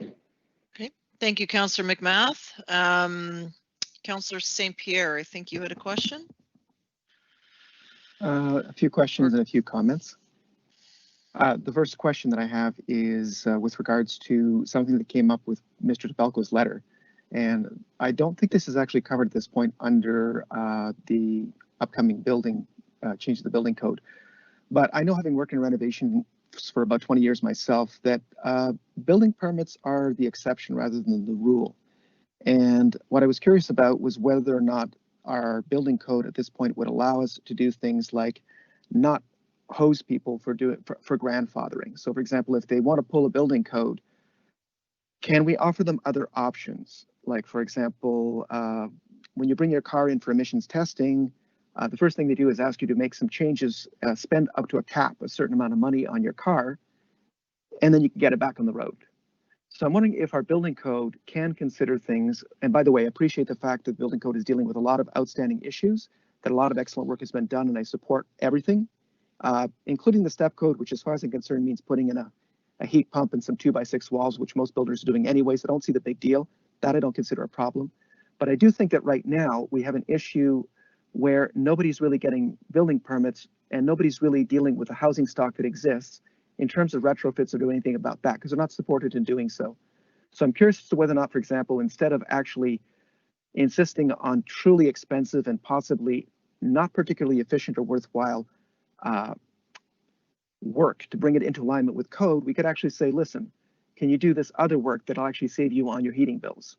Okay, thank you, Councillor McMath. Councillor St. Pierre, I think you had a question. A few questions and a few comments. The first question that I have is with regards to something that came up with Mr. DeFalco's letter. And I don't think this is actually covered at this point under the upcoming building change to the building code. But I know, having worked in renovation for about 20 years myself, that building permits are the exception rather than the rule. And what I was curious about was whether or not our building code at this point would allow us to do things like not hose people for grandfathering. So for example, if they want to pull a building code, can we offer them other options? Like, for example, when you bring your car in for emissions testing, the first thing they do is ask you to make some changes, spend up to a cap, a certain amount of money on your car, and then you can get it back on the road. So I'm wondering if our building code can consider things, and by the way, I appreciate the fact that the building code is dealing with a lot of outstanding issues, that a lot of excellent work has been done, and I support everything, including the step code, which as far as I'm concerned means putting in a heat pump and some 2x6 walls, which most builders are doing anyway, so I don't see the big deal. That I don't consider a problem. But I do think that right now we have an issue where nobody's really getting building permits and nobody's really dealing with the housing stock that exists in terms of retrofits or doing anything about that, because they're not supported in doing so. So I'm curious as to whether or not, for example, instead of actually insisting on truly expensive and possibly not particularly efficient or worthwhile work to bring it into alignment with code, we could actually say, listen, can you do this other work that'll actually save you on your heating bills?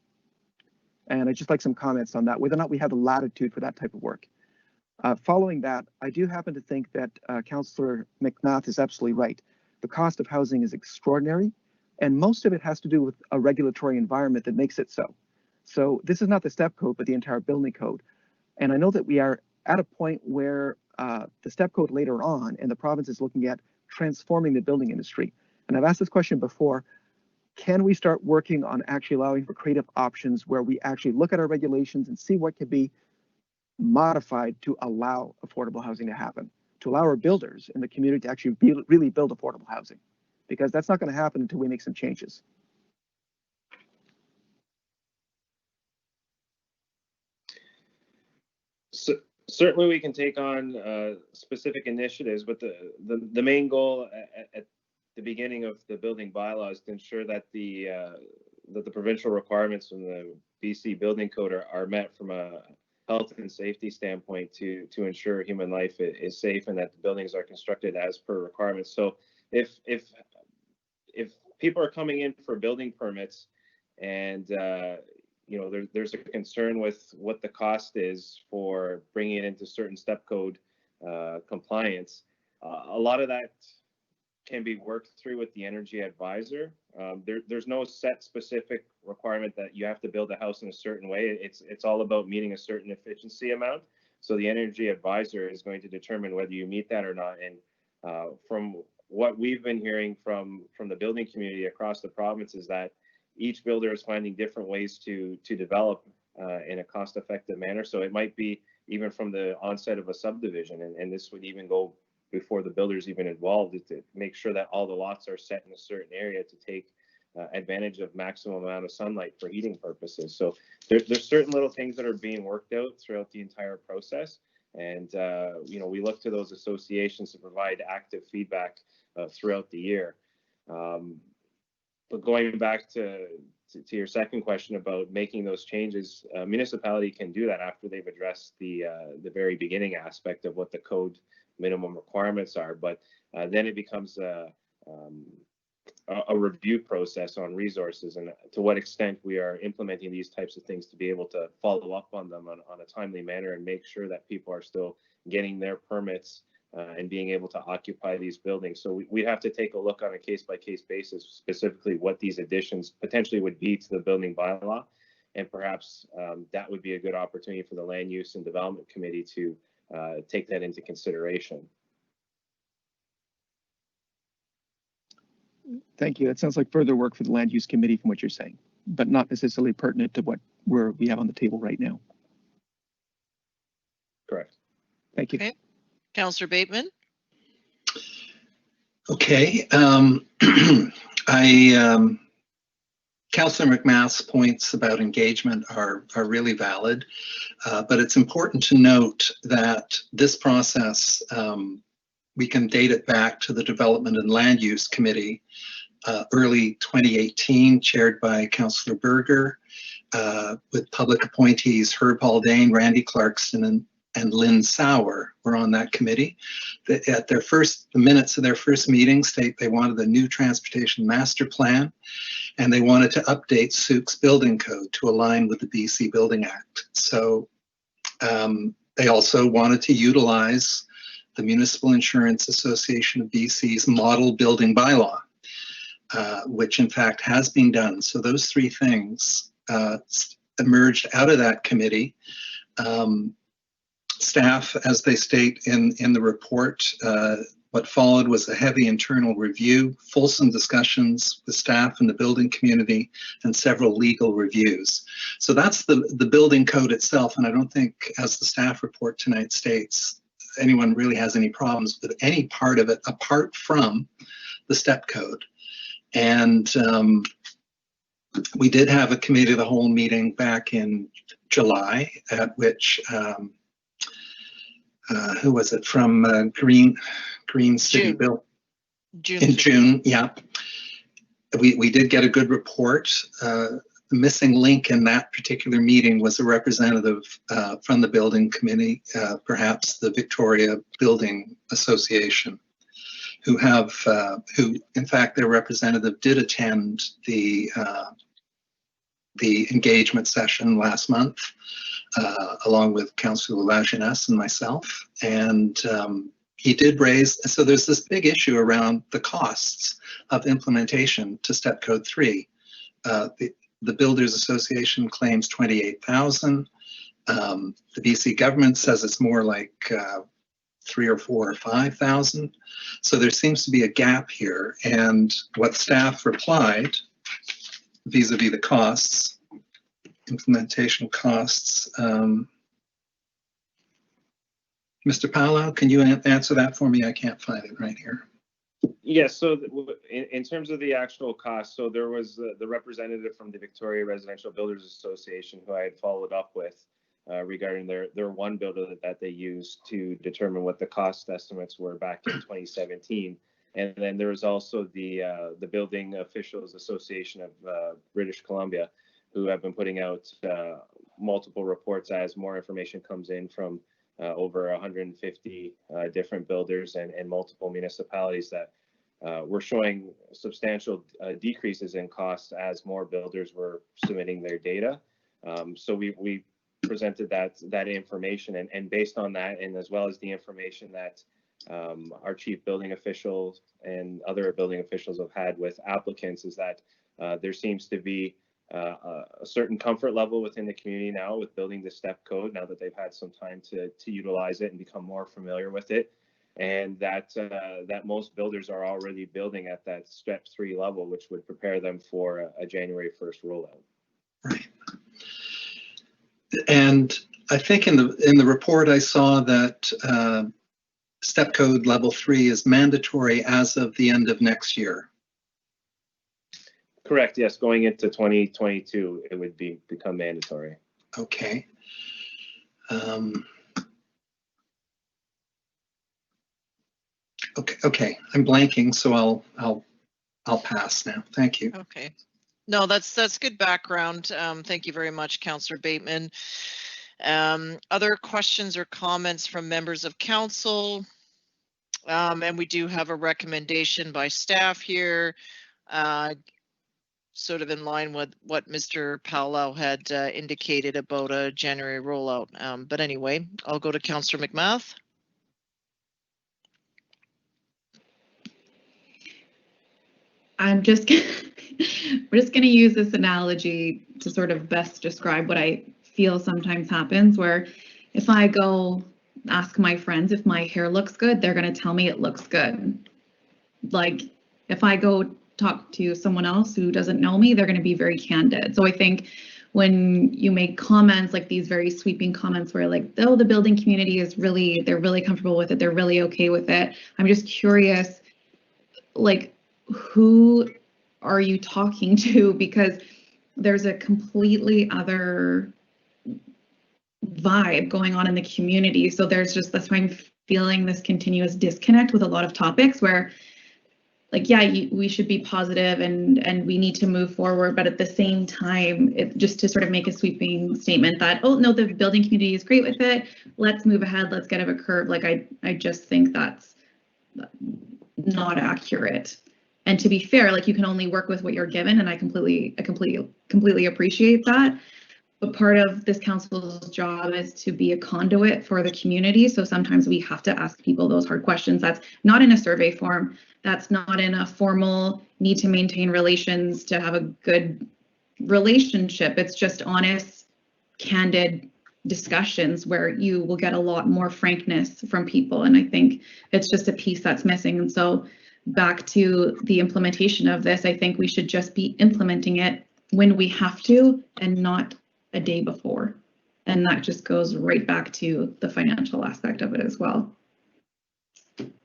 And I'd just like some comments on that, whether or not we have the latitude for that type of work. Following that, I do happen to think that Councillor McMath is absolutely right. The cost of housing is extraordinary, and most of it has to do with a regulatory environment that makes it so. So this is not the step code, but the entire building code. And I know that we are at a point where the step code later on, and the province is looking at transforming the building industry. And I've asked this question before. Can we start working on actually allowing for creative options where we actually look at our regulations and see what can be modified to allow affordable housing to happen, to allow our builders in the community to actually really build affordable housing? Because that's not going to happen until we make some changes. So certainly we can take on specific initiatives, but the main goal at the beginning of the building bylaws to ensure that the provincial requirements from the BC building code are met from a health and safety standpoint to ensure human life is safe and that the buildings are constructed as per requirements. So if people are coming in for building permits and you know, there's a concern with what the cost is for bringing it into certain step code compliance, a lot of that can be worked through with the energy advisor. There's no set specific requirement that you have to build a house in a certain way. It's all about meeting a certain efficiency amount. So the energy advisor is going to determine whether you meet that or not. And from what we've been hearing from the building community across the province is that each builder is finding different ways to develop in a cost-effective manner. So it might be even from the onset of a subdivision, and this would even go before the builder's even involved, is to make sure that all the lots are set in a certain area to take advantage of maximum amount of sunlight for heating purposes. So there's certain little things that are being worked out throughout the entire process. And, we look to those associations to provide active feedback throughout the year. But going back to your second question about making those changes, municipality can do that after they've addressed the very beginning aspect of what the code minimum requirements are. But then it becomes a review process on resources and to what extent we are implementing these types of things to be able to follow up on them on a timely manner and make sure that people are still getting their permits and being able to occupy these buildings. So we have to take a look on a case-by-case basis, specifically what these additions potentially would be to the building bylaw. And perhaps that would be a good opportunity for the Land Use and Development Committee to take that into consideration. Thank you. That sounds like further work for the Land Use Committee from what you're saying, but not necessarily pertinent to what we have on the table right now. Correct. Thank you. Okay. Councillor Bateman. Okay. Councillor McMath's points about engagement are really valid, but it's important to note that this process, we can date it back to the Development and Land Use Committee, early 2018, chaired by Councillor Berger, with public appointees Herb Haldane, Randy Clarkson, and Lynn Sauer were on that committee. At the minutes of their first meeting state they wanted a new transportation master plan, and they wanted to update Souk's building code to align with the BC Building Act. So they also wanted to utilize the Municipal Insurance Association of BC's model building bylaw, which in fact has been done. So those three things emerged out of that committee. Staff, as they state in the report, what followed was a heavy internal review, fulsome discussions with staff and the building community, and several legal reviews. So that's the building code itself, and I don't think, as the staff report tonight states, anyone really has any problems with any part of it apart from the step code. And we did have a committee of the whole meeting back in July, at which who was it from Green City Bill? June, yeah. We did get a good report. The missing link in that particular meeting was a representative from the building committee, perhaps the Victoria Building Association, who in fact their representative did attend the engagement session last month, along with Councillor Lajeunesse and myself. And he did raise, so there's this big issue around the costs of implementation to Step Code 3. The Builders Association claims 28,000. The BC government says it's more like 3 or 4 or 5,000. So there seems to be a gap here. And what staff replied vis-a-vis the costs, implementation costs. Mr. Palau, can you answer that for me? I can't find it right here. Yes, so in terms of the actual cost, so there was the representative from the Victoria Residential Builders Association who I had followed up with regarding their one builder that they used to determine what the cost estimates were back in 2017. And then there was also the Building Officials Association of British Columbia, who have been putting out multiple reports as more information comes in from over 150 different builders and multiple municipalities that were showing substantial decreases in costs as more builders were submitting their data. So we presented that information, and based on that, and as well as the information that our chief building officials and other building officials have had with applicants, is that there seems to be a certain comfort level within the community now with building the step code, now that they've had some time to utilize it and become more familiar with it, and that most builders are already building at that step 3 level, which would prepare them for a January 1st rollout. Right. And I think in the report I saw that step code level 3 is mandatory as of the end of next year. Correct, yes, going into 2022, it would become mandatory. Okay. Okay, I'm blanking, so I'll pass now. Thank you. Okay. No, that's good background. Thank you very much, Councillor Bateman. Other questions or comments from members of council? And we do have a recommendation by staff here, sort of in line with what Mr. Powell had indicated about a January rollout. But anyway, I'll go to Councillor McMath. I'm just we're just going to use this analogy to sort of best describe what I feel sometimes happens, where if I go ask my friends if my hair looks good, they're going to tell me it looks good. Like if I go talk to someone else who doesn't know me, they're going to be very candid. So I think when you make comments like these very sweeping comments where like, oh, the building community is really, they're really comfortable with it, they're really okay with it. I'm just curious, like, who are you talking to? Because there's a completely other vibe going on in the community. So there's just, that's why I'm feeling this continuous disconnect with a lot of topics where like, yeah, we should be positive and we need to move forward, but at the same time, just to sort of make a sweeping statement that, oh no, the building community is great with it, let's move ahead, let's get of a curve. Like I just think that's not accurate. And to be fair, like you can only work with what you're given, and I completely appreciate that. But part of this council's job is to be a conduit for the community. So sometimes we have to ask people those hard questions. That's not in a survey form. That's not in a formal need to maintain relations to have a good relationship. It's just honest, candid discussions where you will get a lot more frankness from people. And I think it's just a piece that's missing. And so back to the implementation of this, I think we should just be implementing it when we have to and not a day before. And that just goes right back to the financial aspect of it as well.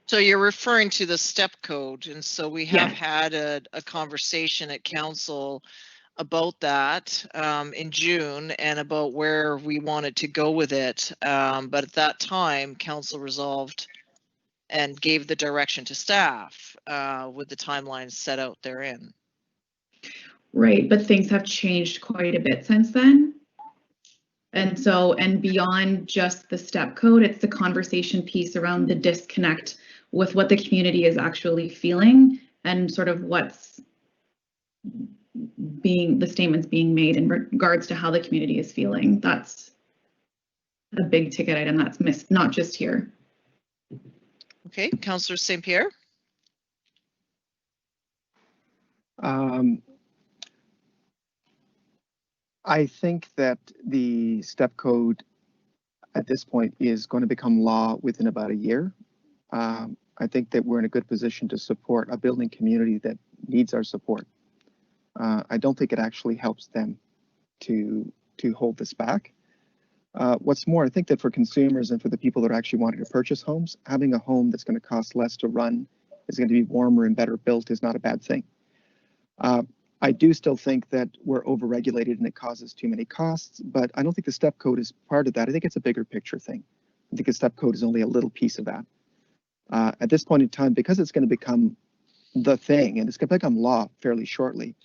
So you're referring to the step code. And so we have had a conversation at council about that in June and about where we wanted to go with it. But at that time, council resolved and gave the direction to staff with the timelines set out therein. Right, but things have changed quite a bit since then. And so, and beyond just the step code, it's the conversation piece around the disconnect with what the community is actually feeling and sort of what's being, the statements being made in regards to how the community is feeling. That's a big ticket item that's missed, not just here. Okay, Councillor St. Pierre. I think that the step code at this point is going to become law within about a year. I think that we're in a good position to support a building community that needs our support. I don't think it actually helps them to hold this back. What's more, I think that for consumers and for the people that are actually wanting to purchase homes, having a home that's going to cost less to run, is going to be warmer and better built is not a bad thing. I do still think that we're overregulated and it causes too many costs, but I don't think the step code is part of that. I think it's a bigger picture thing. I think the step code is only a little piece of that. At this point in time, because it's going to become the thing and it's going to become law fairly shortly,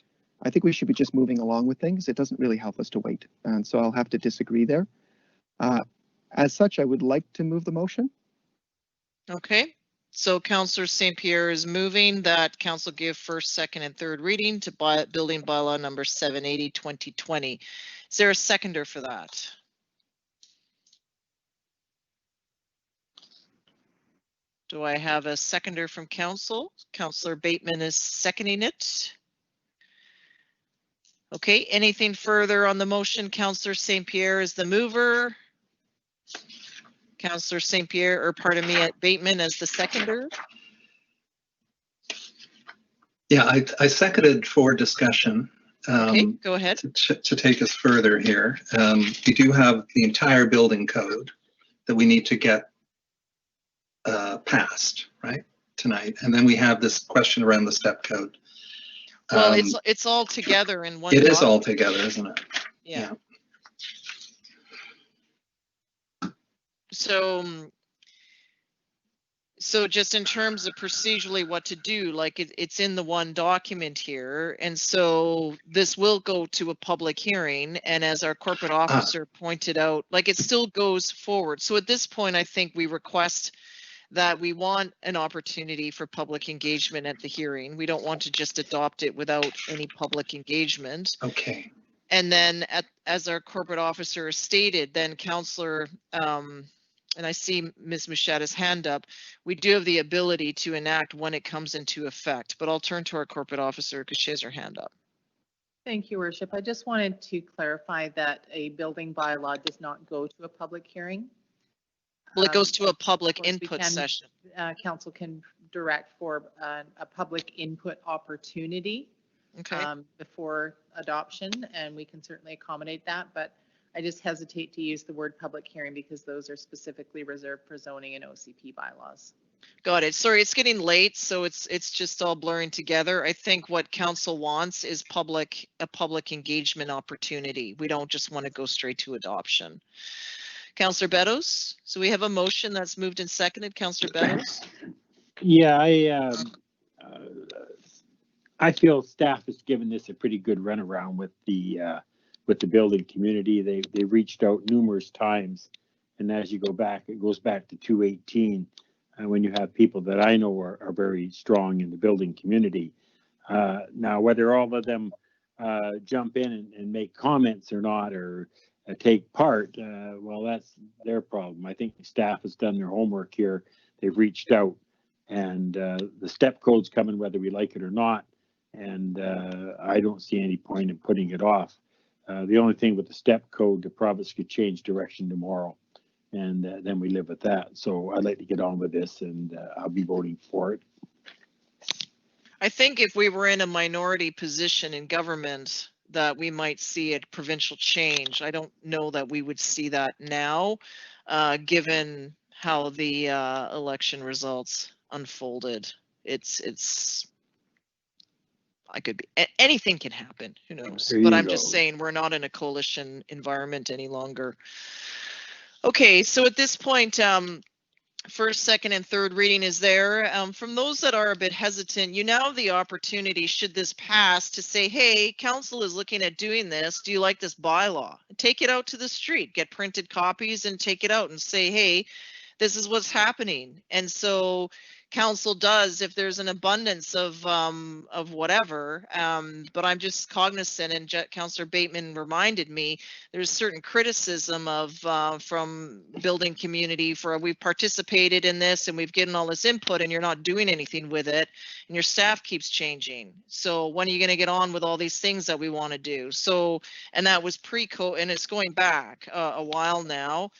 I think we should be just moving along with things. It doesn't really help us to wait. And so I'll have to disagree there. As such, I would like to move the motion. Okay. So Councillor St. Pierre is moving that council give first, second, and third reading to building bylaw number 780, 2020. Is there a seconder for that? Do I have a seconder from council? Councillor Bateman is seconding it. Okay, anything further on the motion? Councillor St. Pierre is the mover. Councillor St. Pierre, or pardon me, Bateman as the seconder. Yeah, I seconded for discussion. Okay, go ahead. To take us further here. We do have the entire building code that we need to get passed, right, tonight. And then we have this question around the step code. Well, it's all together in one. It is all document. together, isn't it? Yeah. So just in terms of procedurally what to do, like it's in the one document here. And so this will go to a public hearing. And as our corporate officer pointed out, like it still goes forward. So at this point, I think we request that we want an opportunity for public engagement at the hearing. We don't want to just adopt it without any public engagement. Okay. And then as our corporate officer stated, then Councillor, and I see Ms. Mouchetta's hand up, we do have the ability to enact when it comes into effect, but I'll turn to our corporate officer because she has her hand up. Thank you, Worship. I just wanted to clarify that a building bylaw does not go to a public hearing. Well, it goes to a public Of course, input session. Council can direct for a public input opportunity before adoption, and we can certainly accommodate that, but I just hesitate to use the word public hearing because those are specifically reserved for zoning and OCP bylaws. Got it. Sorry, it's getting late, so it's just all blurring together. I think what council wants is a public engagement opportunity. We don't just want to go straight to adoption. Councillor Beddoes, so we have a motion that's moved and seconded. Councillor Beddoes. Yeah, I feel staff has given this a pretty good runaround with the building community. They reached out numerous times, and as you go back, it goes back to 2018, when you have people that I know are very strong in the building community. Now, whether all of them jump in and make comments or not, or take part, well, that's their problem. I think staff has done their homework here. They've reached out, and the step code's coming whether we like it or not, and I don't see any point in putting it off. The only thing with the step code, the province could change direction tomorrow, and then we live with that. So I'd like to get on with this, and I'll be voting for it. I think if we were in a minority position in government, that we might see a provincial change. I don't know that we would see that now, given how the election results unfolded. I could be, anything can happen, who knows? But I'm just saying we're not in a coalition environment any longer. Okay, so at this point, first, second, and third reading is there. From those that are a bit hesitant, you now have the opportunity, should this pass, to say, hey, council is looking at doing this. Do you like this bylaw? Take it out to the street, get printed copies and take it out and say, hey, this is what's happening. And so council does, if there's an abundance of whatever, but I'm just cognizant, and Councillor Bateman reminded me, there's certain criticism of from building community for we've participated in this and we've given all this input and you're not doing anything with it and your staff keeps changing. So when are you going to get on with all these things that we want to do? So, and that was pre-COVID, and it's going back a while now.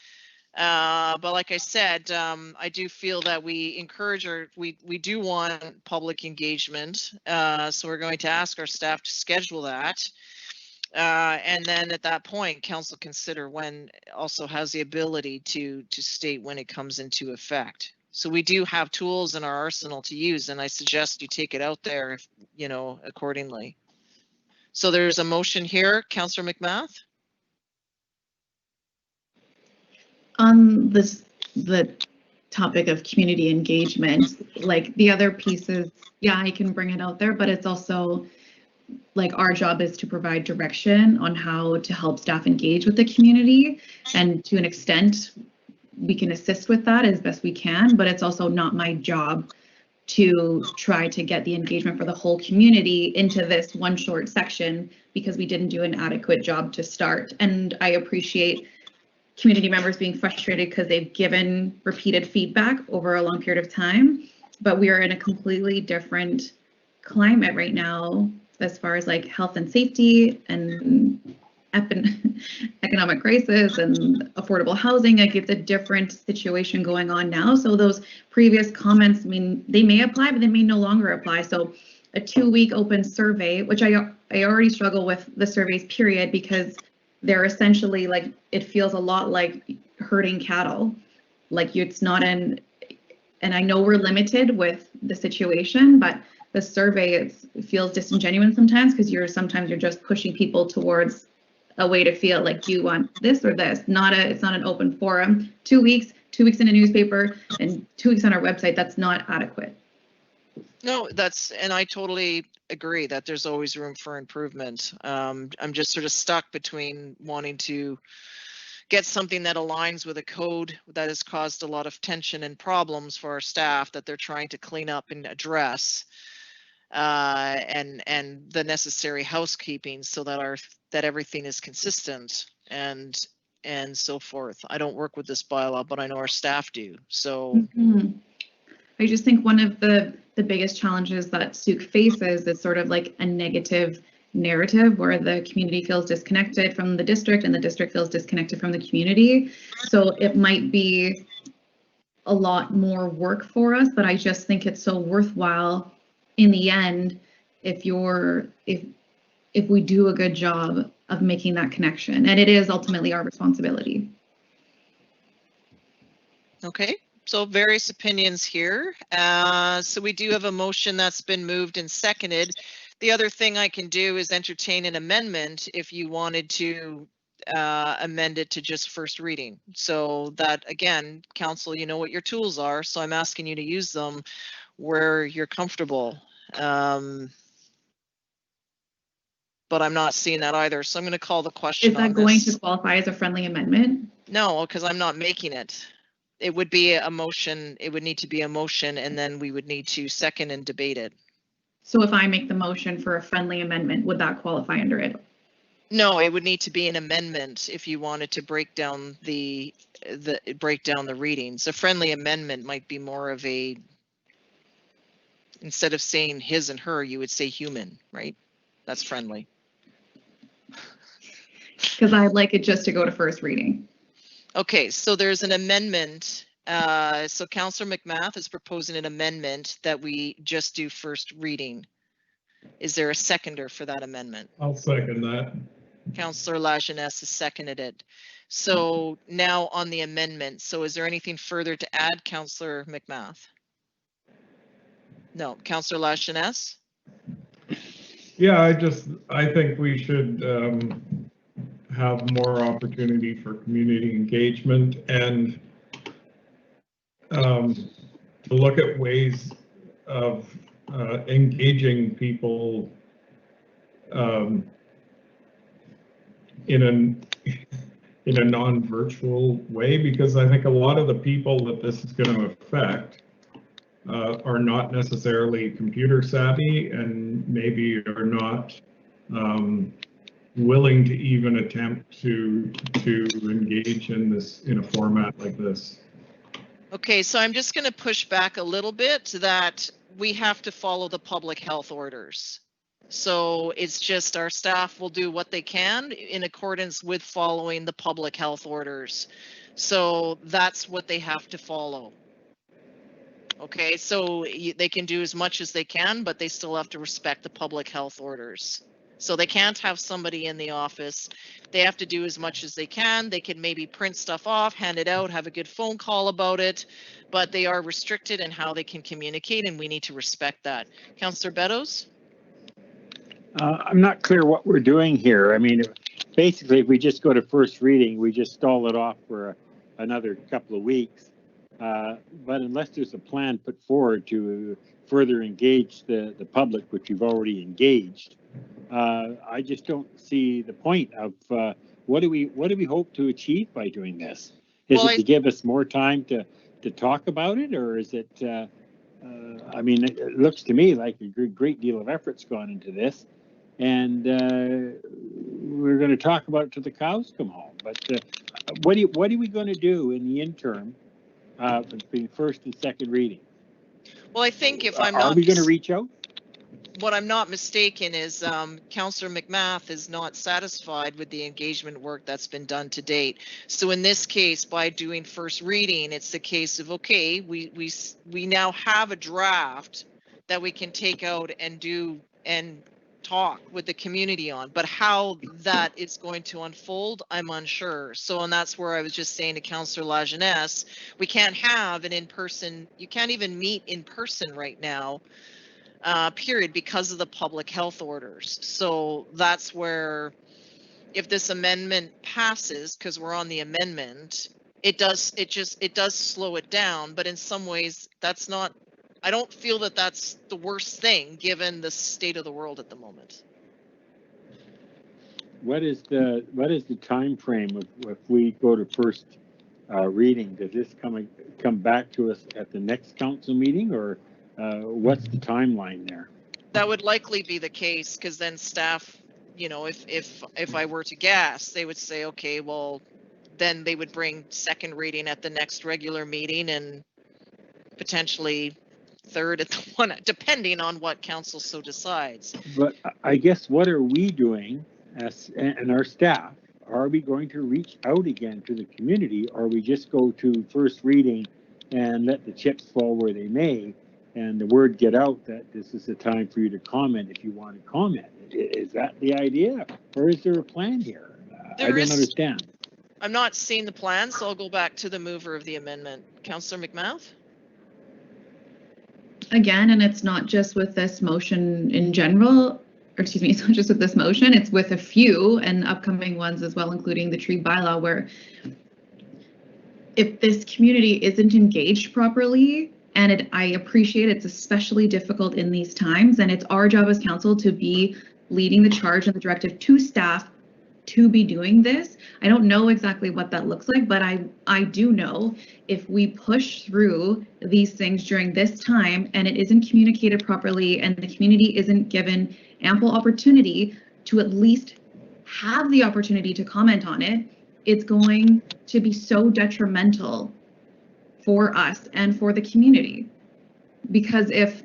But like I said, I do feel that we encourage, or we do want public engagement. So we're going to ask our staff to schedule that. And then at that point, council consider when also has the ability to state when it comes into effect. So we do have tools in our arsenal to use, and I suggest you take it out there, if, you know, accordingly. So there's a motion here, Councillor McMath. On the topic of community engagement, like the other pieces, yeah, I can bring it out there, but it's also like our job is to provide direction on how to help staff engage with the community, and to an extent we can assist with that as best we can, but it's also not my job to try to get the engagement for the whole community into this one short section because we didn't do an adequate job to start. And I appreciate community members being frustrated because they've given repeated feedback over a long period of time, but we are in a completely different climate right now as far as like health and safety and economic crisis and affordable housing. Like, it's a different situation going on now. So those previous comments, I mean, they may apply, but they may no longer apply. So a 2-week open survey, which I already struggle with the surveys period, because they're essentially like, it feels a lot like herding cattle. Like, it's not and I know we're limited with the situation, but the survey, it feels disingenuous sometimes because sometimes you're just pushing people towards a way to feel like you want this or this. It's not an open forum. 2 weeks in a newspaper and 2 weeks on our website, that's not adequate. No, and I totally agree that there's always room for improvement. I'm just sort of stuck between wanting to get something that aligns with a code that has caused a lot of tension and problems for our staff that they're trying to clean up and address, and the necessary housekeeping so that everything is consistent and so forth. I don't work with this bylaw, but I know our staff do. So I just think one of the biggest challenges that Sooke faces is sort of like a negative narrative where the community feels disconnected from the district and the district feels disconnected from the community. So it might be a lot more work for us, but I just think it's so worthwhile in the end if we do a good job of making that connection, and it is ultimately our responsibility. Okay, so various opinions here. So we do have a motion that's been moved and seconded. The other thing I can do is entertain an amendment if you wanted to amend it to just first reading. So that, again, council, you know what your tools are, so I'm asking you to use them where you're comfortable. But I'm not seeing that either, so I'm going to call the question. Is that going to qualify as a friendly amendment? No, because I'm not making it. It would be a motion. It would need to be a motion, and then we would need to second and debate it. So if I make the motion for a friendly amendment, would that qualify under it? No, it would need to be an amendment if you wanted to break down the readings. A friendly amendment might be more of a, instead of saying his and her, you would say human, right? That's friendly. Because I'd like it just to go to first reading. Okay, so there's an amendment. So Councillor McMath is proposing an amendment that we just do first reading. Is there a seconder for that amendment? I'll second that. Councillor Lajeunesse has seconded it. So now on the amendment, so is there anything further to add, Councillor McMath? No, Councillor Lajeunesse? Yeah, I think we should have more opportunity for community engagement and to look at ways of engaging people in a non-virtual way, because I think a lot of the people that this is going to affect are not necessarily computer savvy and maybe are not willing to even attempt to engage in a format like this. Okay, so I'm just going to push back a little bit that we have to follow the public health orders. So it's just our staff will do what they can in accordance with following the public health orders. So that's what they have to follow. Okay, so they can do as much as they can, but they still have to respect the public health orders. So they can't have somebody in the office. They have to do as much as they can. They can maybe print stuff off, hand it out, have a good phone call about it, but they are restricted in how they can communicate, and we need to respect that. Councillor Beddoes? I'm not clear what we're doing here. I mean, basically, if we just go to first reading, we just stall it off for another couple of weeks. But unless there's a plan put forward to further engage the public, which you've already engaged, I just don't see the point of what do we hope to achieve by doing this? Is it to give us more time to talk about it, or is it? I mean, it looks to me like a great deal of effort's gone into this, and we're going to talk about it till the cows come home. But what are we going to do in the interim between first and second reading? Well, I think if I'm not, are we going to reach out? What I'm not mistaken is Councillor McMath is not satisfied with the engagement work that's been done to date. So in this case, by doing first reading, it's the case of, okay, we now have a draft that we can take out and do and talk with the community on, but how that is going to unfold, I'm unsure. So, and that's where I was just saying to Councillor Lajeunesse, we can't have an in-person, you can't even meet in person right now. period, because of the public health orders. So that's where, if this amendment passes, because we're on the amendment, it does slow it down. But in some ways, that's not, I don't feel that that's the worst thing given the state of the world at the moment. What is the time frame if we go to first reading? Does this come back to us at the next council meeting, or what's the timeline there? That would likely be the case, because then staff, you know, if I were to guess, they would say, okay, well, then they would bring second reading at the next regular meeting and potentially third at the one, depending on what council so decides. But I guess, what are we doing and our staff? Are we going to reach out again to the community, or we just go to first reading and let the chips fall where they may, and the word get out that this is the time for you to comment if you want to comment? Is that the idea, or is there a plan here? I don't understand. I'm not seeing the plan, so I'll go back to the mover of the amendment. Councillor McMath? Again, and it's not just with this motion in general, or excuse me, it's not just with this motion, it's with a few and upcoming ones as well, including the tree bylaw, where if this community isn't engaged properly, and I appreciate it's especially difficult in these times, and it's our job as council to be leading the charge and the directive to staff to be doing this. I don't know exactly what that looks like, but I do know if we push through these things during this time and it isn't communicated properly and the community isn't given ample opportunity to at least have the opportunity to comment on it, it's going to be so detrimental for us and for the community. Because if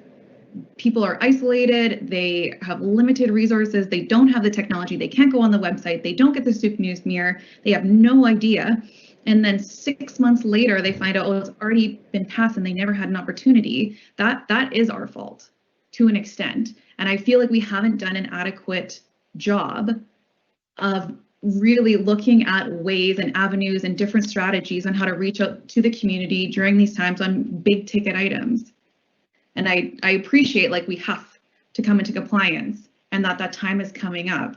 people are isolated, they have limited resources, they don't have the technology, they can't go on the website, they don't get the Sooke News Mirror, they have no idea. And then 6 months later, they find out, oh, it's already been passed and they never had an opportunity. That is our fault to an extent. And I feel like we haven't done an adequate job of really looking at ways and avenues and different strategies on how to reach out to the community during these times on big ticket items. And I appreciate, like, we have to come into compliance and that time is coming up.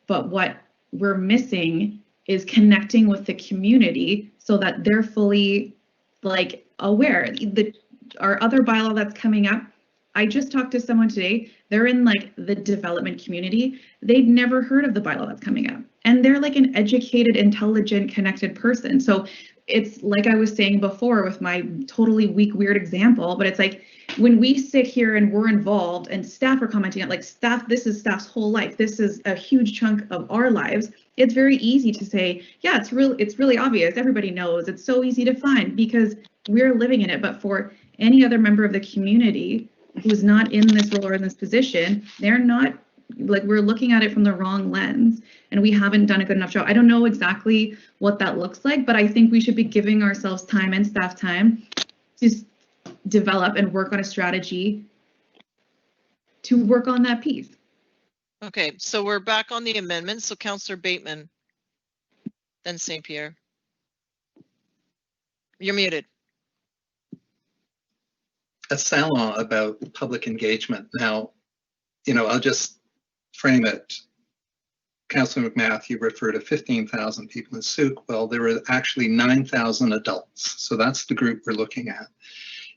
But what we're missing is connecting with the community so that they're fully, like, aware. Our other bylaw that's coming up, I just talked to someone today, they're in like the development community. They'd never heard of the bylaw that's coming up. And they're like an educated, intelligent, connected person. So it's like I was saying before with my totally weak, weird example, but it's like when we sit here and we're involved and staff are commenting on, like, staff, this is staff's whole life. This is a huge chunk of our lives. It's very easy to say, yeah, it's really obvious. Everybody knows. It's so easy to find because we're living in it. But for any other member of the community who's not in this role or in this position, they're not, like, we're looking at it from the wrong lens and we haven't done a good enough job. I don't know exactly what that looks like, but I think we should be giving ourselves time and staff time to develop and work on a strategy to work on that piece. Okay, so we're back on the amendment. So Councillor Bateman, then St. Pierre. You're muted. A salon about public engagement. Now, you know, I'll just frame it. Councillor McMath, you refer to 15,000 people in Sooke. Well, there were actually 9,000 adults. So that's the group we're looking at.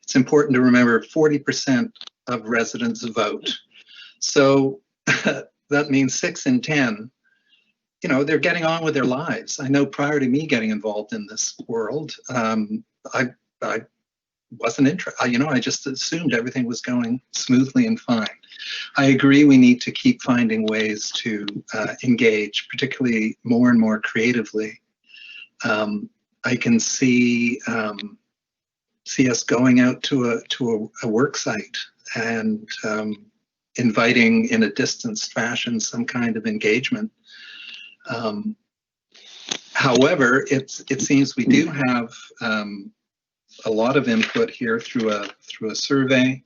It's important to remember 40% of residents vote. So that means 6 in 10, you know, they're getting on with their lives. I know prior to me getting involved in this world, I wasn't interested. You know, I just assumed everything was going smoothly and fine. I agree we need to keep finding ways to engage, particularly more and more creatively. I can see us going out to a work site and inviting in a distanced fashion some kind of engagement. However, it seems we do have a lot of input here through a survey.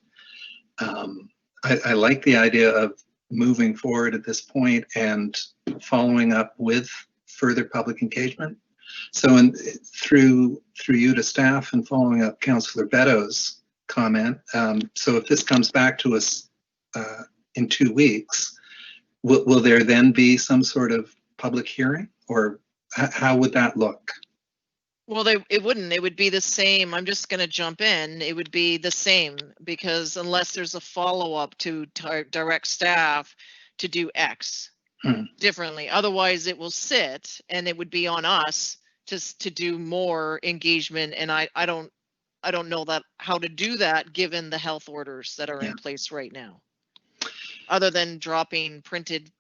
I like the idea of moving forward at this point and following up with further public engagement. So through you to staff and following up Councillor Beto's comment, so if this comes back to us in 2 weeks, will there then be some sort of public hearing, or how would that look? Well, it wouldn't. It would be the same. I'm just going to jump in. It would be the same because unless there's a follow-up to direct staff to do X differently, otherwise it will sit and it would be on us to do more engagement. And I don't know that how to do that given the health orders that are in place right now, other than dropping printed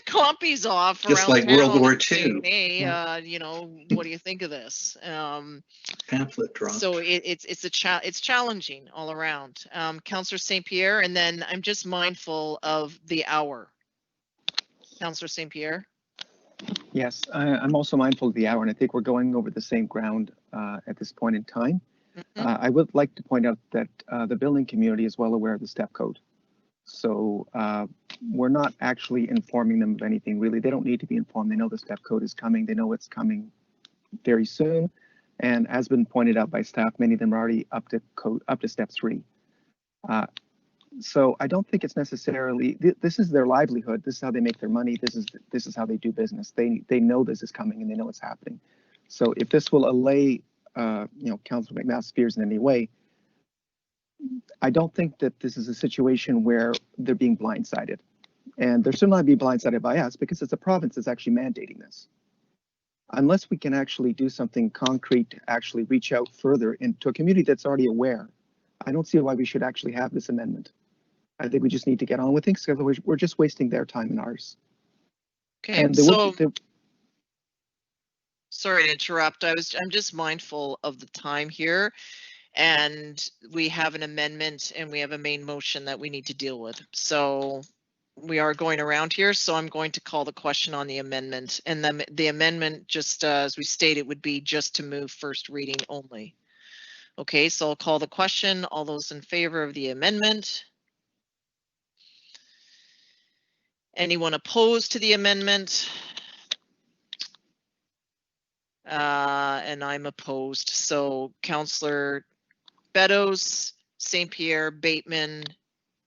copies off Just around like World town War and saying, II. hey, you know, what do you think of this? Pamphlet drop. So it's challenging all around. Councillor St. Pierre, and then I'm just mindful of the hour. Councillor St. Pierre. Yes, I'm also mindful of the hour, and I think we're going over the same ground at this point in time. I would like to point out that the building community is well aware of the STEP code. So we're not actually informing them of anything, really. They don't need to be informed. They know the STEP code is coming. They know it's coming very soon. And as been pointed out by staff, many of them are already up to step 3. So I don't think it's necessarily, this is their livelihood. This is how they make their money. This is how they do business. They know this is coming and they know it's happening. So if this will allay, Councilor McMath's fears in any way, I don't think that this is a situation where they're being blindsided. And they're still not being blindsided by us because it's the province that's actually mandating this. Unless we can actually do something concrete to actually reach out further into a community that's already aware, I don't see why we should actually have this amendment. I think we just need to get on with things because we're just wasting their time and ours. Okay, And sorry to interrupt. I'm just mindful of the time here. And we have an amendment and we have a main motion that we need to deal with. So we are going around here. So I'm going to call the question on the amendment. And then the amendment, just as we stated, would be just to move first reading only. Okay, so I'll call the question. All those in favor of the amendment? Anyone opposed to the amendment? And I'm opposed. So Councillor Beddoes, St. Pierre, Bateman,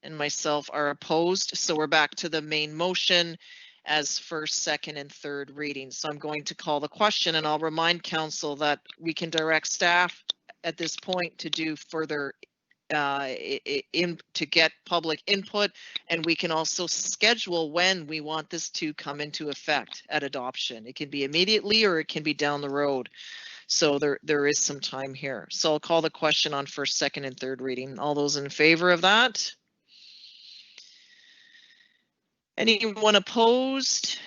and myself are opposed. So we're back to the main motion as first, second, and third reading. So I'm going to call the question, and I'll remind council that we can direct staff at this point to do further to get public input, and we can also schedule when we want this to come into effect at adoption. It can be immediately or it can be down the road. So there is some time here. So I'll call the question on first, second, and third reading. All those in favor of that? Anyone opposed?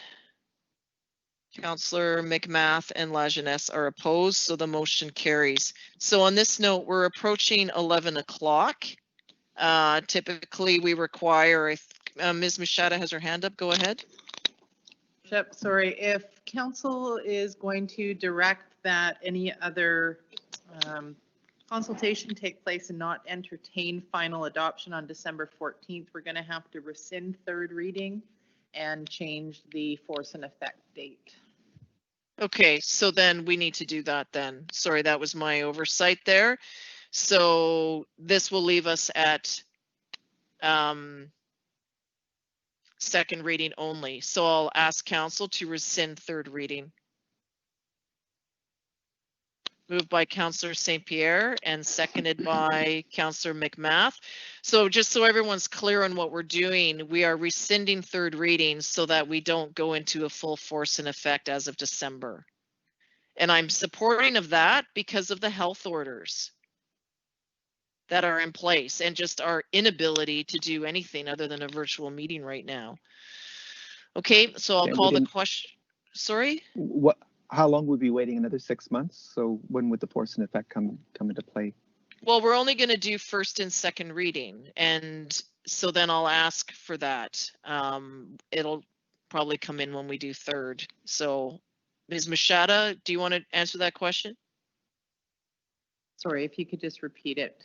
Councillor McMath and Lajeunesse are opposed, so the motion carries. So on this note, we're approaching 11 o'clock. Typically, we require, Ms. Machado has her hand up. Go ahead. Sorry, if council is going to direct that any other consultation take place and not entertain final adoption on December 14th, we're going to have to rescind third reading and change the force and effect date. Okay, so then we need to do that then. Sorry, that was my oversight there. So this will leave us at second reading only. So I'll ask council to rescind third reading. Moved by Councillor St. Pierre and seconded by Councillor McMath. So just so everyone's clear on what we're doing, we are rescinding third reading so that we don't go into a full force and effect as of December. And I'm supporting of that because of the health orders that are in place and just our inability to do anything other than a virtual meeting right now. Okay, so I'll call the question. Sorry? How long would we be waiting? Another 6 months? So when would the force and effect come into play? Well, we're only going to do first and second reading, and so then I'll ask for that. It'll probably come in when we do third. So Ms. Machado, do you want to answer that question? Sorry, if you could just repeat it.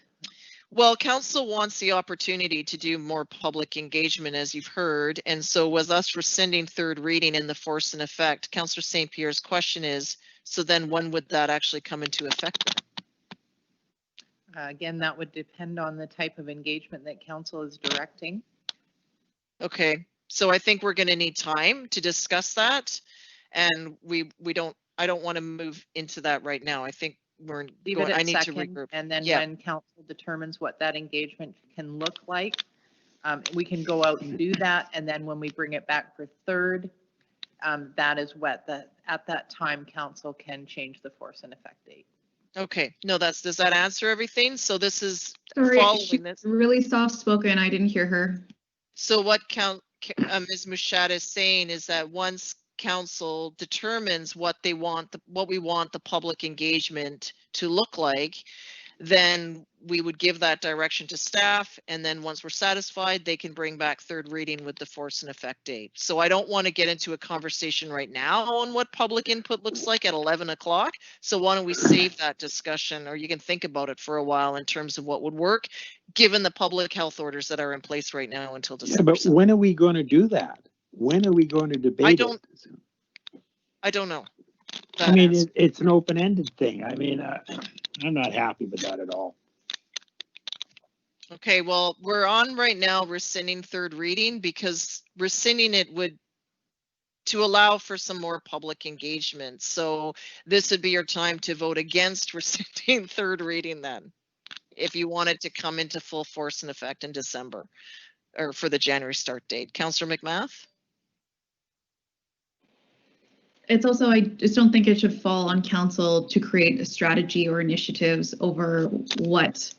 Well, council wants the opportunity to do more public engagement, as you've heard. And so with us rescinding third reading in the force and effect, Councillor St. Pierre's question is, so then when would that actually come into effect? Again, that would depend on the type of engagement that council is directing. Okay, so I think we're going to need time to discuss that, and I don't want to move into that right now. I think Leave it I at need to second, regroup. and then Yeah. when council determines what that engagement can look like, we can go out and do that, and then when we bring it back for third, that is at that time, council can change the force and effect date. Okay, no, does that answer everything? So this is Sorry, following she's this. really soft spoken. I didn't hear her. So what Ms. Mushat is saying is that once council determines what we want the public engagement to look like, then we would give that direction to staff, and then once we're satisfied, they can bring back third reading with the force and effect date. So I don't want to get into a conversation right now on what public input looks like at 11 o'clock. So why don't we save that discussion, or you can think about it for a while in terms of what would work, given the public health orders that are in place right now until Yeah, December. but when are we going to do that? When are we going to debate it? I don't know. I mean, it's an open-ended thing. I mean, I'm not happy with that at all. Okay, well, we're on right now rescinding third reading, because rescinding it would to allow for some more public engagement. So this would be your time to vote against rescinding third reading then, if you wanted to come into full force and effect in December, or for the January start date. Councillor McMath? It's also, I just don't think it should fall on council to create a strategy or initiatives over what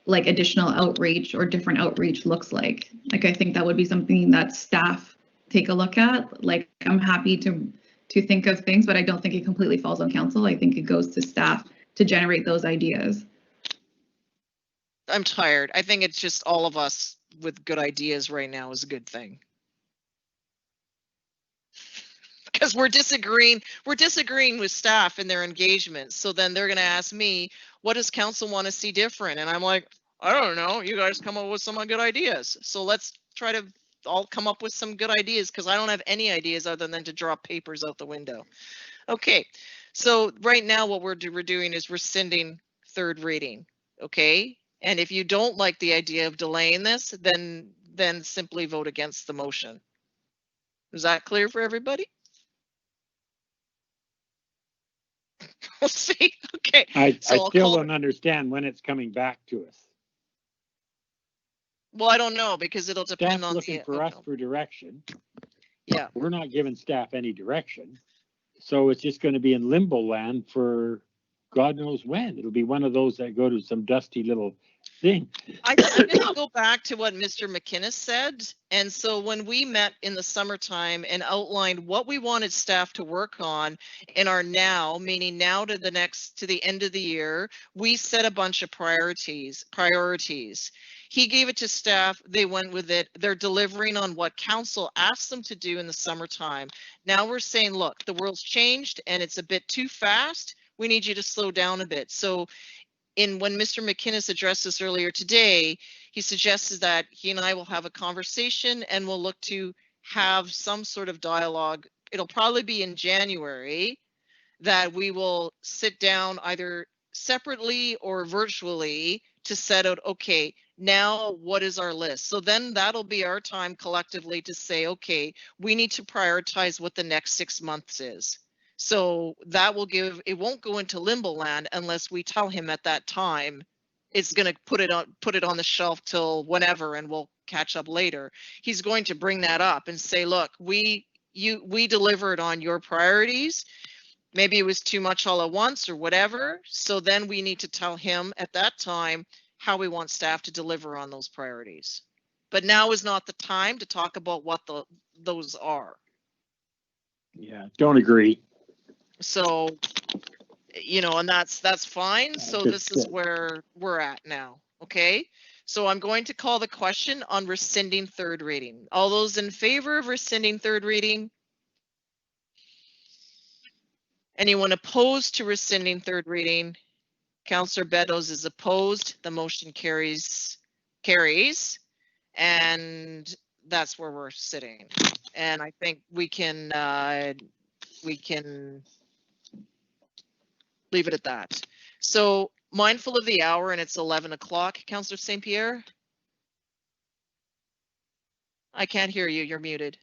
like additional outreach or different outreach looks like. Like, I think that would be something that staff take a look at. Like, I'm happy to think of things, but I don't think it completely falls on council. I think it goes to staff to generate those ideas. I'm tired. I think it's just all of us with good ideas right now is a good thing. Because we're disagreeing with staff in their engagement. So then they're going to ask me, what does council want to see different? And I'm like, I don't know. You guys come up with some good ideas. So let's try to all come up with some good ideas, because I don't have any ideas other than to drop papers out the window. Okay, so right now what we're doing is rescinding third reading. Okay, and if you don't like the idea of delaying this, then simply vote against the motion. Is that clear for everybody? We'll see. Okay. I So still don't understand when it's coming back to us. Well, I don't know, because it'll depend Staff's on looking for us for direction. Yeah. We're not giving staff any direction. So it's just going to be in limbo land for God knows when. It'll be one of those that go to some dusty little thing. I'm going to go back to what Mr. McInnes said. And so when we met in the summertime and outlined what we wanted staff to work on in our now, meaning now to the end of the year, we set a bunch of priorities. He gave it to staff. They went with it. They're delivering on what council asked them to do in the summertime. Now we're saying, look, the world's changed and it's a bit too fast. We need you to slow down a bit. So when Mr. McInnes addressed this earlier today, he suggested that he and I will have a conversation and we'll look to have some sort of dialogue. It'll probably be in January that we will sit down either separately or virtually to set out, okay, now what is our list? So then that'll be our time collectively to say, okay, we need to prioritize what the next 6 months is. So that will it won't go into limbo land unless we tell him at that time it's going to put it on the shelf till whenever and we'll catch up later. He's going to bring that up and say, look, we delivered on your priorities. Maybe it was too much all at once or whatever. So then we need to tell him at that time how we want staff to deliver on those priorities. But now is not the time to talk about what those are. Yeah, don't agree. So, and that's fine. So this is where we're at now. Okay. So I'm going to call the question on rescinding third reading. All those in favor of rescinding third reading? Anyone opposed to rescinding third reading? Councillor Beddoes is opposed. The motion carries. And that's where we're sitting. And I think we can leave it at that. So mindful of the hour and it's 11 o'clock, Councillor St. Pierre? I can't hear you. You're muted.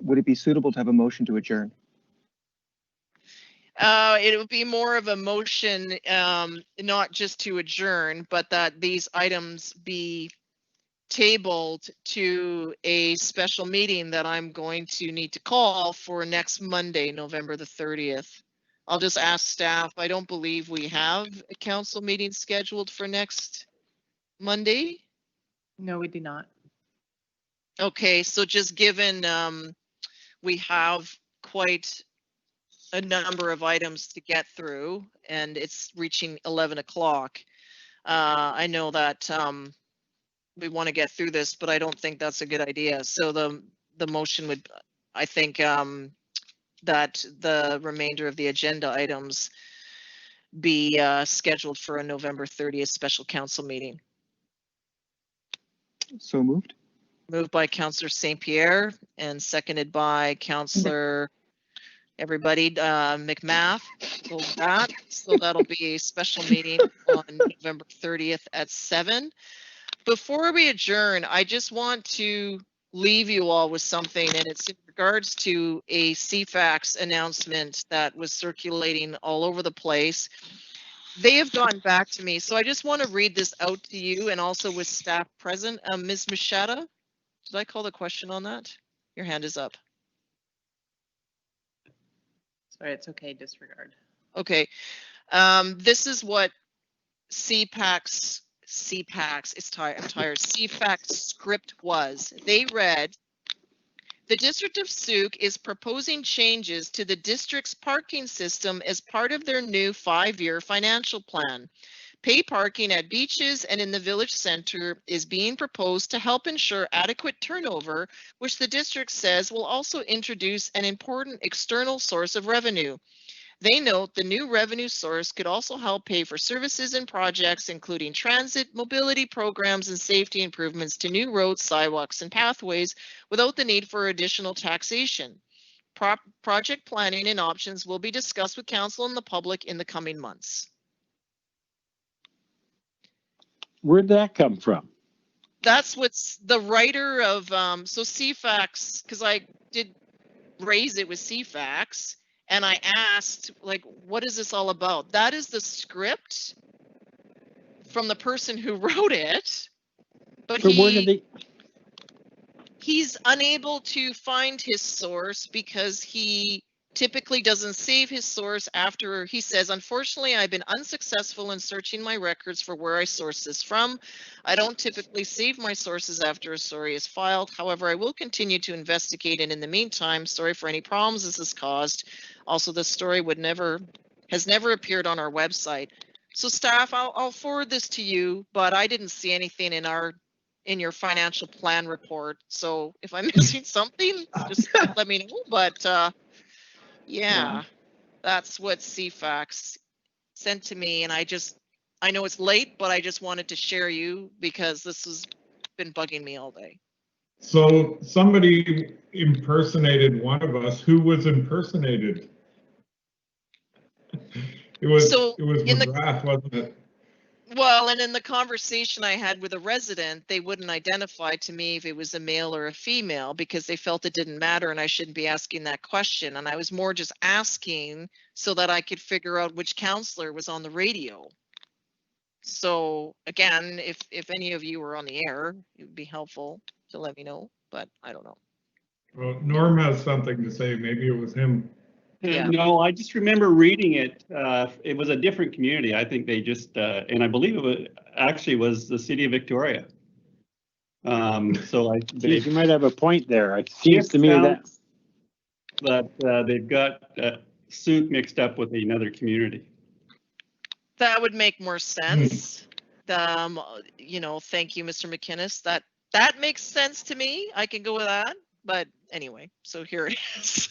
Would it be suitable to have a motion to adjourn? It would be more of a motion, not just to adjourn, but that these items be tabled to a special meeting that I'm going to need to call for next Monday, November the 30th. I'll just ask staff. I don't believe we have a council meeting scheduled for next Monday. No, we do not. Okay, so just given we have quite a number of items to get through and it's reaching 11 o'clock. I know that we want to get through this, but I don't think that's a good idea. So the motion would, I think, that the remainder of the agenda items be scheduled for a November 30th special council meeting. So moved. Moved by Councillor St. Pierre and seconded by Councillor everybody, McMath. So that'll be a special meeting on November 30th at 7. Before we adjourn, I just want to leave you all with something, and it's in regards to a CFAX announcement that was circulating all over the place. They have gotten back to me, so I just want to read this out to you and also with staff present. Ms. Machada, did I call the question on that? Your hand is up. Sorry, it's okay, disregard. Okay, this is what CFAX script was. They read, the District of Sooke is proposing changes to the district's parking system as part of their new 5-year financial plan. Pay parking at beaches and in the village center is being proposed to help ensure adequate turnover, which the district says will also introduce an important external source of revenue. They note the new revenue source could also help pay for services and projects, including transit, mobility programs, and safety improvements to new roads, sidewalks, and pathways without the need for additional taxation. Project planning and options will be discussed with council and the public in the coming months. Where'd that come from? That's what's the writer of, so CFAX, because I did raise it with CFAX. And I asked, like, what is this all about? That is the script from the person who wrote it. But he's unable to find his source because he typically doesn't save his source after he says, unfortunately, I've been unsuccessful in searching my records for where I source this from. I don't typically save my sources after a story is filed. However, I will continue to investigate, and in the meantime, sorry for any problems this has caused. Also, the story has never appeared on our website. So staff, I'll forward this to you, but I didn't see anything in your financial plan report. So if I'm missing something, just let me know. But yeah, that's what CFAX sent to me, and I know it's late, but I just wanted to share you because this has been bugging me all day. So somebody impersonated one of us. Who was impersonated? It was McGrath, wasn't it? Well, and in the conversation I had with a resident, they wouldn't identify to me if it was a male or a female because they felt it didn't matter and I shouldn't be asking that question. And I was more just asking so that I could figure out which counselor was on the radio. So again, if any of you were on the air, it would be helpful to let me know, but I don't know. Well, Norm has something to say. Maybe it was him. Yeah. No, I just remember reading it. It was a different community. I think they just, and I believe it was the city of Victoria. So you might have a point there. It seems to me that they've got Sooke mixed up with another community. That would make more sense. You know, thank you, Mr. McInnes. That makes sense to me. I can go with that. But anyway, so here it is.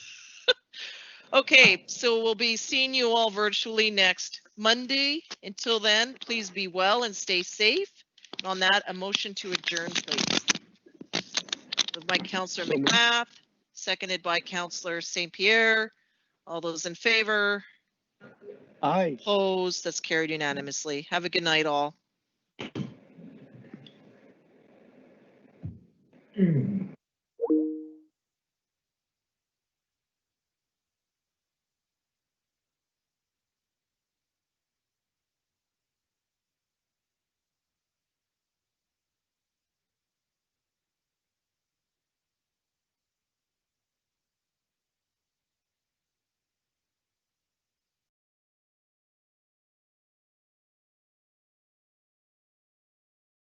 Okay, so we'll be seeing you all virtually next Monday. Until then, please be well and stay safe. And on that, a motion to adjourn, please. By Councillor McMath, seconded by Councillor St. Pierre. All those in favor? Aye. Opposed? That's carried unanimously. Have a good night, all.